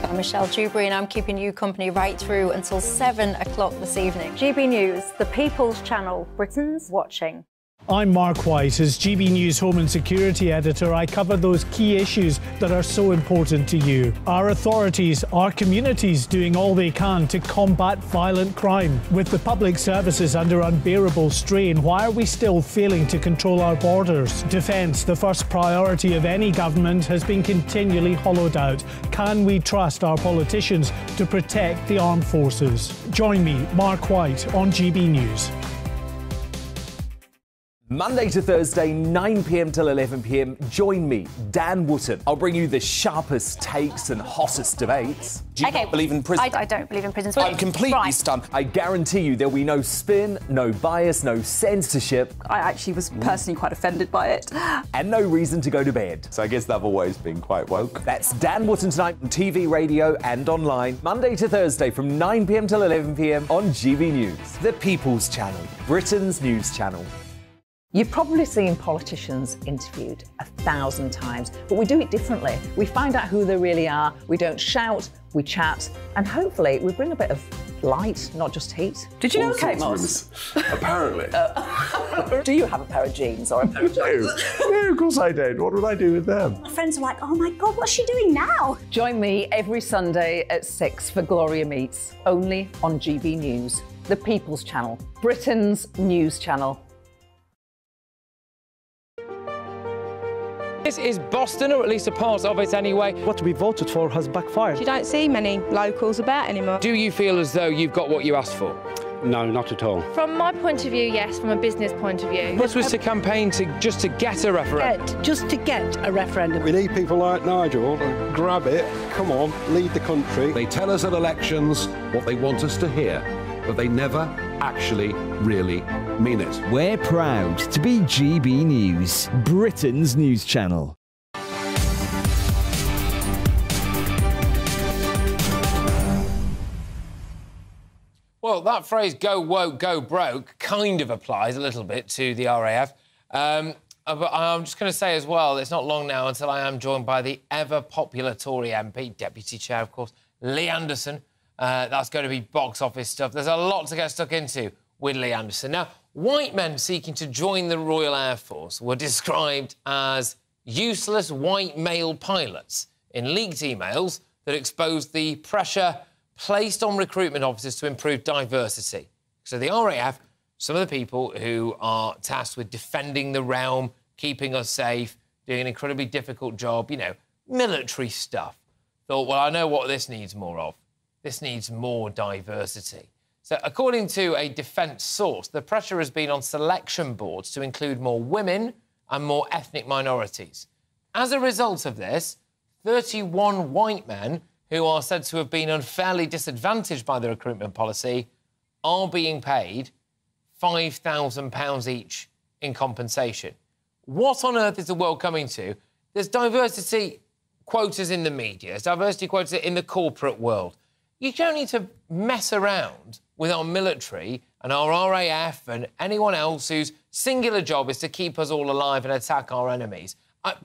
[SPEAKER 28] I'm Michelle Dewberry and I'm keeping you company right through until 7 o'clock this evening.
[SPEAKER 3] GB News, the People's Channel, Britain's watching.
[SPEAKER 26] I'm Mark White. As GB News Home and Security Editor, I cover those key issues that are so important to you. Our authorities, our communities doing all they can to combat violent crime. With the public services under unbearable strain, why are we still failing to control our borders? Defence, the first priority of any government, has been continually hollowed out. Can we trust our politicians to protect the armed forces? Join me, Mark White, on GB News.
[SPEAKER 18] Monday to Thursday, 9 p.m. till 11 p.m. Join me, Dan Wootton. I'll bring you the sharpest takes and hottest debates.
[SPEAKER 22] Do you not believe in prison?
[SPEAKER 3] I don't believe in prisons.
[SPEAKER 22] I'm completely stunned.
[SPEAKER 18] I guarantee you there'll be no spin, no bias, no censorship.
[SPEAKER 4] I actually was personally quite offended by it.
[SPEAKER 18] And no reason to go to bed.
[SPEAKER 13] So I guess they've always been quite woke.
[SPEAKER 18] That's Dan Wootton tonight on TV, radio and online. Monday to Thursday from 9 p.m. till 11 p.m. on GB News. The People's Channel, Britain's news channel.
[SPEAKER 19] You've probably seen politicians interviewed 1,000 times, but we do it differently. We find out who they really are, we don't shout, we chat, and hopefully we bring a bit of light, not just heat.
[SPEAKER 4] Did you know Kate Moss?
[SPEAKER 13] Apparently.
[SPEAKER 19] Do you have a pair of jeans or a pair of jeans?
[SPEAKER 13] No, of course I don't. What would I do with them?
[SPEAKER 5] My friends are like, oh my God, what's she doing now?
[SPEAKER 19] Join me every Sunday at 6 for Gloria Meets, only on GB News, the People's Channel, Britain's news channel.
[SPEAKER 16] This is Boston, or at least a part of it anyway.
[SPEAKER 26] What we voted for has backfired.
[SPEAKER 6] You don't see many locals about anymore.
[SPEAKER 16] Do you feel as though you've got what you asked for?
[SPEAKER 26] No, not at all.
[SPEAKER 6] From my point of view, yes. From a business point of view.
[SPEAKER 16] This was to campaign just to get a referendum.
[SPEAKER 12] Just to get a referendum.
[SPEAKER 14] We need people like Nigel to grab it, come on, lead the country.
[SPEAKER 13] They tell us at elections what they want us to hear, but they never actually really mean it.
[SPEAKER 21] We're proud to be GB News, Britain's news channel.
[SPEAKER 16] Well, that phrase, go woke, go broke, kind of applies a little bit to the RAF. But I'm just going to say as well, it's not long now until I am joined by the ever-popular Tory MP, Deputy Chair, of course, Lee Anderson. That's going to be box office stuff. There's a lot to get stuck into with Lee Anderson. Now, white men seeking to join the Royal Air Force were described as useless white male pilots in leaked emails that exposed the pressure placed on recruitment officers to improve diversity. So the RAF, some of the people who are tasked with defending the realm, keeping us safe, doing an incredibly difficult job, you know, military stuff, thought, well, I know what this needs more of. This needs more diversity. So according to a defence source, the pressure has been on selection boards to include more women and more ethnic minorities. As a result of this, 31 white men who are said to have been unfairly disadvantaged by the recruitment policy are being paid £5,000 each in compensation. What on earth is the world coming to? There's diversity quotas in the media, there's diversity quotas in the corporate world. You don't need to mess around with our military and our RAF and anyone else whose singular job is to keep us all alive and attack our enemies.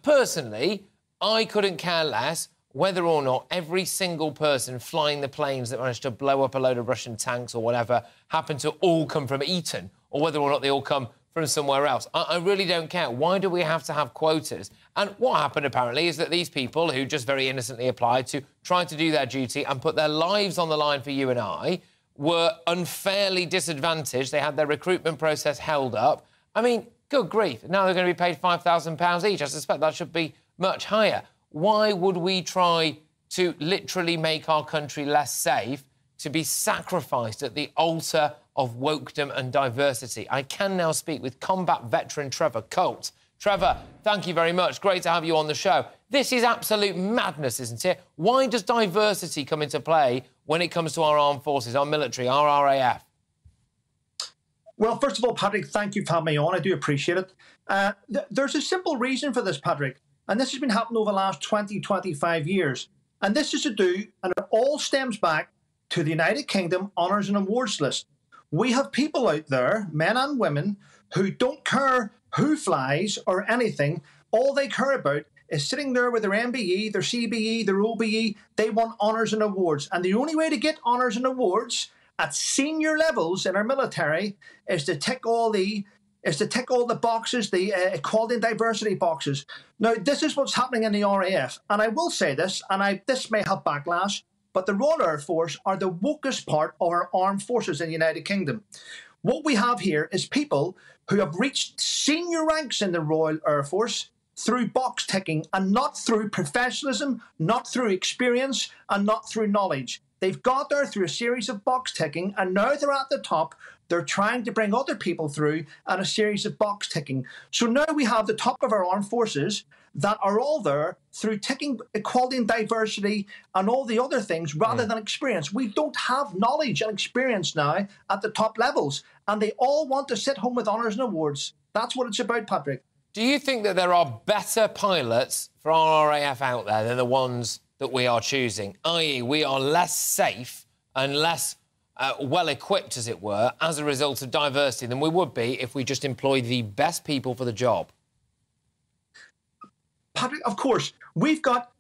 [SPEAKER 16] Personally, I couldn't care less whether or not every single person flying the planes that managed to blow up a load of Russian tanks or whatever happened to all come from Eton, or whether or not they all come from somewhere else. I really don't care. Why do we have to have quotas? And what happened, apparently, is that these people who just very innocently applied to try to do their duty and put their lives on the line for you and I were unfairly disadvantaged. They had their recruitment process held up. I mean, good grief. Now they're going to be paid £5,000 each. I suspect that should be much higher. Why would we try to literally make our country less safe to be sacrificed at the altar of wokedom and diversity? I can now speak with combat veteran Trevor Colt. Trevor, thank you very much. Great to have you on the show. This is absolute madness, isn't it? Why does diversity come into play when it comes to our armed forces, our military, our RAF?
[SPEAKER 23] Well, first of all, Patrick, thank you for having me on. I do appreciate it. There's a simple reason for this, Patrick, and this has been happening over the last 20, 25 years. And this is to do, and it all stems back to the United Kingdom Honours and Awards list. We have people out there, men and women, who don't care who flies or anything. All they care about is sitting there with their MBE, their CBE, their OBE. They want honours and awards. And the only way to get honours and awards at senior levels in our military is to tick all the boxes, the equality and diversity boxes. Now, this is what's happening in the RAF. And I will say this, and this may have backlash, but the Royal Air Force are the wokest part of our armed forces in the United Kingdom. What we have here is people who have reached senior ranks in the Royal Air Force through box ticking and not through professionalism, not through experience, and not through knowledge. They've got there through a series of box ticking, and now they're at the top. They're trying to bring other people through and a series of box ticking. So now we have the top of our armed forces that are all there through ticking equality and diversity and all the other things rather than experience. We don't have knowledge and experience now at the top levels, and they all want to sit home with honours and awards. That's what it's about, Patrick.
[SPEAKER 16] Do you think that there are better pilots for our RAF out there than the ones that we are choosing, i.e. we are less safe and less well-equipped, as it were, as a result of diversity than we would be if we just employed the best people for the job?
[SPEAKER 23] Patrick, of course, we've got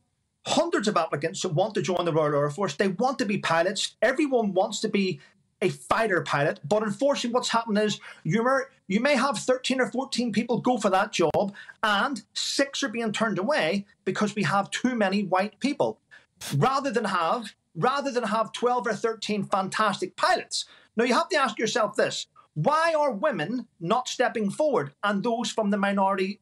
[SPEAKER 23] hundreds of applicants that want to join the Royal Air Force. They want to be pilots. Everyone wants to be a fighter pilot. But unfortunately, what's happened is you may have 13 or 14 people go for that job, and 6 are being turned away because we have too many white people, rather than have 12 or 13 fantastic pilots. Now, you have to ask yourself this: why are women not stepping forward and those from the minority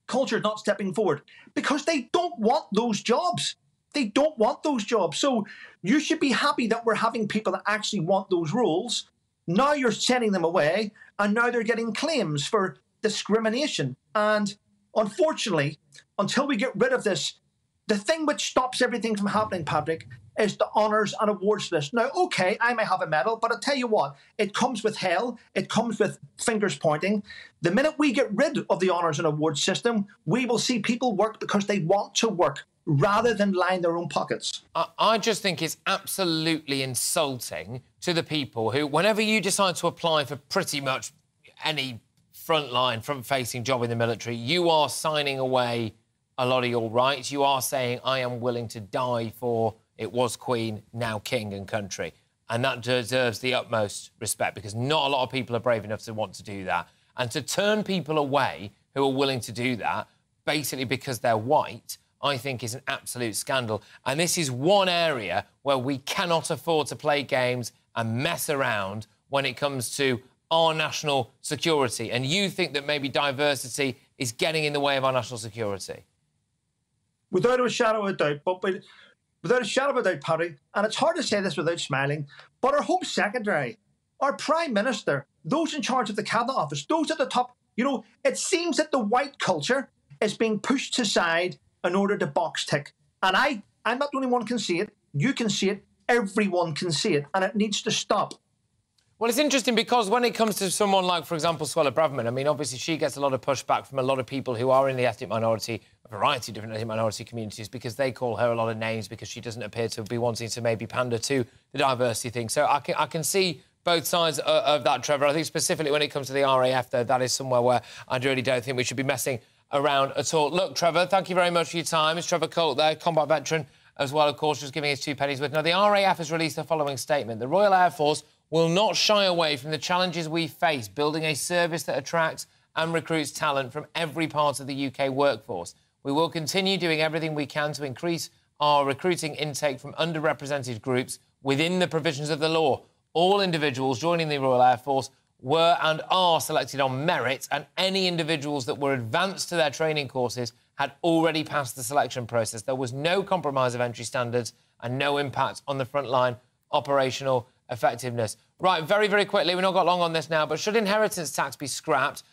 [SPEAKER 23] culture not stepping forward? Because they don't want those jobs. They don't want those jobs. So you should be happy that we're having people that actually want those roles. Now you're sending them away, and now they're getting claims for discrimination. And unfortunately, until we get rid of this, the thing which stops everything from happening, Patrick, is the honours and awards list. Now, OK, I may have a medal, but I'll tell you what, it comes with hell. It comes with fingers pointing. The minute we get rid of the honours and awards system, we will see people work because they want to work, rather than line their own pockets.
[SPEAKER 16] I just think it's absolutely insulting to the people who, whenever you decide to apply for pretty much any frontline, front-facing job in the military, you are signing away a lot of your rights. You are saying, I am willing to die for, it was Queen, now King and country. And that deserves the utmost respect, because not a lot of people are brave enough to want to do that. And to turn people away who are willing to do that, basically because they're white, I think is an absolute scandal. And this is one area where we cannot afford to play games and mess around when it comes to our national security. And you think that maybe diversity is getting in the way of our national security?
[SPEAKER 23] Without a shadow of a doubt, without a shadow of a doubt, Paddy, and it's hard to say this without smiling, but our Home Secretary, our Prime Minister, those in charge of the Cabinet Office, those at the top, you know, it seems that the white culture is being pushed aside in order to box tick. And I'm not the only one who can see it. You can see it. Everyone can see it. And it needs to stop.
[SPEAKER 16] Well, it's interesting because when it comes to someone like, for example, Suella Braverman, I mean, obviously she gets a lot of pushback from a lot of people who are in the ethnic minority, a variety of different ethnic minority communities, because they call her a lot of names because she doesn't appear to be wanting to maybe pander to the diversity thing. So I can see both sides of that, Trevor. I think specifically when it comes to the RAF, though, that is somewhere where I really don't think we should be messing around at all. Look, Trevor, thank you very much for your time. It's Trevor Colt there, combat veteran as well, of course, just giving his 2 pennies worth. Now, the RAF has released the following statement. The Royal Air Force will not shy away from the challenges we face, building a service that attracts and recruits talent from every part of the UK workforce. We will continue doing everything we can to increase our recruiting intake from underrepresented groups within the provisions of the law. All individuals joining the Royal Air Force were and are selected on merit, and any individuals that were advanced to their training courses had already passed the selection process. There was no compromise of entry standards and no impact on the frontline operational effectiveness. Right, very, very quickly, we've not got long on this now, but should inheritance tax be scrapped?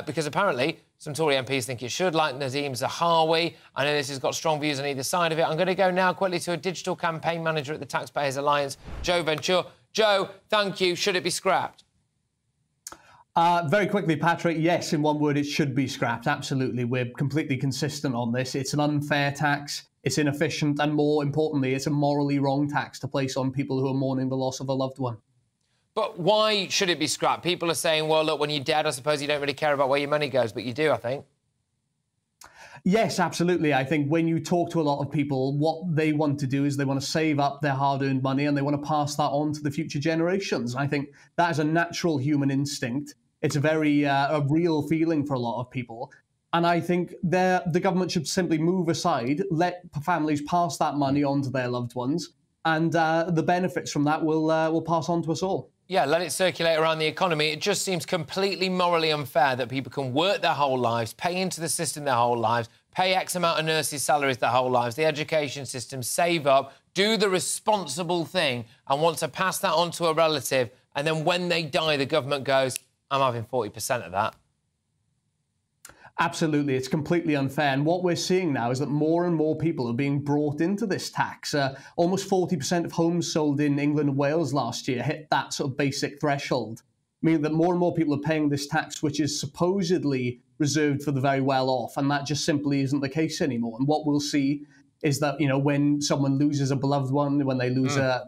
[SPEAKER 16] Because apparently some Tory MPs think it should, like Nadeem Zahawi. I know this has got strong views on either side of it. I'm going to go now quickly to a digital campaign manager at the Taxpayers Alliance, Joe Venture. Joe, thank you. Should it be scrapped?
[SPEAKER 1] Very quickly, Patrick, yes, in one word, it should be scrapped. Absolutely. We're completely consistent on this. It's an unfair tax. It's inefficient. And more importantly, it's a morally wrong tax to place on people who are mourning the loss of a loved one.
[SPEAKER 16] But why should it be scrapped? People are saying, well, look, when you're dead, I suppose you don't really care about where your money goes, but you do, I think.
[SPEAKER 1] Yes, absolutely. I think when you talk to a lot of people, what they want to do is they want to save up their hard-earned money and they want to pass that on to the future generations. I think that is a natural human instinct. It's a very a real feeling for a lot of people. And I think the government should simply move aside, let families pass that money on to their loved ones, and the benefits from that will pass on to us all.
[SPEAKER 16] Yeah, let it circulate around the economy. It just seems completely morally unfair that people can work their whole lives, pay into the system their whole lives, pay X amount of nurses' salaries their whole lives, the education system, save up, do the responsible thing and want to pass that on to a relative, and then when they die, the government goes, I'm having 40% of that.
[SPEAKER 1] Absolutely, it's completely unfair. And what we're seeing now is that more and more people are being brought into this tax. Almost 40% of homes sold in England and Wales last year hit that sort of basic threshold, meaning that more and more people are paying this tax, which is supposedly reserved for the very well off. And that just simply isn't the case anymore. And what we'll see is that, you know, when someone loses a beloved one, when they lose a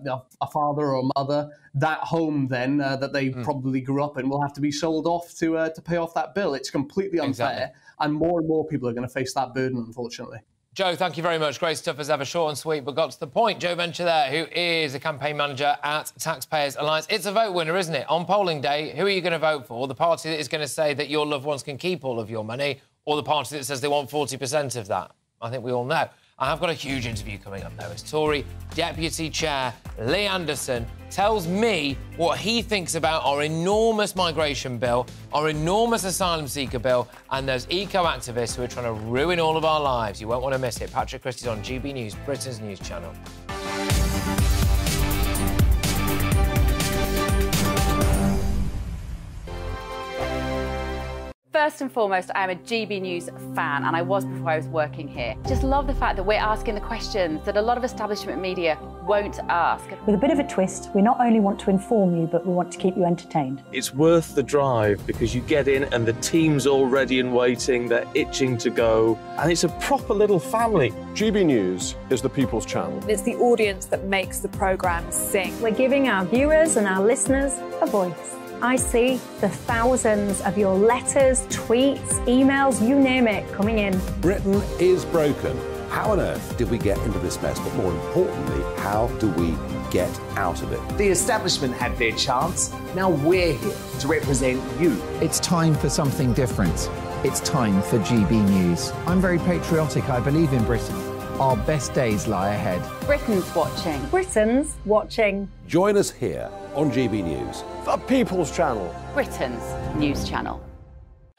[SPEAKER 1] father or a mother, that home then that they probably grew up in will have to be sold off to pay off that bill. It's completely unfair, and more people are going to face that burden, unfortunately.
[SPEAKER 16] Joe, thank you very much. Great stuff as ever, short and sweet, but got to the point. Joe Venture there, who is a campaign manager at Taxpayers Alliance. It's a vote winner, isn't it? On polling day, who are you going to vote for? The party that is going to say that your loved ones can keep all of your money, or the party that says they want 40% of that? I think we all know. I have got a huge interview coming up, though, as Tory Deputy Chair Lee Anderson tells me what he thinks about our enormous migration bill, our enormous asylum seeker bill, and those eco-activists who are trying to ruin all of our lives. You won't want to miss it. Patrick Christys on GB News, Britain's news channel.
[SPEAKER 2] First and foremost, I'm a GB News fan, and I was before I was working here. Just love the fact that we're asking the questions that a lot of establishment media won't ask.
[SPEAKER 28] With a bit of a twist, we not only want to inform you, but we want to keep you entertained.
[SPEAKER 7] It's worth the drive because you get in and the team's all ready and waiting, they're itching to go, and it's a proper little family.
[SPEAKER 11] GB News is the People's Channel.
[SPEAKER 15] It's the audience that makes the programme sing.
[SPEAKER 28] We're giving our viewers and our listeners a voice. I see the thousands of your letters, tweets, emails, you name it, coming in.
[SPEAKER 13] Britain is broken. How on earth did we get into this mess? But more importantly, how do we get out of it?
[SPEAKER 18] The establishment had their chance. Now we're here to represent you.
[SPEAKER 8] It's time for something different. It's time for GB News. I'm very patriotic. I believe in Britain. Our best days lie ahead.
[SPEAKER 2] Britain's watching.
[SPEAKER 28] Britain's watching.
[SPEAKER 13] Join us here on GB News.
[SPEAKER 11] The People's Channel.
[SPEAKER 2] Britain's news channel.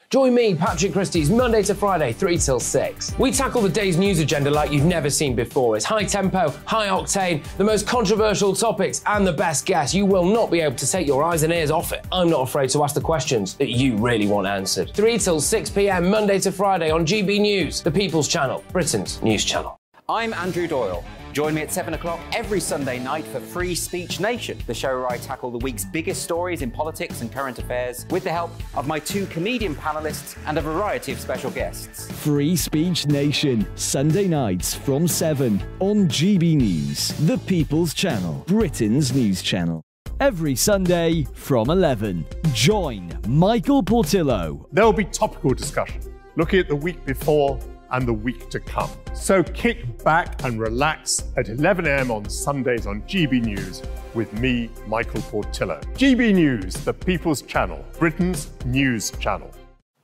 [SPEAKER 16] Join me, Patrick Christys, Monday to Friday, 3 till 6. We tackle the day's news agenda like you've never seen before. It's high tempo, high octane, the most controversial topics and the best guests. You will not be able to take your eyes and ears off it. I'm not afraid to ask the questions that you really want answered. 3 till 6 p.m, Monday to Friday on GB News, the People's Channel, Britain's news channel.
[SPEAKER 22] I'm Andrew Doyle. Join me at 7 o'clock every Sunday night for Free Speech Nation, the show where I tackle the week's biggest stories in politics and current affairs with the help of my 2 comedian panellists and a variety of special guests.
[SPEAKER 21] Free Speech Nation, Sunday nights from 7 on GB News, the People's Channel, Britain's news channel. Every Sunday from 11. Join Michael Portillo.
[SPEAKER 9] There'll be topical discussion, looking at the week before and the week to come. So kick back and relax at 11 a.m. on Sundays on GB News with me, Michael Portillo. GB News, the People's Channel, Britain's news channel.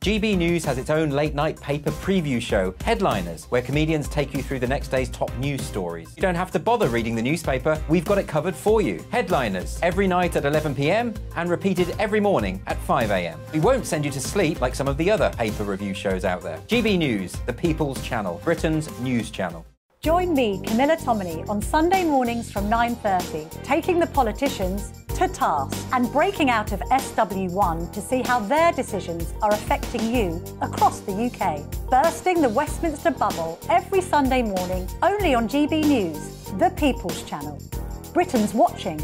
[SPEAKER 22] GB News has its own late-night paper preview show, Headliners, where comedians take you through the next day's top news stories. You don't have to bother reading the newspaper, we've got it covered for you. Headliners, every night at 11 p.m. and repeated every morning at 5 a.m. We won't send you to sleep like some of the other paper review shows out there. GB News, the People's Channel, Britain's news channel.
[SPEAKER 28] Join me, Camilla Tominey, on Sunday mornings from 9:30, taking the politicians to task and breaking out of SW1 to see how their decisions are affecting you across the UK. Bursting the Westminster bubble every Sunday morning, only on GB News, the People's Channel. Britain's watching.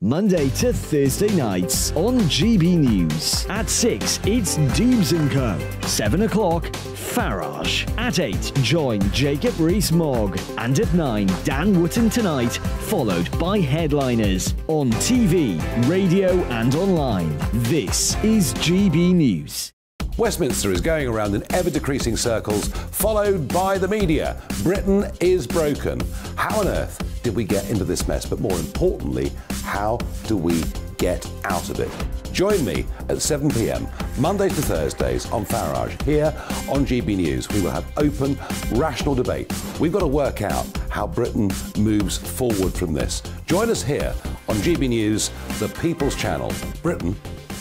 [SPEAKER 21] Monday to Thursday nights on GB News. At 6, it's Dubes & Co. 7 o'clock, Farage. At 8, join Jacob Rees-Mogg. And at 9, Dan Wootton Tonight, followed by Headliners. On TV, radio and online. This is GB News.
[SPEAKER 13] Westminster is going around in ever-decreasing circles, followed by the media. Britain is broken. How on earth did we get into this mess? But more importantly, how do we get out of it? Join me at 7 p.m, Mondays to Thursdays on Farage. Here on GB News, we will have open, rational debate. We've got to work out how Britain moves forward from this. Join us here on GB News, the People's Channel. Britain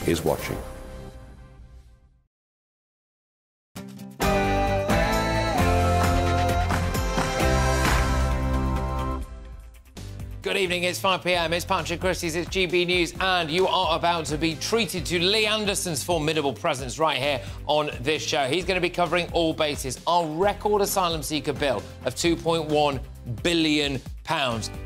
[SPEAKER 13] is watching.
[SPEAKER 16] Good evening, it's 5 p.m, it's Patrick Christys, it's GB News, and you are about to be treated to Lee Anderson's formidable presence right here on this show. He's going to be covering all bases. Our record asylum seeker bill of £2.1 billion.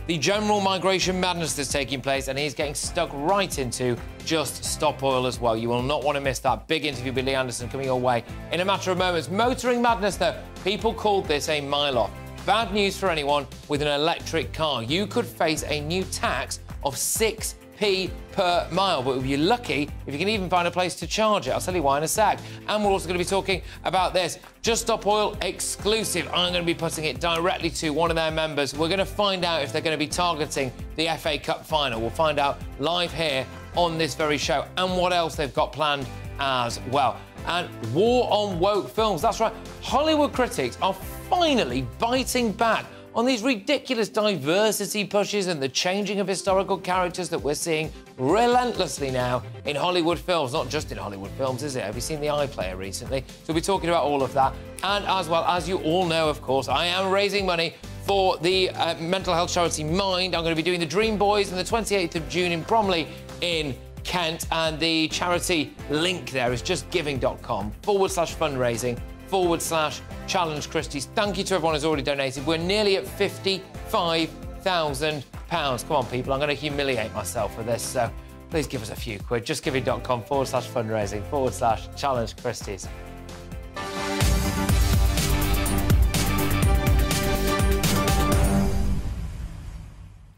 [SPEAKER 16] The general migration madness that's taking place, and he's getting stuck right into Just Stop Oil as well. You will not want to miss that big interview with Lee Anderson coming your way in a matter of moments. Motoring madness, though, people called this a mile-off. Bad news for anyone with an electric car. You could face a new tax of 6p per mile, but you'll be lucky if you can even find a place to charge it. I'll tell you why in a sec. And we're also going to be talking about this Just Stop Oil exclusive. I'm going to be putting it directly to one of their members. We're going to find out if they're going to be targeting the FA Cup final. We'll find out live here on this very show, and what else they've got planned as well. And war on woke films. That's right. Hollywood critics are finally biting back on these ridiculous diversity pushes and the changing of historical characters that we're seeing relentlessly now in Hollywood films. Not just in Hollywood films, is it? Have you seen The iPlayer recently? So we'll be talking about all of that. And as well, as you all know, of course, I am raising money for the mental health charity Mind. I'm going to be doing the Dream Boys on the 28th of June in Bromley in Kent, and the charity link there is justgiving.com/fundraising/Challenge Christys. Thank you to everyone who's already donated. We're nearly at £55,000. Come on, people, I'm going to humiliate myself with this, so please give us a few quid. justgiving.com/fundraising/Challenge Christys.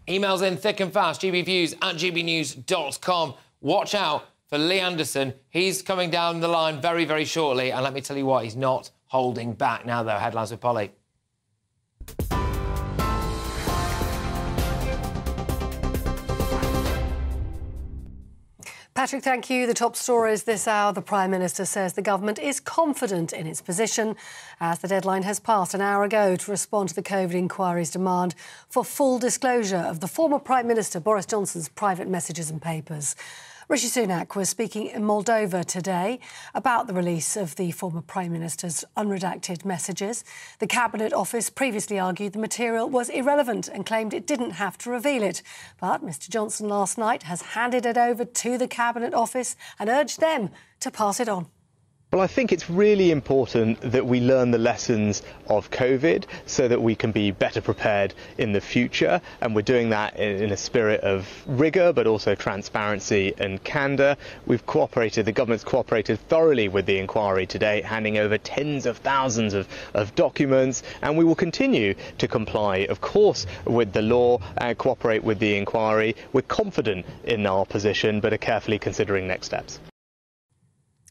[SPEAKER 16] Emails in thick and fast, gbviews@gbnews.com. Watch out for Lee Anderson. He's coming down the line very, very shortly. And let me tell you what, he's not holding back. Now, though, headlines with Polly.
[SPEAKER 3] Patrick, thank you. The top stories this hour. The Prime Minister says the government is confident in its position as the deadline has passed an hour ago to respond to the COVID inquiry's demand for full disclosure of the former Prime Minister Boris Johnson's private messages and papers. Rishi Sunak was speaking in Moldova today about the release of the former Prime Minister's unredacted messages. The Cabinet Office previously argued the material was irrelevant and claimed it didn't have to reveal it. But Mr Johnson last night has handed it over to the Cabinet Office and urged them to pass it on.
[SPEAKER 10] Well, I think it's really important that we learn the lessons of COVID so that we can be better prepared in the future. And we're doing that in a spirit of rigour, but also transparency and candour. We've cooperated, the government's cooperated thoroughly with the inquiry today, handing over tens of thousands of documents. And we will continue to comply, of course, with the law and cooperate with the inquiry. We're confident in our position, but are carefully considering next steps.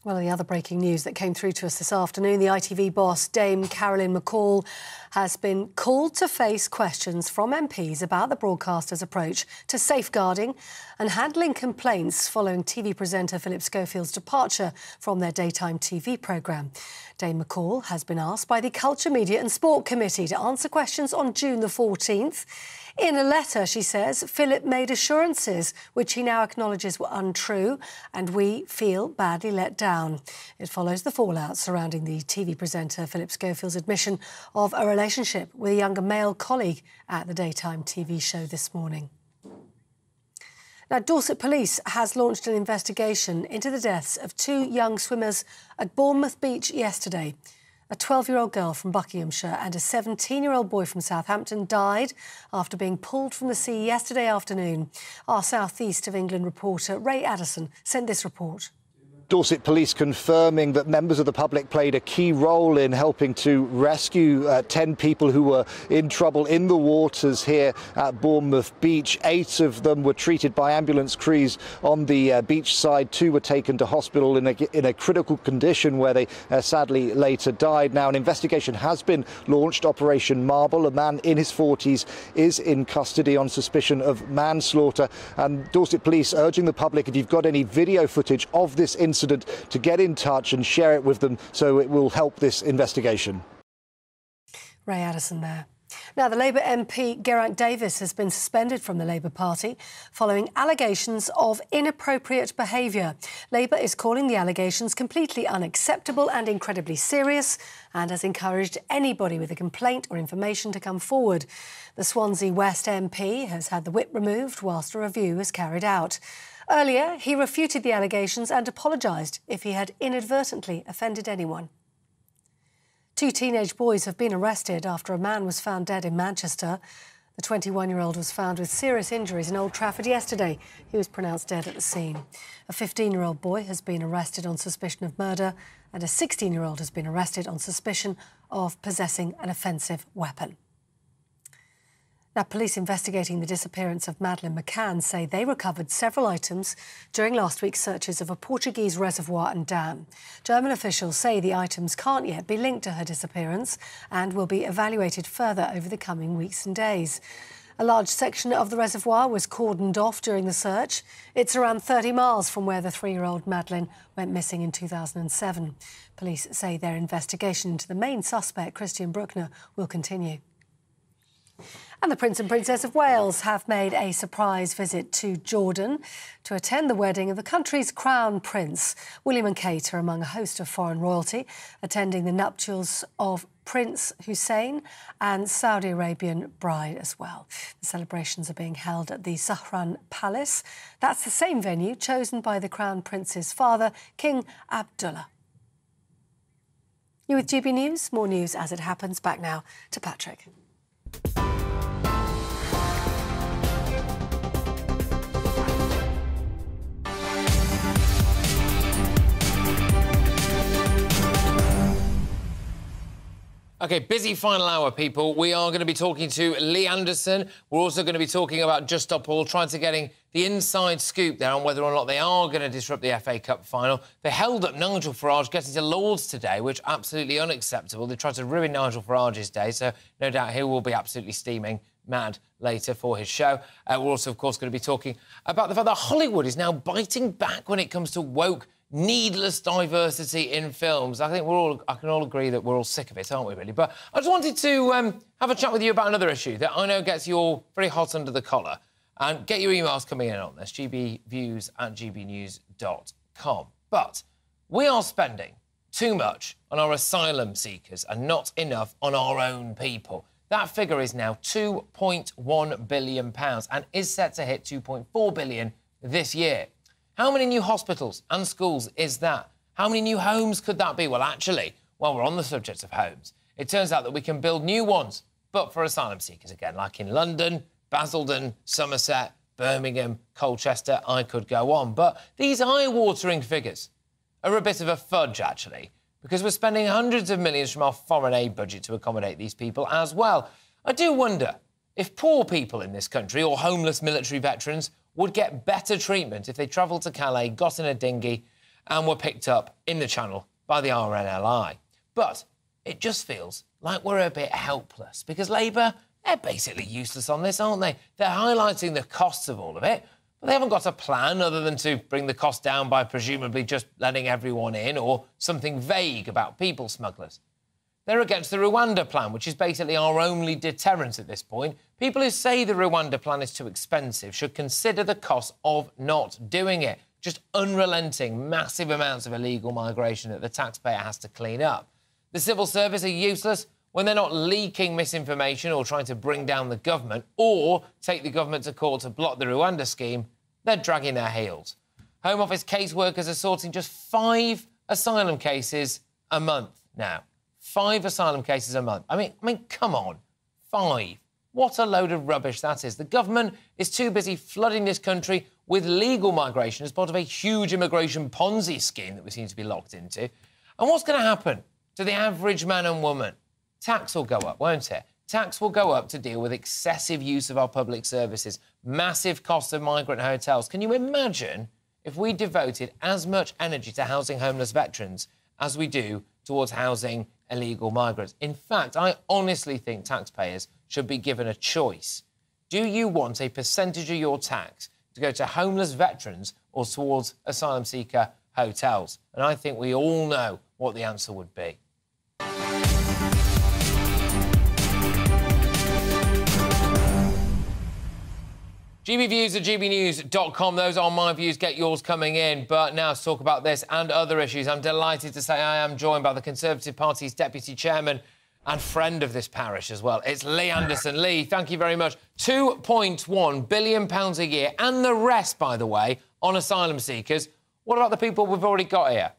[SPEAKER 3] Well, the other breaking news that came through to us this afternoon, the ITV boss, Dame Carolyn McCall, has been called to face questions from MPs about the broadcaster's approach to safeguarding and handling complaints following TV presenter Philip Schofield's departure from their daytime TV programme. Dame McCall has been asked by the Culture, Media and Sport Committee to answer questions on June the 14th. In a letter, she says, Philip made assurances which he now acknowledges were untrue, and we feel badly let down. It follows the fallout surrounding the TV presenter Philip Schofield's admission of a relationship with a younger male colleague at the daytime TV show this morning. Now, Dorset Police has launched an investigation into the deaths of two young swimmers at Bournemouth Beach yesterday. A 12-year-old girl from Buckinghamshire and a 17-year-old boy from Southampton died after being pulled from the sea yesterday afternoon. Our South East of England reporter Ray Addison sent this report.
[SPEAKER 12] Dorset Police confirming that members of the public played a key role in helping to rescue 10 people who were in trouble in the waters here at Bournemouth Beach. 8 of them were treated by ambulance crews on the beach side. 2 were taken to hospital in a critical condition where they sadly later died. Now, an investigation has been launched, Operation Marble. A man in his 40s is in custody on suspicion of manslaughter. And Dorset Police urging the public, if you've got any video footage of this incident, to get in touch and share it with them so it will help this investigation.
[SPEAKER 3] Ray Addison there. Now, the Labour MP Geraint Davis has been suspended from the Labour Party following allegations of inappropriate behaviour. Labour is calling the allegations completely unacceptable and incredibly serious, and has encouraged anybody with a complaint or information to come forward. The Swansea West MP has had the whip removed whilst a review is carried out. Earlier, he refuted the allegations and apologised if he had inadvertently offended anyone. 2 teenage boys have been arrested after a man was found dead in Manchester. The 21-year-old was found with serious injuries in Old Trafford yesterday. He was pronounced dead at the scene. A 15-year-old boy has been arrested on suspicion of murder, and a 16-year-old has been arrested on suspicion of possessing an offensive weapon. Now, police investigating the disappearance of Madeleine McCann say they recovered several items during last week's searches of a Portuguese reservoir and dam. German officials say the items can't yet be linked to her disappearance and will be evaluated further over the coming weeks and days. A large section of the reservoir was cordoned off during the search. It's around 30 miles from where the 3-year-old Madeleine went missing in 2007. Police say their investigation into the main suspect, Christian Bruckner, will continue. And the Prince and Princess of Wales have made a surprise visit to Jordan to attend the wedding of the country's crown prince. William and Kate are among a host of foreign royalty, attending the nuptials of Prince Hussein and Saudi Arabian bride as well. The celebrations are being held at the Sahran Palace. That's the same venue chosen by the crown prince's father, King Abdullah. You with GB News? More news as it happens. Back now to Patrick.
[SPEAKER 16] OK, busy final hour, people. We are going to be talking to Lee Anderson. We're also going to be talking about Just Stop Oil, trying to getting the inside scoop there on whether or not they are going to disrupt the FA Cup final. They held up Nigel Farage getting to Lords today, which absolutely unacceptable. They tried to ruin Nigel Farage's day, so no doubt he will be absolutely steaming mad later for his show. We're also, of course, going to be talking about the fact that Hollywood is now biting back when it comes to woke, needless diversity in films. I think I can all agree that we're all sick of it, aren't we, really? But I just wanted to have a chat with you about another issue that I know gets you all very hot under the collar. And get your emails coming in on this, gbviews@gbnews.com. But we are spending too much on our asylum seekers and not enough on our own people. That figure is now £2.1 billion and is set to hit £2.4 billion this year. How many new hospitals and schools is that? How many new homes could that be? Well, actually, while we're on the subject of homes, it turns out that we can build new ones, but for asylum seekers again, like in London, Basildon, Somerset, Birmingham, Colchester, I could go on. But these eye-watering figures are a bit of a fudge, actually, because we're spending hundreds of millions from our foreign aid budget to accommodate these people as well. I do wonder if poor people in this country or homeless military veterans would get better treatment if they travelled to Calais, got in a dinghy and were picked up in the Channel by the RNLI. But it just feels like we're a bit helpless because Labour, they're basically useless on this, aren't they? They're highlighting the costs of all of it, but they haven't got a plan other than to bring the cost down by presumably just letting everyone in or something vague about people smugglers. They're against the Rwanda plan, which is basically our only deterrent at this point. People who say the Rwanda plan is too expensive should consider the cost of not doing it. Just unrelenting, massive amounts of illegal migration that the taxpayer has to clean up. The civil service are useless when they're not leaking misinformation or trying to bring down the government or take the government to court to block the Rwanda scheme. They're dragging their heels. Home Office caseworkers are sorting just 5 asylum cases a month now. 5 asylum cases a month. I mean, come on. 5. What a load of rubbish that is. The government is too busy flooding this country with legal migration as part of a huge immigration Ponzi scheme that we seem to be locked into. And what's going to happen to the average man and woman? Tax will go up, won't it? Tax will go up to deal with excessive use of our public services, massive costs of migrant hotels. Can you imagine if we devoted as much energy to housing homeless veterans as we do towards housing illegal migrants? In fact, I honestly think taxpayers should be given a choice. Do you want a percentage of your tax to go to homeless veterans or towards asylum seeker hotels? And I think we all know what the answer would be. GBviews at gbnews.com. Those are my views. Get yours coming in. But now to talk about this and other issues, I'm delighted to say I am joined by the Conservative Party's Deputy Chairman and friend of this parish as well. It's Lee Anderson. Lee, thank you very much. £2.1 billion a year, and the rest, by the way, on asylum seekers. What about the people we've already got here?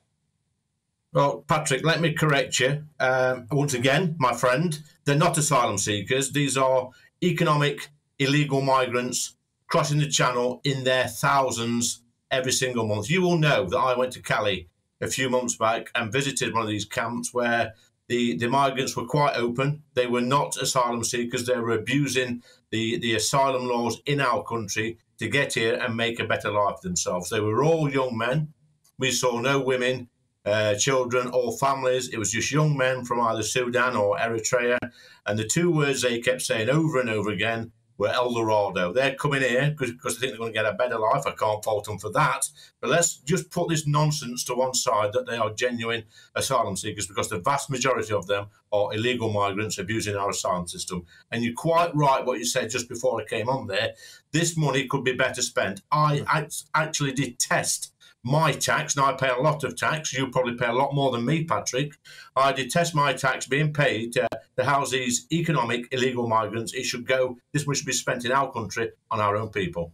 [SPEAKER 4] Well, Patrick, let me correct you. Once again, my friend, they're not asylum seekers. These are economic illegal migrants crossing the channel in their thousands every single month. You will know that I went to Calais a few months back and visited one of these camps where the migrants were quite open. They were not asylum seekers. They were abusing the asylum laws in our country to get here and make a better life for themselves. They were all young men. We saw no women, children or families. It was just young men from either Sudan or Eritrea. And the two words they kept saying over and over again were El Dorado. They're coming here because they think they're going to get a better life. I can't fault them for that. But let's just put this nonsense to one side that they are genuine asylum seekers, because the vast majority of them are illegal migrants abusing our asylum system. And you're quite right what you said just before I came on there. This money could be better spent. I actually detest my tax. Now, I pay a lot of tax. You probably pay a lot more than me, Patrick. I detest my tax being paid to house these economic illegal migrants. It should go, this money should be spent in our country on our own people.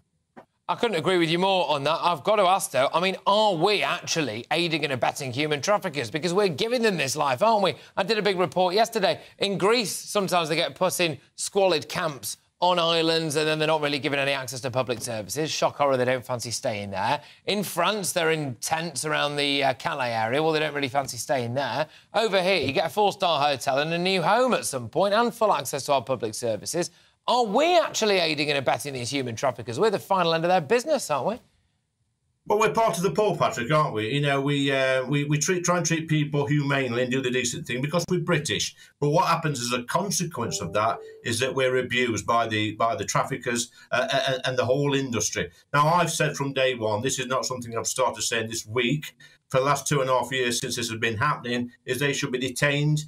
[SPEAKER 16] I couldn't agree with you more on that. I've got to ask, though, I mean, are we actually aiding and abetting human traffickers? Because we're giving them this life, aren't we? I did a big report yesterday. In Greece, sometimes they get put in squalid camps on islands, and then they're not really given any access to public services. Shock horror, they don't fancy staying there. In France, they're in tents around the Calais area. Well, they don't really fancy staying there. Over here, you get a 4-star hotel and a new home at some point and full access to our public services. Are we actually aiding and abetting these human traffickers? We're the final end of their business, aren't we?
[SPEAKER 4] Well, we're part of the poor, Patrick, aren't we? You know, we try and treat people humanely and do the decent thing because we're British. But what happens as a consequence of that is that we're abused by the traffickers and the whole industry. Now, I've said from day one, this is not something I've started saying this week. For the last 2.5 years since this has been happening, is they should be detained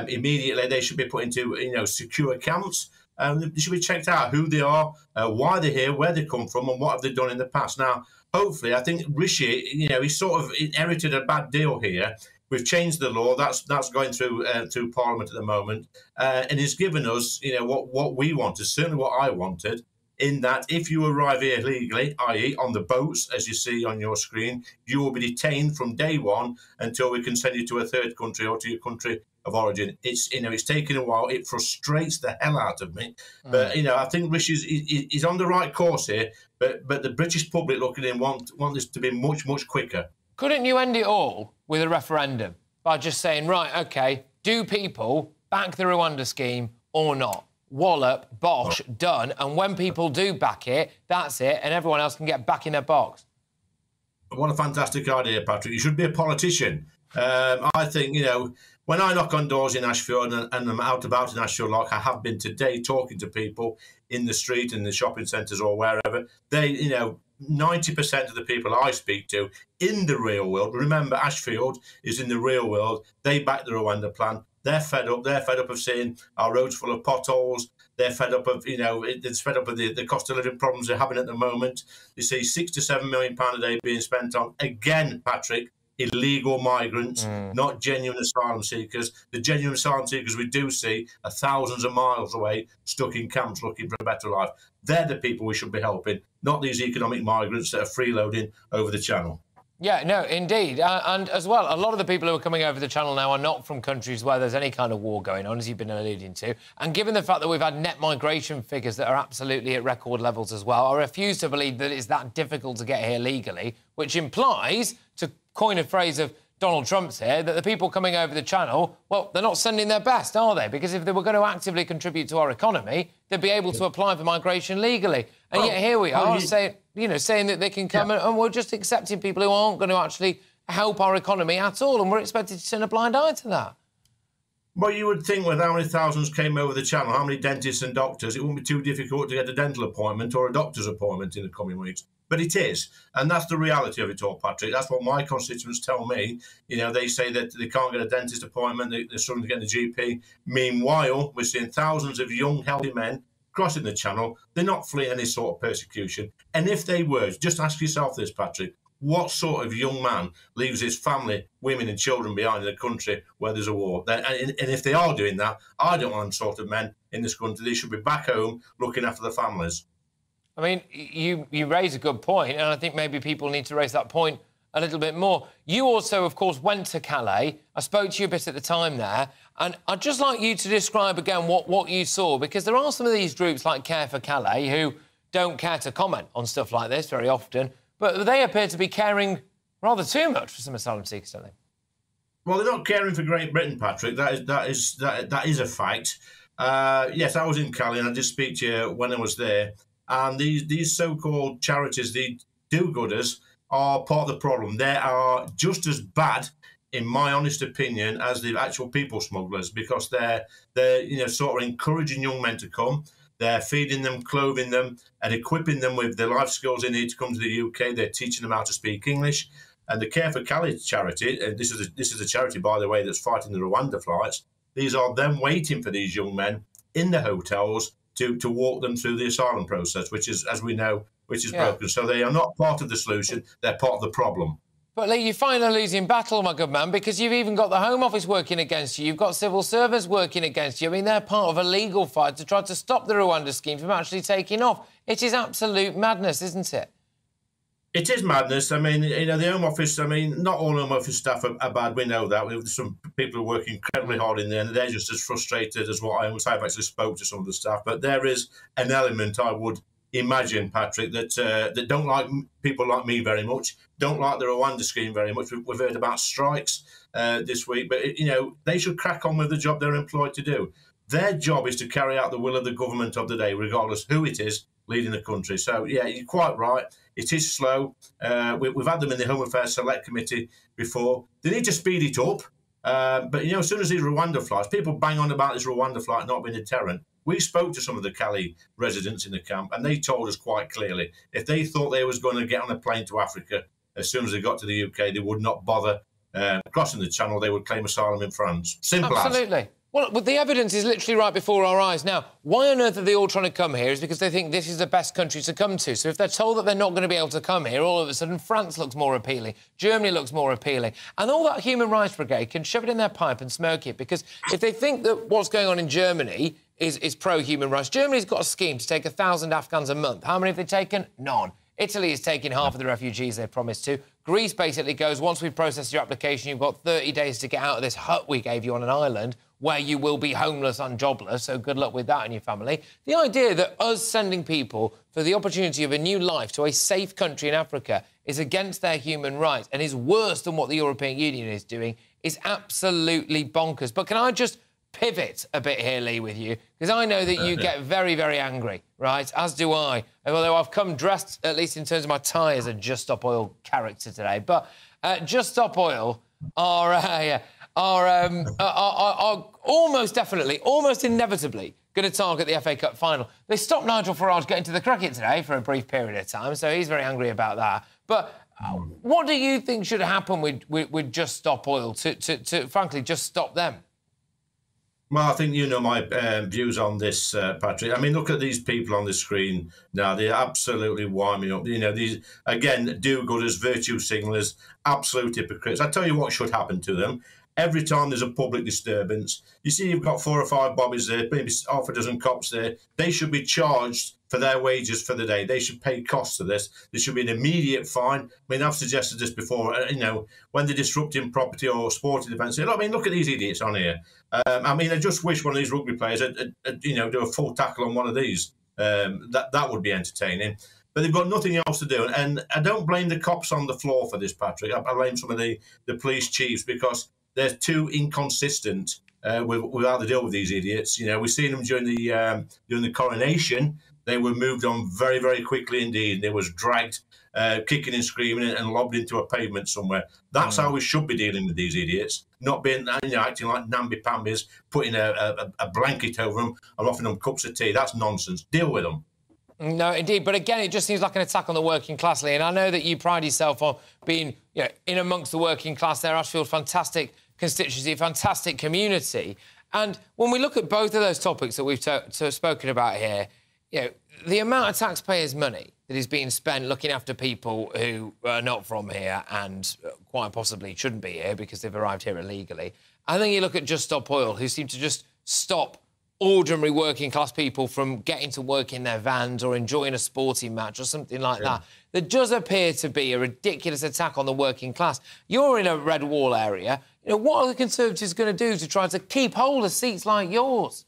[SPEAKER 4] immediately. They should be put into, secure camps. They should be checked out who they are, why they're here, where they come from, and what have they done in the past. Now, hopefully, I think Rishi, he sort of inherited a bad deal here. We've changed the law. That's going through Parliament at the moment, and he's given us, what we wanted, certainly what I wanted, in that if you arrive here legally, i.e. on the boats, as you see on your screen, you will be detained from day one until we can send you to a third country or to your country of origin. It's taken a while. It frustrates the hell out of me. But I think Rishi's on the right course here. But the British public looking in want this to be much quicker.
[SPEAKER 16] Couldn't you end it all with a referendum by just saying, right, OK, do people back the Rwanda scheme or not? Wallop, bosh, done. And when people do back it, that's it, and everyone else can get back in their box.
[SPEAKER 4] What a fantastic idea, Patrick. You should be a politician. I think, when I knock on doors in Ashfield and I'm out about in Ashfield, like I have been today, talking to people in the street, in the shopping centres or wherever, they, 90% of the people I speak to in the real world, remember Ashfield is in the real world, they back the Rwanda plan. They're fed up. They're fed up of seeing our roads full of potholes. They're fed up of, it's fed up of the cost of living problems they're having at the moment. They see £6 to £7 million a day being spent on, again, Patrick, illegal migrants, not genuine asylum seekers. The genuine asylum seekers we do see are thousands of miles away, stuck in camps looking for a better life. They're the people we should be helping, not these economic migrants that are freeloading over the channel.
[SPEAKER 16] Yeah, no, indeed. And as well, a lot of the people who are coming over the channel now are not from countries where there's any kind of war going on, as you've been alluding to. And given the fact that we've had net migration figures that are absolutely at record levels as well, I refuse to believe that it's that difficult to get here legally, which implies, to coin a phrase of Donald Trump's here, that the people coming over the channel, well, they're not sending their best, are they? Because if they were going to actively contribute to our economy, they'd be able to apply for migration legally. And yet here we are saying that they can come and we're just accepting people who aren't going to actually help our economy at all, and we're expected to turn a blind eye to that.
[SPEAKER 4] Well, you would think with how many thousands came over the channel, how many dentists and doctors, it wouldn't be too difficult to get a dental appointment or a doctor's appointment in the coming weeks. But it is. And that's the reality of it all, Patrick. That's what my constituents tell me. They say that they can't get a dentist appointment, they're struggling to get a GP. Meanwhile, we're seeing thousands of young, healthy men crossing the channel. They're not fleeing any sort of persecution. And if they were, just ask yourself this, Patrick, what sort of young man leaves his family, women and children behind in a country where there's a war? And if they are doing that, I don't want them sort of men in this country. They should be back home looking after their families.
[SPEAKER 16] I mean, you raise a good point, and I think maybe people need to raise that point a little bit more. You also, of course, went to Calais. I spoke to you a bit at the time there, and I'd just like you to describe again what you saw, because there are some of these groups like Care for Calais who don't care to comment on stuff like this very often, but they appear to be caring rather too much for some asylum seekers, don't they?
[SPEAKER 4] Well, they're not caring for Great Britain, Patrick. That is a fact. Yes, I was in Calais, and I did speak to you when I was there. And these so-called charities, the do-gooders, are part of the problem. They are just as bad, in my honest opinion, as the actual people smugglers, because they're sort of encouraging young men to come. They're feeding them, clothing them, and equipping them with the life skills they need to come to the UK. They're teaching them how to speak English. And the Care for Calais charity, and this is a charity, by the way, that's fighting the Rwanda flights. These are them waiting for these young men in the hotels to walk them through the asylum process, which is, as we know, broken. So they are not part of the solution, they're part of the problem.
[SPEAKER 16] But, Lee, you find a losing battle, my good man, because you've even got the Home Office working against you. You've got civil servants working against you. I mean, they're part of a legal fight to try to stop the Rwanda scheme from actually taking off. It is absolute madness, isn't it?
[SPEAKER 4] It is madness. I mean, the Home Office, I mean, not all Home Office staff are bad. We know that. There's some people who work incredibly hard in there, and they're just as frustrated as what I was. I've actually spoke to some of the staff, but there is an element, I would imagine, Patrick, that don't like people like me very much, don't like the Rwanda scheme very much. We've heard about strikes this week, but, they should crack on with the job they're employed to do. Their job is to carry out the will of the government of the day, regardless who it is leading the country. So, yeah, you're quite right. It is slow. We've had them in the Home Affairs Select Committee before. They need to speed it up. But, as soon as these Rwanda flights, people bang on about this Rwanda flight not being a deterrent. We spoke to some of the Calais residents in the camp, and they told us quite clearly, if they thought they was going to get on a plane to Africa, as soon as they got to the UK, they would not bother crossing the channel. They would claim asylum in France. Simple as.
[SPEAKER 16] Absolutely. Well, the evidence is literally right before our eyes. Now, why on earth are they all trying to come here? Is because they think this is the best country to come to. So if they're told that they're not going to be able to come here, all of a sudden France looks more appealing, Germany looks more appealing. And all that Human Rights Brigade can shove it in their pipe and smoke it, because if they think that what's going on in Germany is pro-human rights, Germany's got a scheme to take 1,000 Afghans a month. How many have they taken? None. Italy is taking half of the refugees they promised to. Greece basically goes, once we've processed your application, you've got 30 days to get out of this hut we gave you on an island where you will be homeless and jobless, so good luck with that and your family. The idea that us sending people for the opportunity of a new life to a safe country in Africa is against their human rights and is worse than what the European Union is doing is absolutely bonkers. But can I just pivot a bit here, Lee, with you? Because I know that you get very, very angry, right? As do I. Although I've come dressed, at least in terms of my tie, as a Just Stop Oil character today. But Just Stop Oil are almost definitely, almost inevitably going to target the FA Cup final. They stopped Nigel Farage getting to the cricket today for a brief period of time, so he's very angry about that. But what do you think should happen with Just Stop Oil to frankly, just stop them?
[SPEAKER 4] Well, I think you know my views on this, Patrick. I mean, look at these people on the screen now. They absolutely wind me up. These, again, do-gooders, virtue signalers, absolute hypocrites. I tell you what should happen to them. Every time there's a public disturbance, you see you've got 4 or 5 bobbies there, maybe half a dozen cops there. They should be charged for their wages for the day. They should pay costs of this. There should be an immediate fine. I mean, I've suggested this before, when they're disrupting property or sporting events. I mean, look at these idiots on here. I mean, I just wish one of these rugby players do a full tackle on one of these. That would be entertaining. But they've got nothing else to do. And I don't blame the cops on the floor for this, Patrick. I blame some of the police chiefs, because they're too inconsistent with how they deal with these idiots. We've seen them during the coronation. They were moved on very, very quickly indeed. They was dragged, kicking and screaming, and lobbed into a pavement somewhere. That's how we should be dealing with these idiots, not being acting like namby-pambies, putting a blanket over them and offering them cups of tea. That's nonsense. Deal with them.
[SPEAKER 16] No, indeed. But again, it just seems like an attack on the working class, Lee. And I know that you pride yourself on being in amongst the working class there. Ashfield, fantastic constituency, fantastic community. And when we look at both of those topics that we've spoken about here, you know, the amount of taxpayers' money that is being spent looking after people who are not from here and quite possibly shouldn't be here because they've arrived here illegally. I think you look at Just Stop Oil, who seem to just stop ordinary working-class people from getting to work in their vans or enjoying a sporting match or something like that. There does appear to be a ridiculous attack on the working class. You're in a red wall area. You know, what are the Conservatives going to do to try to keep hold of seats like yours?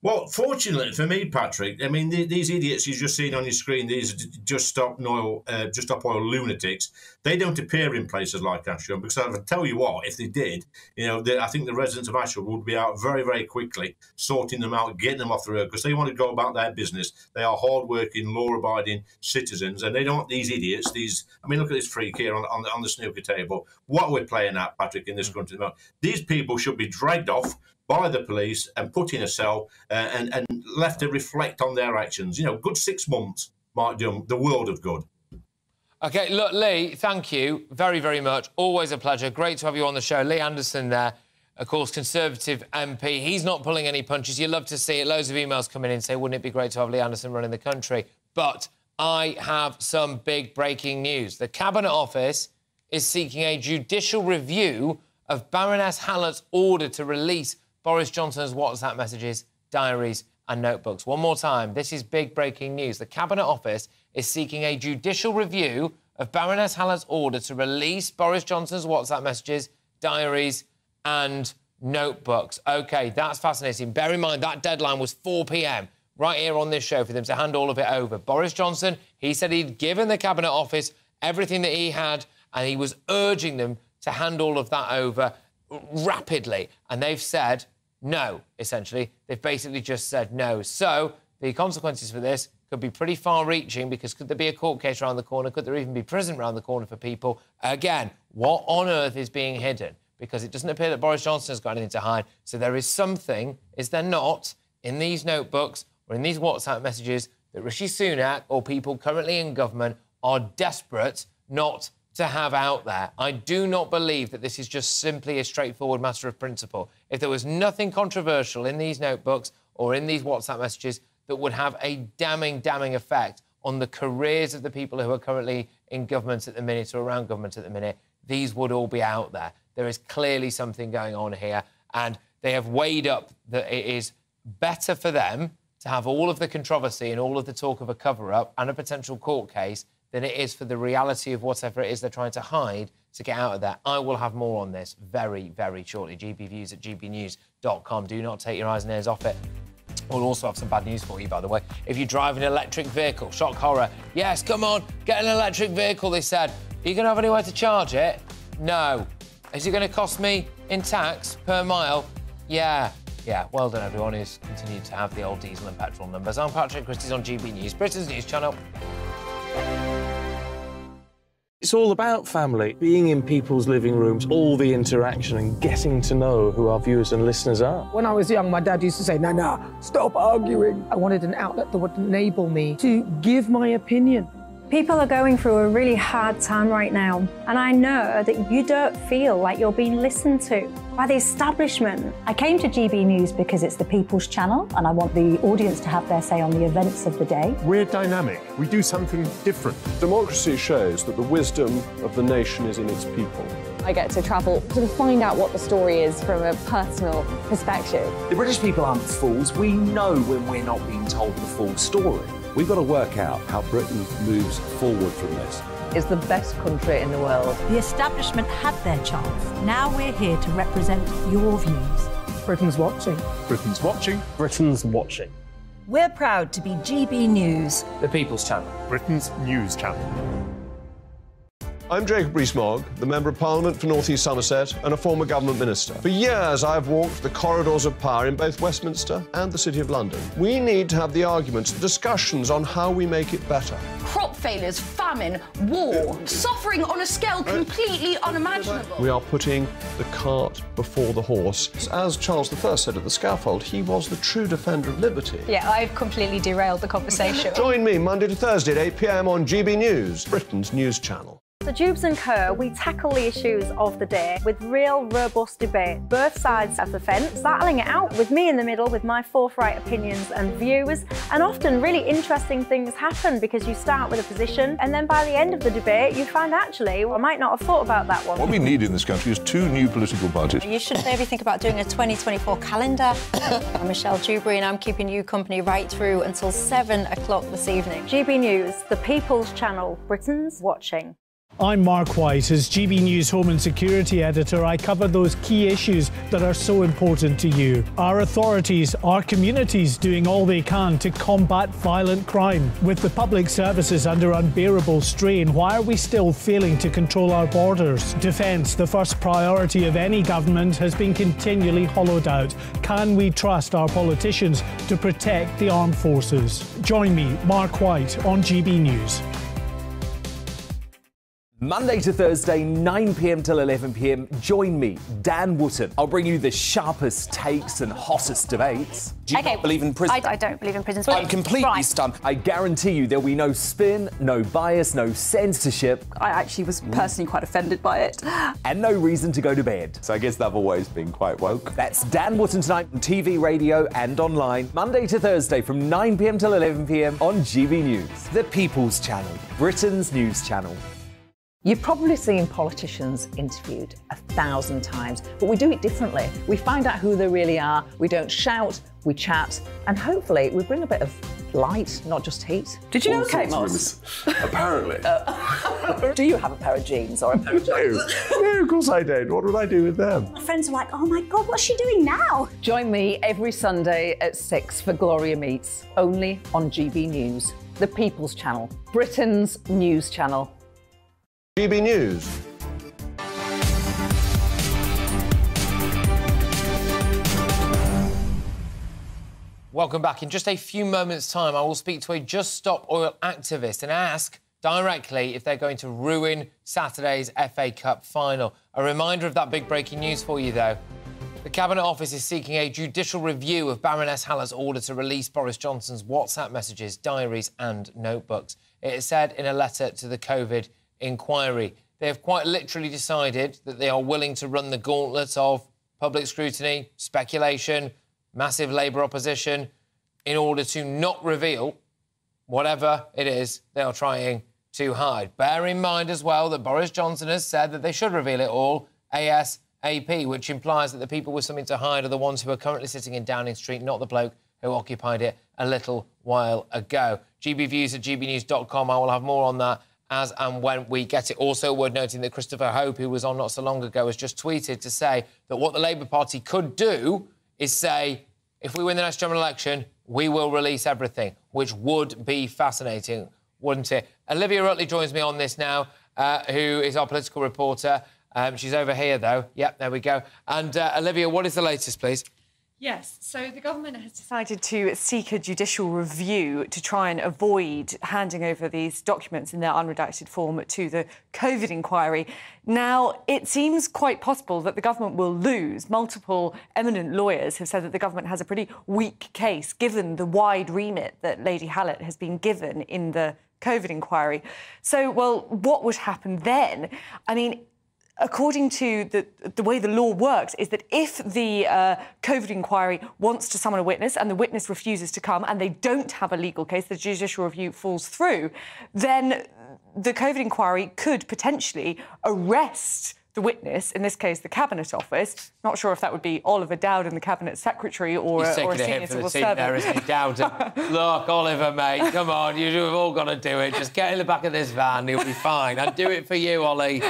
[SPEAKER 4] Well, fortunately for me, Patrick, I mean, these idiots you've just seen on your screen, these Just Stop Oil lunatics, they don't appear in places like Ashfield, because I tell you what, if they did, you know, I think the residents of Ashfield would be out very, very quickly, sorting them out, getting them off the road, because they want to go about their business. They are hard-working, law-abiding citizens, and they don't want these idiots, I mean, look at this freak here on the snooker table. What we're playing at, Patrick, in this country. These people should be dragged off by the police and put in a cell and left to reflect on their actions. You know, good 6 months might do them the world of good.
[SPEAKER 16] OK, look, Lee, thank you very, very much. Always a pleasure. Great to have you on the show. Lee Anderson there, of course, Conservative MP. He's not pulling any punches. You love to see it. Loads of emails coming in saying, wouldn't it be great to have Lee Anderson running the country? But I have some big breaking news. The Cabinet Office is seeking a judicial review of Baroness Hallett's order to release Boris Johnson's WhatsApp messages, diaries and notebooks. One more time, this is big breaking news. The Cabinet Office is seeking a judicial review of Baroness Hallett's order to release Boris Johnson's WhatsApp messages, diaries and notebooks. OK, that's fascinating. Bear in mind, that deadline was 4 p.m, right here on this show for them to hand all of it over. Boris Johnson, he said he'd given the Cabinet Office everything that he had and he was urging them to hand all of that over rapidly. And they've said no, essentially. They've basically just said no. So the consequences for this could be pretty far-reaching, because could there be a court case around the corner? Could there even be prison around the corner for people? Again, what on earth is being hidden? Because it doesn't appear that Boris Johnson has got anything to hide. So there is something, is there not, in these notebooks or in these WhatsApp messages that Rishi Sunak or people currently in government are desperate not to have out there. I do not believe that this is just simply a straightforward matter of principle. If there was nothing controversial in these notebooks or in these WhatsApp messages that would have a damning effect on the careers of the people who are currently in government at the minute or around government at the minute, these would all be out there. There is clearly something going on here, and they have weighed up that it is better for them to have all of the controversy and all of the talk of a cover-up and a potential court case than it is for the reality of whatever it is they're trying to hide to get out of there. I will have more on this very, very shortly. GBViews at gbnews.com. Do not take your eyes and ears off it. We'll also have some bad news for you, by the way. If you drive an electric vehicle, shock horror. Yes, come on, get an electric vehicle, they said. Are you going to have anywhere to charge it? No. Is it going to cost me in tax per mile? Yeah. Yeah, well done, everyone who's continued to have the old diesel and petrol numbers. I'm Patrick Christys on GB News, Britain's news channel.
[SPEAKER 7] It's all about family, being in people's living rooms, all the interaction and getting to know who our viewers and listeners are.
[SPEAKER 5] When I was young, my dad used to say, Nana, stop arguing. I wanted an outlet that would enable me to give my opinion.
[SPEAKER 17] People are going through a really hard time right now, and I know that you don't feel like you're being listened to by the establishment. I came to GB News because it's the People's Channel, and I want the audience to have their say on the events of the day.
[SPEAKER 9] We're dynamic. We do something different.
[SPEAKER 11] Democracy shows that the wisdom of the nation is in its people.
[SPEAKER 15] I get to travel to find out what the story is from a personal perspective.
[SPEAKER 18] The British people aren't fools. We know when we're not being told the full story.
[SPEAKER 13] We've got to work out how Britain moves forward from this.
[SPEAKER 19] It's the best country in the world.
[SPEAKER 28] The establishment had their chance. Now we're here to represent your views.
[SPEAKER 5] Britain's watching.
[SPEAKER 9] Britain's watching.
[SPEAKER 14] Britain's watching.
[SPEAKER 28] We're proud to be GB News.
[SPEAKER 16] The People's Channel.
[SPEAKER 9] Britain's news channel.
[SPEAKER 11] I'm Jacob Rees-Mogg, the Member of Parliament for North East Somerset and a former government minister. For years, I've walked the corridors of power in both Westminster and the City of London. We need to have the arguments, the discussions on how we make it better.
[SPEAKER 20] Crop failures, famine, war, suffering on a scale completely unimaginable.
[SPEAKER 11] We are putting the cart before the horse. As Charles I said at the scaffold, he was the true defender of liberty.
[SPEAKER 28] Yeah, I've completely derailed the conversation.
[SPEAKER 11] Join me Monday to Thursday at 8 p.m. on GB News, Britain's news channel.
[SPEAKER 17] So Dubes & Co, we tackle the issues of the day with real, robust debate. Both sides of the fence, battling it out with me in the middle with my forthright opinions and views. And often really interesting things happen because you start with a position and then by the end of the debate you find actually, well, I might not have thought about that one.
[SPEAKER 1] What we need in this country is 2 new political parties.
[SPEAKER 6] You should maybe think about doing a 2024 calendar. I'm Michelle Dewberry and I'm keeping you company right through until 7 o'clock this evening.
[SPEAKER 17] GB News, the People's Channel, Britain's watching.
[SPEAKER 8] I'm Mark White. As GB News Home and Security Editor, I cover those key issues that are so important to you. Our authorities, our communities doing all they can to combat violent crime. With the public services under unbearable strain, why are we still failing to control our borders? Defence, the first priority of any government, has been continually hollowed out. Can we trust our politicians to protect the armed forces? Join me, Mark White, on GB News.
[SPEAKER 18] Monday to Thursday, 9 p.m. till 11 p.m. Join me, Dan Wootton. I'll bring you the sharpest takes and hottest debates. Do you not believe in prison?
[SPEAKER 17] I don't believe in prison.
[SPEAKER 18] I'm completely stunned. I guarantee you there'll be no spin, no bias, no censorship.
[SPEAKER 23] I actually was personally quite offended by it.
[SPEAKER 18] And no reason to go to bed.
[SPEAKER 24] So I guess they've always been quite woke.
[SPEAKER 18] That's Dan Wootton tonight on TV, radio and online. Monday to Thursday from 9 p.m. till 11 p.m. on GB News. The People's Channel, Britain's news channel.
[SPEAKER 19] You've probably seen politicians interviewed 1,000 times, but we do it differently. We find out who they really are, we don't shout, we chat, and hopefully we bring a bit of light, not just heat.
[SPEAKER 23] Did you know Kate Moss?
[SPEAKER 24] Apparently.
[SPEAKER 19] Do you have a pair of jeans or a pair of jeans?
[SPEAKER 24] No, of course I don't. What would I do with them?
[SPEAKER 6] My friends are like, oh my God, what's she doing now?
[SPEAKER 19] Join me every Sunday at 6 for Gloria Meets, only on GB News, the People's Channel, Britain's news channel.
[SPEAKER 11] GB News.
[SPEAKER 16] Welcome back. In just a few moments' time, I will speak to a Just Stop Oil activist and ask directly if they're going to ruin Saturday's FA Cup final. A reminder of that big breaking news for you, though. The Cabinet Office is seeking a judicial review of Baroness Hallett's order to release Boris Johnson's WhatsApp messages, diaries and notebooks. It is said in a letter to the COVID inquiry. They have quite literally decided that they are willing to run the gauntlet of public scrutiny, speculation, massive Labour opposition in order to not reveal whatever it is they are trying to hide. Bear in mind as well that Boris Johnson has said that they should reveal it all ASAP, which implies that the people with something to hide are the ones who are currently sitting in Downing Street, not the bloke who occupied it a little while ago. GBviews at gbnews.com. I will have more on that as and when we get it. Also worth noting that Christopher Hope, who was on not so long ago, has just tweeted to say that what the Labour Party could do is say, if we win the next general election, we will release everything, which would be fascinating, wouldn't it? Olivia Rutley joins me on this now, who is our political reporter. She's over here, though. Yep, there we go. And Olivia, what is the latest, please?
[SPEAKER 25] Yes, so the government has decided to seek a judicial review to try and avoid handing over these documents in their unredacted form to the COVID inquiry. Now, it seems quite possible that the government will lose. Multiple eminent lawyers have said that the government has a pretty weak case, given the wide remit that Lady Hallett has been given in the COVID inquiry. So, well, what would happen then? I mean, according to the way the law works, is that if the COVID inquiry wants to summon a witness and the witness refuses to come and they don't have a legal case, the judicial review falls through, then the COVID inquiry could potentially arrest the witness, in this case the Cabinet Office. Not sure if that would be Oliver Dowden, the Cabinet Secretary, or a senior civil servant.
[SPEAKER 16] There, isn't he, Dowden? Look, Oliver, mate, come on, you've all got to do it. Just get in the back of this van, you'll be fine. I'd do it for you, Ollie.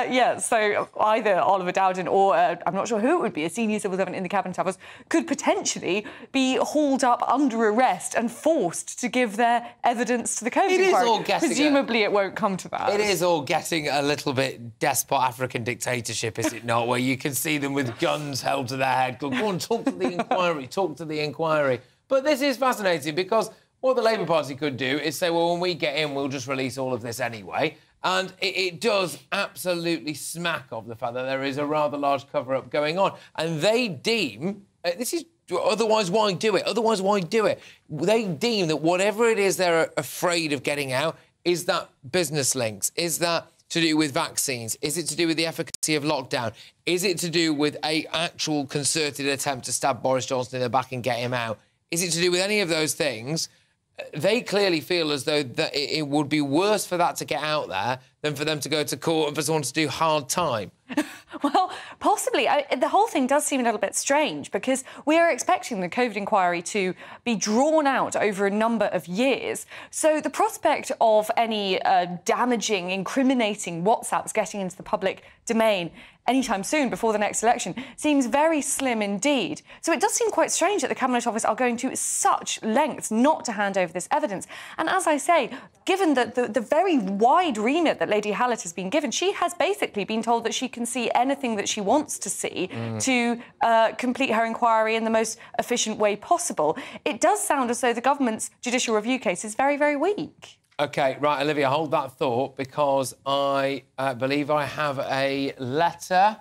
[SPEAKER 25] Yeah, so either Oliver Dowden or, I'm not sure who it would be, a senior civil servant in the Cabinet Office, could potentially be hauled up under arrest and forced to give their evidence to the COVID inquiry. Presumably it won't come to that.
[SPEAKER 16] It is all getting a little bit despot African dictatorship, is it not, where you can see them with guns held to their head. Go on, talk to the inquiry, talk to the inquiry. But this is fascinating because what the Labour Party could do is say, well, when we get in, we'll just release all of this anyway. And it does absolutely smack of the fact that there is a rather large cover-up going on. And they deem... this is... Otherwise, why do it? Otherwise, why do it? They deem that whatever it is they're afraid of getting out Is that business links? Is that to do with vaccines? Is it to do with the efficacy of lockdown? Is it to do with an actual concerted attempt to stab Boris Johnson in the back and get him out? Is it to do with any of those things? They clearly feel as though that it would be worse for that to get out there than for them to go to court and for someone to do hard time.
[SPEAKER 25] Well, possibly. The whole thing does seem a little bit strange because we are expecting the COVID inquiry to be drawn out over a number of years. So the prospect of any damaging, incriminating WhatsApps getting into the public domain anytime soon before the next election seems very slim indeed. So it does seem quite strange that the Cabinet Office are going to such lengths not to hand over this evidence. And as I say, given the very wide remit that Lady Hallett has been given, she has basically been told that she can see anything that she wants to see to complete her inquiry in the most efficient way possible. It does sound as though the government's judicial review case is very, very weak.
[SPEAKER 16] OK, right, Olivia, hold that thought, because I believe I have a letter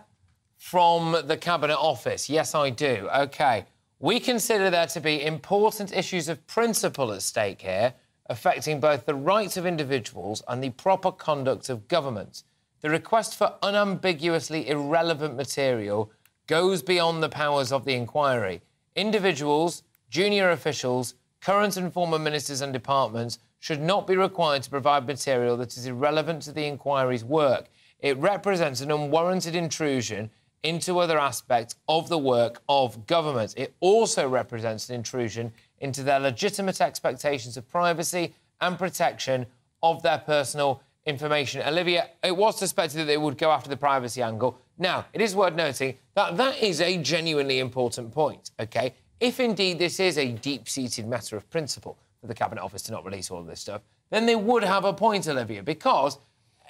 [SPEAKER 16] from the Cabinet Office. Yes, I do. OK. We consider there to be important issues of principle at stake here, affecting both the rights of individuals and the proper conduct of government. The request for unambiguously irrelevant material goes beyond the powers of the inquiry. Individuals, junior officials, current and former ministers and departments should not be required to provide material that is irrelevant to the inquiry's work. It represents an unwarranted intrusion into other aspects of the work of government. It also represents an intrusion into their legitimate expectations of privacy and protection of their personal information. Olivia, it was suspected that they would go after the privacy angle. Now, it is worth noting that that is a genuinely important point, OK? If indeed this is a deep-seated matter of principle for the Cabinet Office to not release all of this stuff, then they would have a point, Olivia, because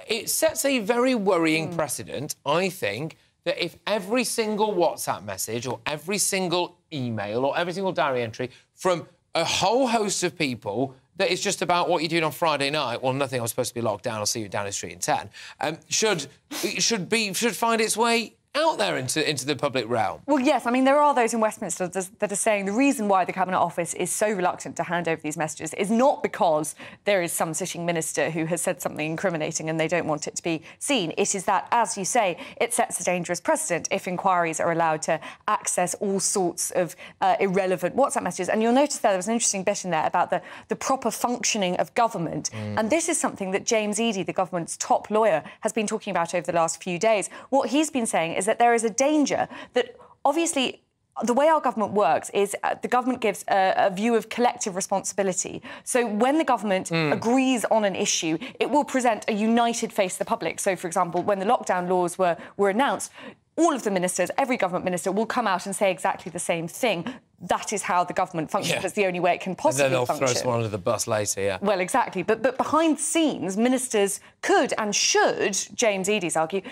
[SPEAKER 16] it sets a very worrying precedent, I think, that if every single WhatsApp message or every single email or every single diary entry from a whole host of people that is just about what you're doing on Friday night, well, nothing, I'm supposed to be locked down, I'll see you down the street in 10, should find its way out there into the public realm.
[SPEAKER 25] Well, yes, I mean, there are those in Westminster that are saying the reason why the Cabinet Office is so reluctant to hand over these messages is not because there is some sitting minister who has said something incriminating and they don't want it to be seen. It is that, as you say, it sets a dangerous precedent if inquiries are allowed to access all sorts of irrelevant WhatsApp messages. And you'll notice there was an interesting bit in there about the proper functioning of government. And this is something that James Eadie, the government's top lawyer, has been talking about over the last few days. What he's been saying is that there is a danger that, obviously, the way our government works is the government gives a view of collective responsibility. So when the government agrees on an issue, it will present a united face to the public. So, for example, when the lockdown laws were announced, all of the ministers, every government minister, will come out and say exactly the same thing. That is how the government functions. That's the only way it can possibly function.
[SPEAKER 16] And then they'll throw someone under the bus later, yeah.
[SPEAKER 25] Well, exactly. But behind the scenes, ministers could and should, James Eadie's argue,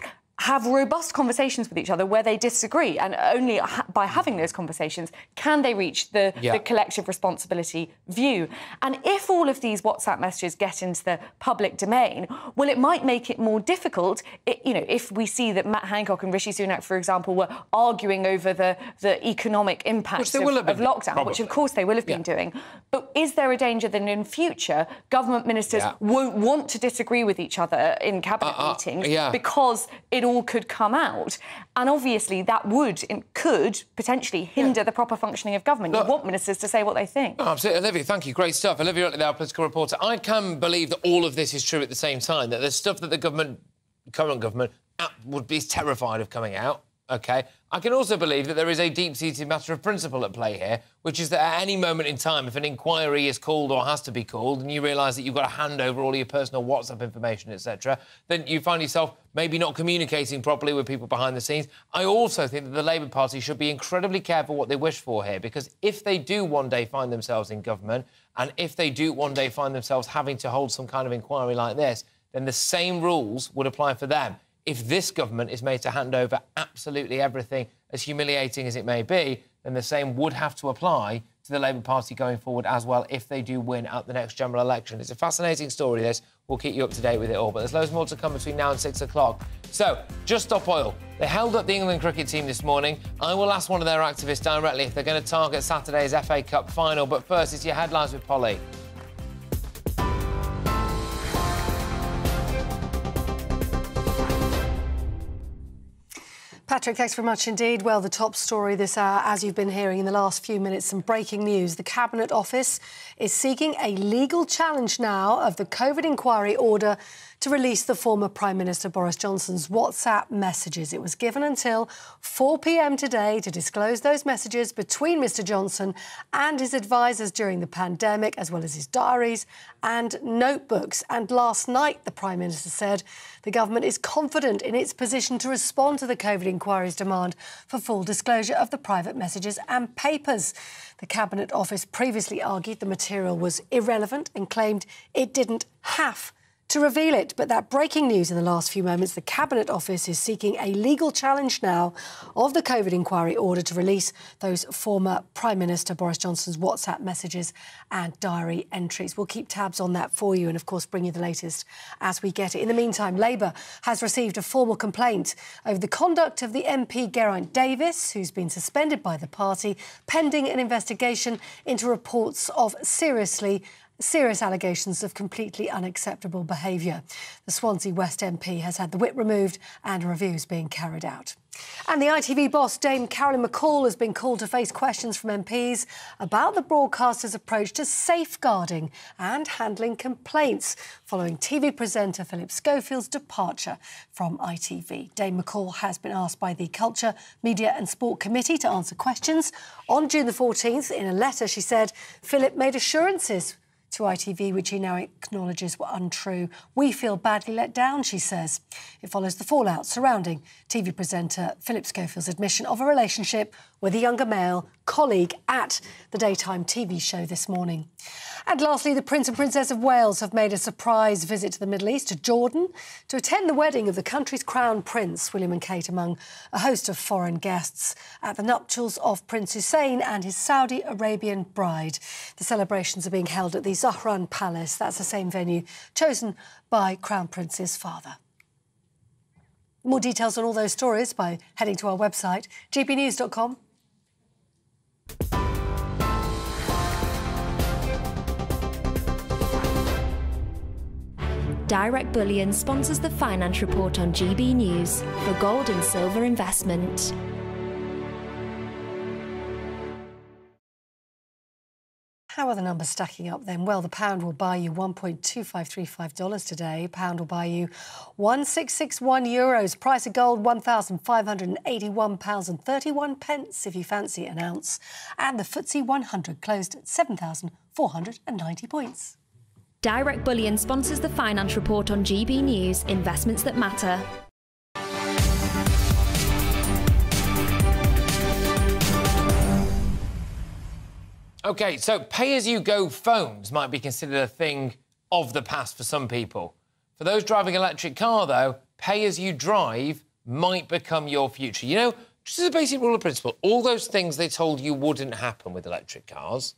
[SPEAKER 25] have robust conversations with each other where they disagree, and only by having those conversations can they reach the collective responsibility view. And if all of these WhatsApp messages get into the public domain, well, it might make it more difficult, if we see that Matt Hancock and Rishi Sunak, for example, were arguing over the economic impacts of lockdown, which, of course, they will have been doing. But is there a danger that in future government ministers won't want to disagree with each other in cabinet meetings because it all could come out? And obviously that could potentially hinder the proper functioning of government. You want ministers to say what they think.
[SPEAKER 16] Oh, absolutely. Olivia, thank you. Great stuff. Olivia Utley, our political reporter. I can believe that all of this is true at the same time, that there's stuff that the current government would be terrified of coming out. OK. I can also believe that there is a deep-seated matter of principle at play here, which is that at any moment in time, if an inquiry is called or has to be called, and you realise that you've got to hand over all your personal WhatsApp information, etc., then you find yourself maybe not communicating properly with people behind the scenes. I also think that the Labour Party should be incredibly careful what they wish for here, because if they do one day find themselves in government, and if they do one day find themselves having to hold some kind of inquiry like this, then the same rules would apply for them. If this government is made to hand over absolutely everything, as humiliating as it may be, then the same would have to apply to the Labour Party going forward as well if they do win at the next general election. It's a fascinating story, this. We'll keep you up to date with it all, but there's loads more to come between now and 6 o'clock. So, Just Stop Oil. They held up the England cricket team this morning. I will ask one of their activists directly if they're going to target Saturday's FA Cup final. But first, it's your headlines with Polly.
[SPEAKER 2] Patrick, thanks very much indeed. Well, the top story this hour, as you've been hearing in the last few minutes, some breaking news. The Cabinet Office is seeking a legal challenge now of the COVID inquiry order to release the former Prime Minister Boris Johnson's WhatsApp messages. It was given until 4 p.m. today to disclose those messages between Mr Johnson and his advisers during the pandemic, as well as his diaries and notebooks. And last night, the Prime Minister said the government is confident in its position to respond to the COVID inquiry's demand for full disclosure of the private messages and papers. The Cabinet Office previously argued the material was irrelevant and claimed it didn't have to reveal it. But that breaking news in the last few moments, the Cabinet Office is seeking a legal challenge now of the COVID inquiry order to release those former Prime Minister Boris Johnson's WhatsApp messages and diary entries. We'll keep tabs on that for you and, of course, bring you the latest as we get it. In the meantime, Labour has received a formal complaint over the conduct of the MP Geraint Davis, who's been suspended by the party, pending an investigation into reports of serious allegations of completely unacceptable behaviour. The Swansea West MP has had the whip removed and a review is being carried out. And the ITV boss, Dame Caroline McCall, has been called to face questions from MPs about the broadcaster's approach to safeguarding and handling complaints following TV presenter Philip Schofield's departure from ITV. Dame McCall has been asked by the Culture, Media and Sport Committee to answer questions. On June the 14th, in a letter, she said Philip made assurances to ITV, which he now acknowledges were untrue. We feel badly let down, she says. It follows the fallout surrounding TV presenter Philip Schofield's admission of a relationship with a younger male colleague at the daytime TV show this morning. And lastly, the Prince and Princess of Wales have made a surprise visit to the Middle East, to Jordan, to attend the wedding of the country's crown prince, William and Kate, among a host of foreign guests at the nuptials of Prince Hussein and his Saudi Arabian bride. The celebrations are being held at the Zahran Palace. That's the same venue chosen by Crown Prince's father. More details on all those stories by heading to our website, gbnews.com.
[SPEAKER 3] Direct Bullion sponsors the Finance Report on GB News for gold and silver investment.
[SPEAKER 2] How are the numbers stacking up then? Well, the pound will buy you $1.2535 today. Pound will buy you 1,661 euros. Price of gold, £1,581.31 if you fancy an ounce. And the FTSE 100 closed at 7,490 points.
[SPEAKER 3] Direct Bullion sponsors the Finance Report on GB News, investments that matter.
[SPEAKER 16] OK, so pay-as-you-go phones might be considered a thing of the past for some people. For those driving an electric car, though, pay-as-you-drive might become your future. You know, just as a basic rule of principle, all those things they told you wouldn't happen with electric cars,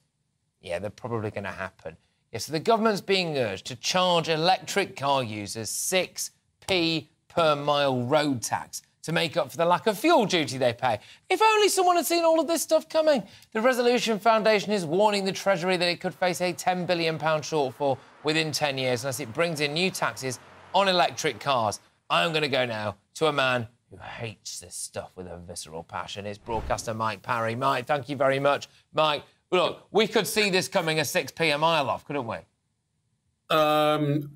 [SPEAKER 16] yeah, they're probably going to happen. Yes, so the government's being urged to charge electric car users 6p per mile road tax to make up for the lack of fuel duty they pay. If only someone had seen all of this stuff coming. The Resolution Foundation is warning the Treasury that it could face a £10 billion shortfall within 10 years unless it brings in new taxes on electric cars. I'm going to go now to a man who hates this stuff with a visceral passion. It's broadcaster Mike Parry. Mike, thank you very much. Mike, look, we could see this coming a 6p a mile off, couldn't we?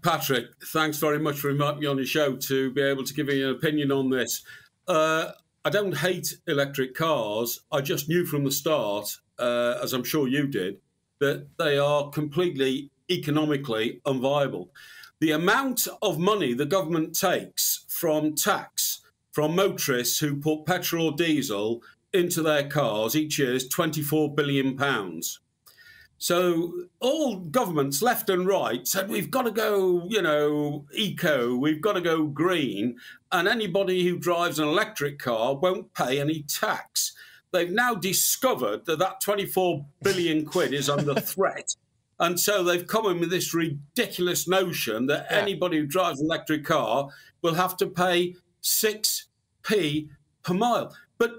[SPEAKER 10] Patrick, thanks very much for inviting me on your show to be able to give you an opinion on this. I don't hate electric cars. I just knew from the start, as I'm sure you did, that they are completely economically unviable. The amount of money the government takes from tax from motorists who put petrol or diesel into their cars each year is £24 billion. So all governments, left and right, said we've got to go, you know, eco, we've got to go green, and anybody who drives an electric car won't pay any tax. They've now discovered that that 24 billion quid is under threat. And so they've come in with this ridiculous notion that anybody who drives an electric car will have to pay 6p per mile. But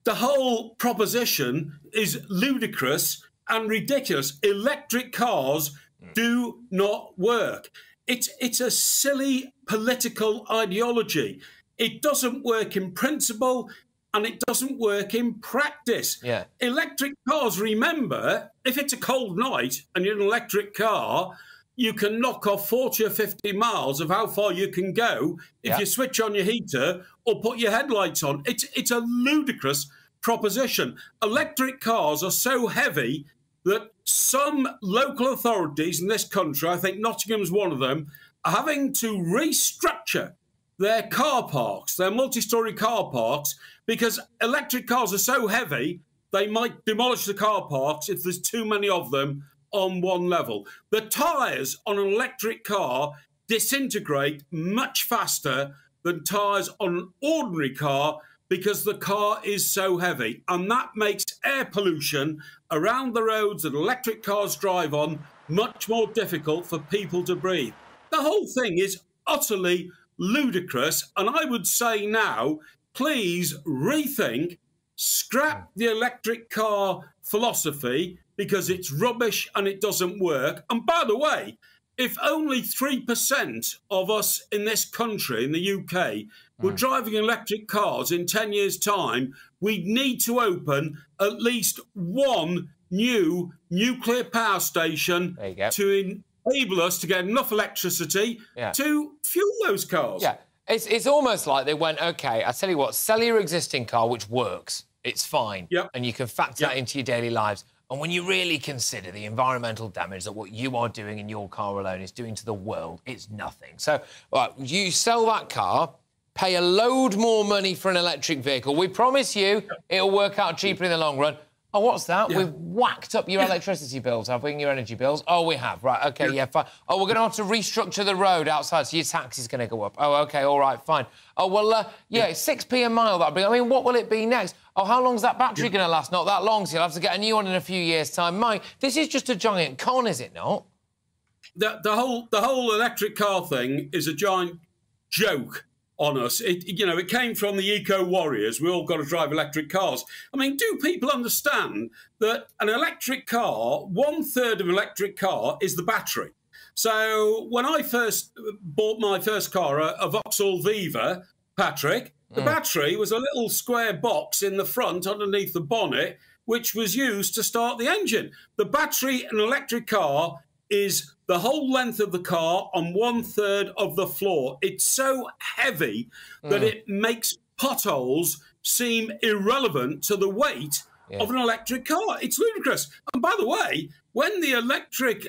[SPEAKER 10] the whole proposition is ludicrous and ridiculous. Electric cars do not work. It's a silly political ideology. It doesn't work in principle. and it doesn't work in practice.
[SPEAKER 16] Yeah.
[SPEAKER 10] Electric cars, remember, if it's a cold night and you're in an electric car, you can knock off 40 or 50 miles of how far you can go if you switch on your heater or put your headlights on. It's a ludicrous proposition. Electric cars are so heavy that some local authorities in this country, I think Nottingham's one of them, are having to restructure their car parks, their multi-storey car parks, because electric cars are so heavy, they might demolish the car parks if there's too many of them on one level. The tyres on an electric car disintegrate much faster than tyres on an ordinary car because the car is so heavy. And that makes air pollution around the roads that electric cars drive on much more difficult for people to breathe. The whole thing is utterly ludicrous. And I would say now, please rethink, scrap the electric car philosophy because it's rubbish and it doesn't work. And by the way, if only 3% of us in this country, in the UK, were driving electric cars in 10 years' time, we'd need to open at least one new nuclear power station to enable us to get enough electricity to fuel those cars.
[SPEAKER 16] Yeah, it's almost like they went, OK, I tell you what, sell your existing car, which works, it's fine, and you can factor that into your daily lives. And when you really consider the environmental damage that what you are doing in your car alone is doing to the world, it's nothing. So, right, you sell that car, pay a load more money for an electric vehicle. We promise you it'll work out cheaper in the long run. Oh, what's that? We've whacked up your electricity bills, have we, and your energy bills? Oh, we have. Right, OK, fine. Oh, we're going to have to restructure the road outside, so your tax is going to go up. Oh, OK, all right, fine. Oh, well, 6p a mile, that'll be... I mean, what will it be next? Oh, how long's that battery going to last? Not that long, so you'll have to get a new one in a few years' time. Mike, this is just a giant con, is it not?
[SPEAKER 10] The whole electric car thing is a giant joke on us. It came from the eco-warriors. We all got to drive electric cars. I mean, do people understand that an electric car, 1/3 of an electric car is the battery? So when I first bought my first car, a Vauxhall Viva, Patrick, the battery was a little square box in the front underneath the bonnet, which was used to start the engine. The battery in an electric car is the whole length of the car on 1/3 of the floor. It's so heavy that it makes potholes seem irrelevant to the weight of an electric car. It's ludicrous. And by the way, when the electric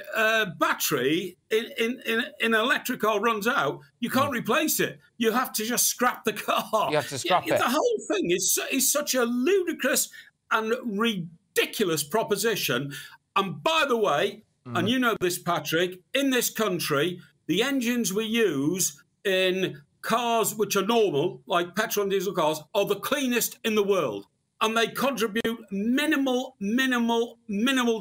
[SPEAKER 10] battery in an electric car runs out, you can't replace it. You have to just scrap the car.
[SPEAKER 16] You have to scrap it.
[SPEAKER 10] The whole thing is such a ludicrous and ridiculous proposition. And by the way, and you know this, Patrick, in this country, the engines we use in cars which are normal, like petrol and diesel cars, are the cleanest in the world. And they contribute minimal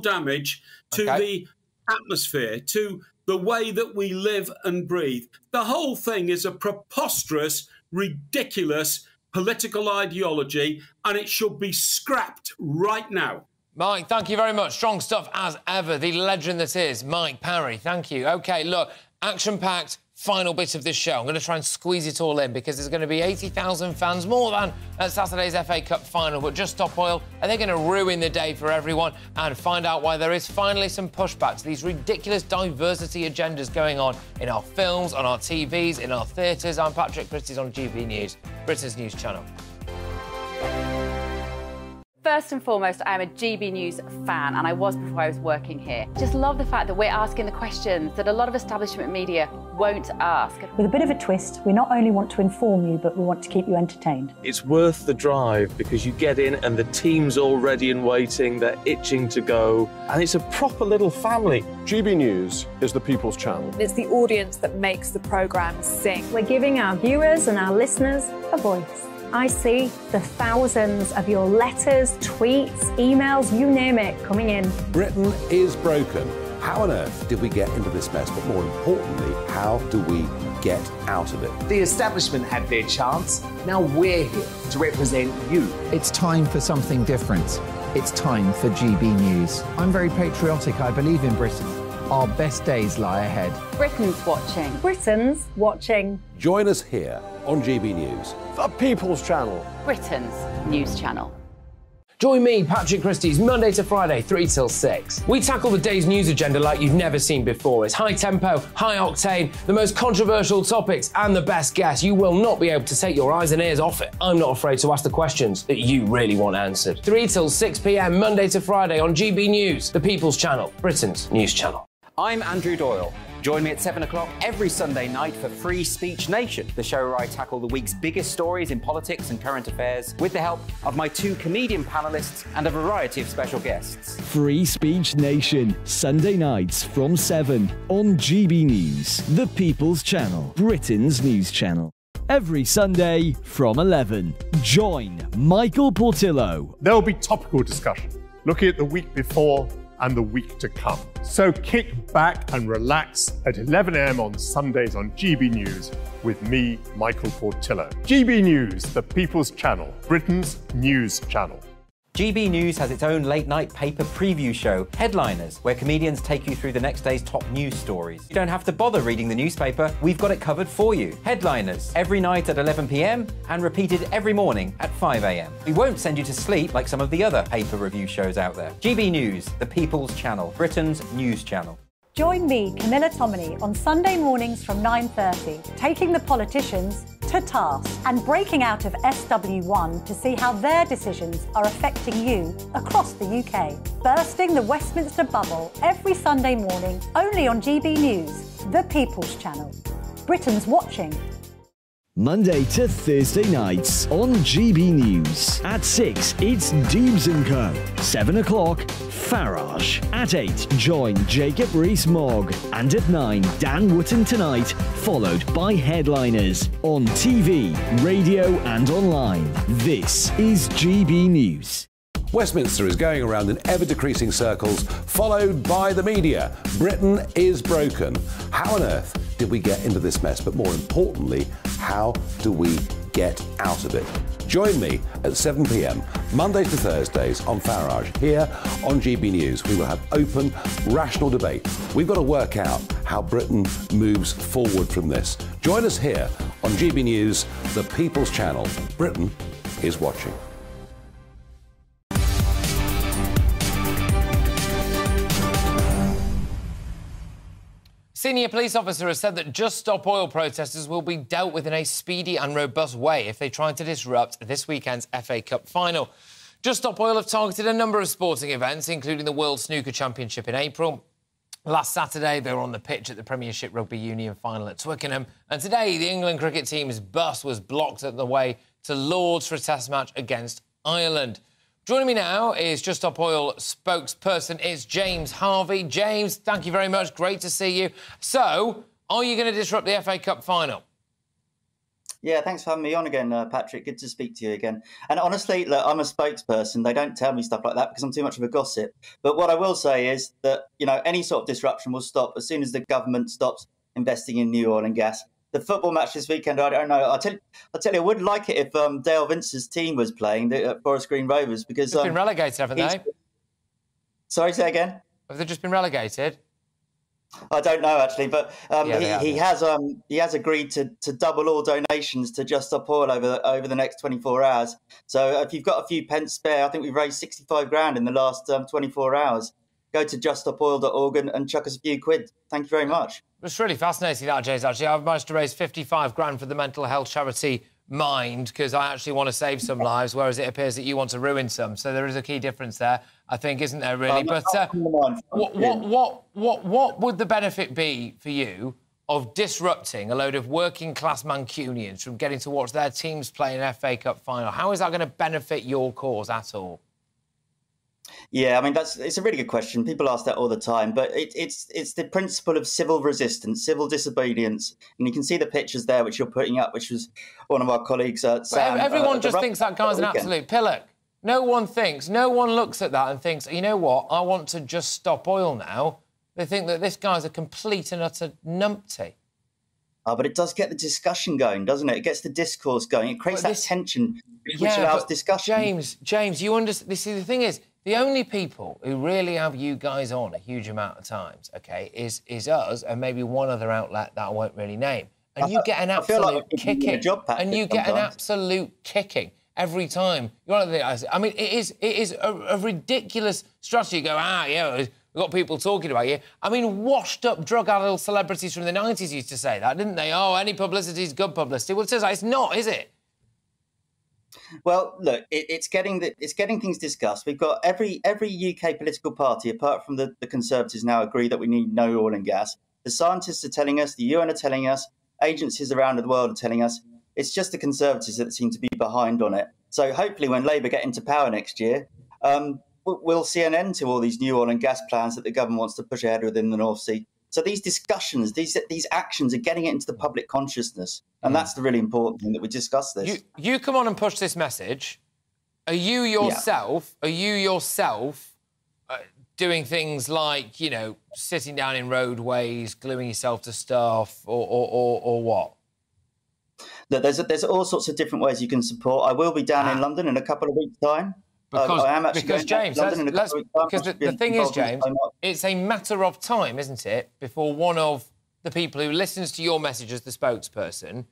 [SPEAKER 10] damage to the atmosphere, to the way that we live and breathe. The whole thing is a preposterous, ridiculous political ideology, and it should be scrapped right now.
[SPEAKER 16] Mike, thank you very much. Strong stuff as ever. The legend that is Mike Parry. Thank you. OK, look, action-packed final bit of this show. I'm going to try and squeeze it all in because there's going to be 80,000 fans, more than at Saturday's FA Cup final. But Just Stop Oil, are they going to ruin the day for everyone and find out why there is finally some pushback to these ridiculous diversity agendas going on in our films, on our TVs, in our theatres? I'm Patrick Christys on GB News, Britain's news channel.
[SPEAKER 23] First and foremost, I am a GB News fan, and I was before I was working here. Just love the fact that we're asking the questions that a lot of establishment media won't ask.
[SPEAKER 28] With a bit of a twist, we not only want to inform you, but we want to keep you entertained.
[SPEAKER 4] It's worth the drive because you get in and the team's all ready and waiting, they're itching to go, and it's a proper little family.
[SPEAKER 11] GB News is the people's channel.
[SPEAKER 7] It's the audience that makes the programme sing.
[SPEAKER 17] We're giving our viewers and our listeners a voice. I see the thousands of your letters, tweets, emails, you name it, coming in.
[SPEAKER 13] Britain is broken. How on earth did we get into this mess? But more importantly, how do we get out of it?
[SPEAKER 12] The establishment had their chance. Now we're here to represent you.
[SPEAKER 15] It's time for something different. It's time for GB News. I'm very patriotic. I believe in Britain.
[SPEAKER 18] Our best days lie ahead.
[SPEAKER 23] Britain's watching.
[SPEAKER 28] Britain's watching.
[SPEAKER 13] Join us here on GB News.
[SPEAKER 11] The People's Channel.
[SPEAKER 23] Britain's news channel.
[SPEAKER 16] Join me, Patrick Christys, Monday to Friday, 3 till 6. We tackle the day's news agenda like you've never seen before. It's high tempo, high octane, the most controversial topics, and the best guests. You will not be able to take your eyes and ears off it. I'm not afraid to ask the questions that you really want answered. 3 till 6 p.m, Monday to Friday on GB News, the People's Channel, Britain's news channel.
[SPEAKER 5] I'm Andrew Doyle. Join me at 7 o'clock every Sunday night for Free Speech Nation, the show where I tackle the week's biggest stories in politics and current affairs with the help of my 2 comedian panellists and a variety of special guests.
[SPEAKER 9] Free Speech Nation, Sunday nights from 7 on GB News, the People's Channel, Britain's news channel. Every Sunday from 11. Join Michael Portillo.
[SPEAKER 24] There will be topical discussion, looking at the week before and the week to come. So kick back and relax at 11 a.m. on Sundays on GB News with me, Michael Portillo. GB News, the People's Channel, Britain's news channel.
[SPEAKER 5] GB News has its own late-night paper preview show, Headliners, where comedians take you through the next day's top news stories. You don't have to bother reading the newspaper, we've got it covered for you. Headliners, every night at 11 p.m. and repeated every morning at 5 a.m. We won't send you to sleep like some of the other paper review shows out there. GB News, the People's Channel, Britain's news channel.
[SPEAKER 28] Join me, Camilla Tominey, on Sunday mornings from 9:30, taking the politicians to task and breaking out of SW1 to see how their decisions are affecting you across the UK. Bursting the Westminster bubble every Sunday morning, only on GB News, the People's Channel. Britain's watching.
[SPEAKER 9] Monday to Thursday nights on GB News. At 6, it's Dubes & Co. 7 o'clock, Farage. At 8, join Jacob Rees-Mogg. And at 9, Dan Wootton Tonight, followed by Headliners. On TV, radio and online. This is GB News.
[SPEAKER 13] Westminster is going around in ever-decreasing circles, followed by the media. Britain is broken. How on earth did we get into this mess? But more importantly, how do we get out of it? Join me at 7 p.m, Mondays to Thursdays on Farage. Here on GB News, we will have open, rational debate. We've got to work out how Britain moves forward from this. Join us here on GB News, the People's Channel. Britain is watching.
[SPEAKER 16] Senior police officer has said that Just Stop Oil protesters will be dealt with in a speedy and robust way if they try to disrupt this weekend's FA Cup final. Just Stop Oil have targeted a number of sporting events, including the World Snooker Championship in April. Last Saturday, they were on the pitch at the Premiership Rugby Union final at Twickenham. And today, the England cricket team's bus was blocked on the way to Lords for a test match against Ireland. Joining me now is Just Stop Oil spokesperson, it's James Harvey. James, thank you very much. Great to see you. So, are you going to disrupt the FA Cup final?
[SPEAKER 14] Yeah, thanks for having me on again, Patrick. Good to speak to you again. And honestly, look, I'm a spokesperson. They don't tell me stuff like that because I'm too much of a gossip. But what I will say is that, you know, any sort of disruption will stop as soon as the government stops investing in new oil and gas. The football match this weekend, I don't know. I'll tell you, I would like it if Dale Vince's team was playing, the Forest Green Rovers, because...
[SPEAKER 16] They've been relegated, haven't they?
[SPEAKER 14] Sorry, say again?
[SPEAKER 16] Have they just been relegated?
[SPEAKER 14] I don't know, actually, but he has agreed to double all donations to Just Stop Oil over the next 24 hours. So if you've got a few pence spare, I think we've raised 65 grand in the last 24 hours. Go to juststopoil.org and chuck us a few quid. Thank you very much.
[SPEAKER 16] It's really fascinating, that, James, actually. I've managed to raise 55 grand for the mental health charity Mind, because I actually want to save some lives, whereas it appears that you want to ruin some. So there is a key difference there, I think, isn't there, really? But what would the benefit be for you of disrupting a load of working-class Mancunians from getting to watch their teams play an FA Cup final? How is that going to benefit your cause at all?
[SPEAKER 14] Yeah, I mean, it's a really good question. People ask that all the time, but it's the principle of civil resistance, civil disobedience. And you can see the pictures there, which you're putting up, which was one of our colleagues, Sam.
[SPEAKER 16] Everyone just thinks that guy's an absolute pillock. No one looks at that and thinks, you know what, I want to just stop oil now. They think that this guy's a complete and utter numpty.
[SPEAKER 14] Oh, but it does get the discussion going, doesn't it? It gets the discourse going. It creates that tension which allows discussion.
[SPEAKER 16] James, you understand? The thing is, The only people who really have you guys on a huge amount of times, OK, is us and maybe one other outlet that I won't really name. And you get an absolute kicking. And you get an absolute kicking every time. I mean, it is a ridiculous strategy. You go, yeah, we've got people talking about you. I mean, washed-up, drug-addled celebrities from the 90s used to say that, didn't they? Oh, any publicity is good publicity. Well, it says it's not, is it?
[SPEAKER 14] Well, look, it's getting things discussed. We've got every UK political party, apart from the Conservatives, now agree that we need no oil and gas. The scientists are telling us, the UN are telling us, agencies around the world are telling us. It's just the Conservatives that seem to be behind on it. So hopefully when Labour get into power next year, we'll see an end to all these new oil and gas plans that the government wants to push ahead within the North Sea. So these discussions, these actions are getting it into the public consciousness. And that's the really important thing that we discuss this.
[SPEAKER 16] You come on and push this message. Are you yourself doing things like, you know, sitting down in roadways, gluing yourself to stuff or what?
[SPEAKER 14] Look, there's all sorts of different ways you can support. I will be down in London in a couple of weeks' time.
[SPEAKER 16] Because James, the thing is, James, it's a matter of time, isn't it, before one of the people who listens to your message as the spokesperson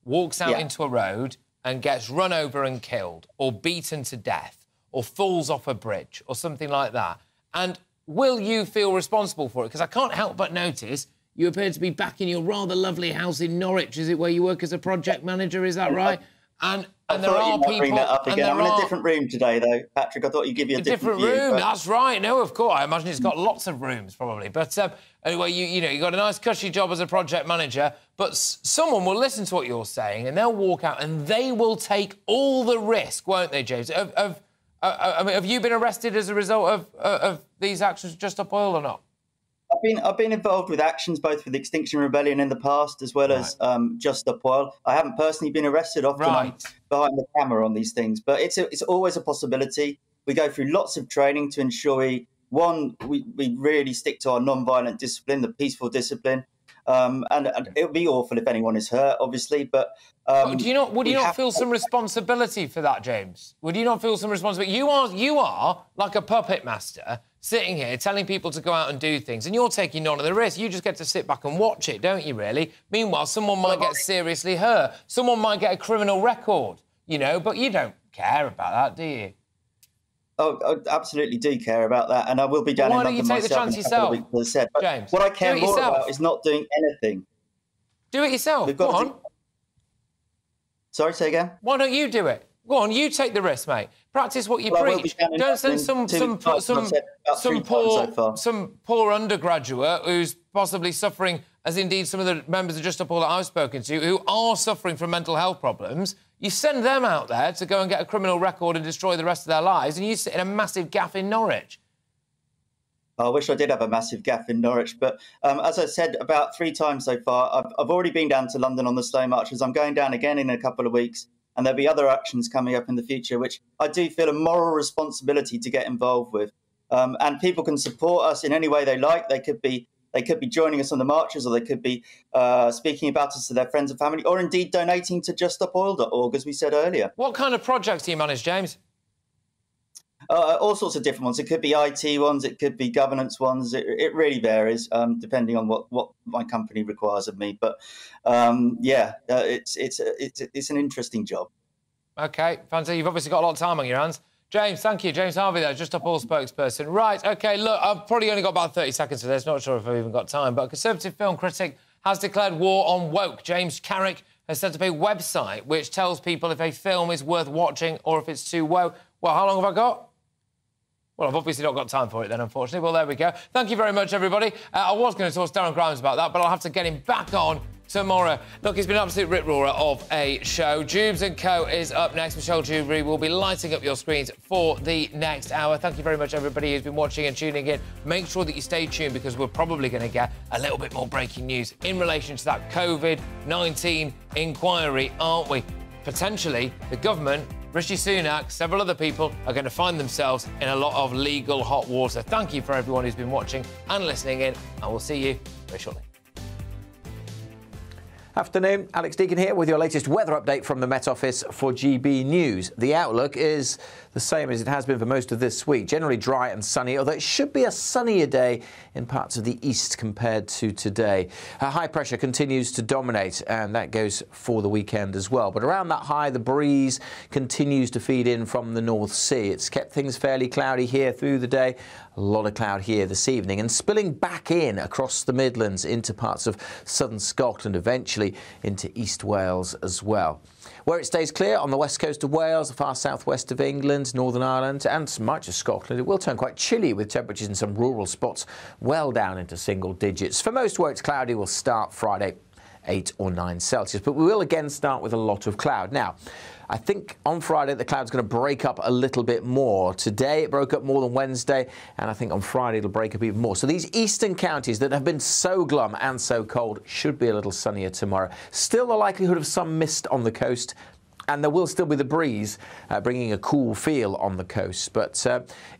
[SPEAKER 16] walks out into a road and gets run over and killed or beaten to death or falls off a bridge or something like that. And will you feel responsible for it? Because I can't help but notice you appear to be back in your rather lovely house in Norwich. Is it where you work as a project manager? Is that right? And there are people...
[SPEAKER 14] Bring that up again. I'm in a different room today, though, Patrick. I thought you'd give you a different
[SPEAKER 16] room.
[SPEAKER 14] View, but...
[SPEAKER 16] That's right. No, of course. I imagine it's got lots of rooms, probably. But anyway, you know, you got a nice cushy job as a project manager, but someone will listen to what you're saying and they'll walk out and they will take all the risk, won't they, James? I mean, have you been arrested as a result of these actions, Just Stop Oil, or not?
[SPEAKER 14] I've been involved with actions both with Extinction Rebellion in the past as well as Just Stop Oil. I haven't personally been arrested. Often I'm behind the camera on these things, but it's always a possibility. We go through lots of training to ensure we really stick to our non-violent discipline, the peaceful discipline. And it would be awful if anyone is hurt, obviously, but...
[SPEAKER 16] would you not feel some responsibility for that, James? Would you not feel some responsibility? You are like a puppet master sitting here telling people to go out and do things, and you're taking none of the risk. You just get to sit back and watch it, don't you, really? Meanwhile, someone might get seriously hurt. Someone might get a criminal record, you know, but you don't care about that, do you?
[SPEAKER 14] Oh, I absolutely do care about that, and I will be down in London myself. Why don't you take the chance yourself,
[SPEAKER 16] yourself?
[SPEAKER 14] As I said. But
[SPEAKER 16] James?
[SPEAKER 14] What I care more about is not doing anything.
[SPEAKER 16] Do it yourself. Go on.
[SPEAKER 14] Sorry, say again?
[SPEAKER 16] Why don't you do it? Go on, you take the risk, mate. Practice what you preach. Don't send some poor undergraduate who's possibly suffering, as indeed some of the members of Just Stop Oil that I've spoken to, who are suffering from mental health problems. You send them out there to go and get a criminal record and destroy the rest of their lives, and you sit in a massive gaff in Norwich.
[SPEAKER 14] I wish I did have a massive gaff in Norwich, but as I said about 3 times so far, I've already been down to London on the Slow Marches. I'm going down again in a couple of weeks, and there'll be other actions coming up in the future, which I do feel a moral responsibility to get involved with. And people can support us in any way they like. They could be joining us on the marches, or they could be speaking about us to their friends and family, or indeed donating to juststopoil.org, as we said earlier.
[SPEAKER 16] What kind of projects do you manage, James?
[SPEAKER 14] All sorts of different ones. It could be IT ones, it could be governance ones. It really varies depending on what my company requires of me. But it's an interesting job.
[SPEAKER 16] OK, fancy. You've obviously got a lot of time on your hands. James, thank you. James Harvey there, Just Stop Oil spokesperson. Right, OK, look, I've probably only got about 30 seconds for this. Not sure if I've even got time. But a Conservative film critic has declared war on woke. James Carrick has set up a website which tells people if a film is worth watching or if it's too woke. Well, how long have I got? Well, I've obviously not got time for it then, unfortunately. Well, there we go. Thank you very much, everybody. I was going to talk to Darren Grimes about that, but I'll have to get him back on tomorrow. Look, it's been an absolute rip-roarer of a show. Jubes & Co. is up next. Michelle Dewberry will be lighting up your screens for the next hour. Thank you very much, everybody who's been watching and tuning in. Make sure that you stay tuned, because we're probably going to get a little bit more breaking news in relation to that COVID-19 inquiry, aren't we? Potentially, the government, Rishi Sunak, several other people are going to find themselves in a lot of legal hot water. Thank you for everyone who's been watching and listening in, and we'll see you very shortly.
[SPEAKER 5] Afternoon, Alex Deacon here with your latest weather update from the Met Office for GB News. The outlook is the same as it has been for most of this week. Generally dry and sunny, although it should be a sunnier day in parts of the east compared to today. High pressure continues to dominate, and that goes for the weekend as well. But around that high, the breeze continues to feed in from the North Sea. It's kept things fairly cloudy here through the day. A lot of cloud here this evening and spilling back in across the Midlands into parts of southern Scotland, eventually into East Wales as well. Where it stays clear on the west coast of Wales, the far southwest of England, Northern Ireland and much of Scotland, it will turn quite chilly with temperatures in some rural spots well down into single digits. For most where it's cloudy, we'll start Friday 8 or 9 Celsius, but we will again start with a lot of cloud. Now, I think on Friday the cloud's going to break up a little bit more. Today it broke up more than Wednesday, and I think on Friday it'll break up even more. So these eastern counties that have been so glum and so cold should be a little sunnier tomorrow. Still the likelihood of some mist on the coast, and there will still be the breeze bringing a cool feel on the coast, but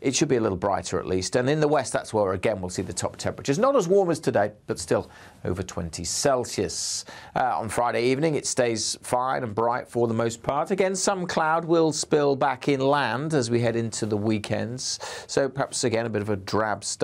[SPEAKER 5] it should be a little brighter at least. And in the west, that's where again we'll see the top temperatures. Not as warm as today, but still over 20 Celsius. On Friday evening, it stays fine and bright for the most part. Again, some cloud will spill back inland as we head into the weekends, so perhaps again a bit of a drab start.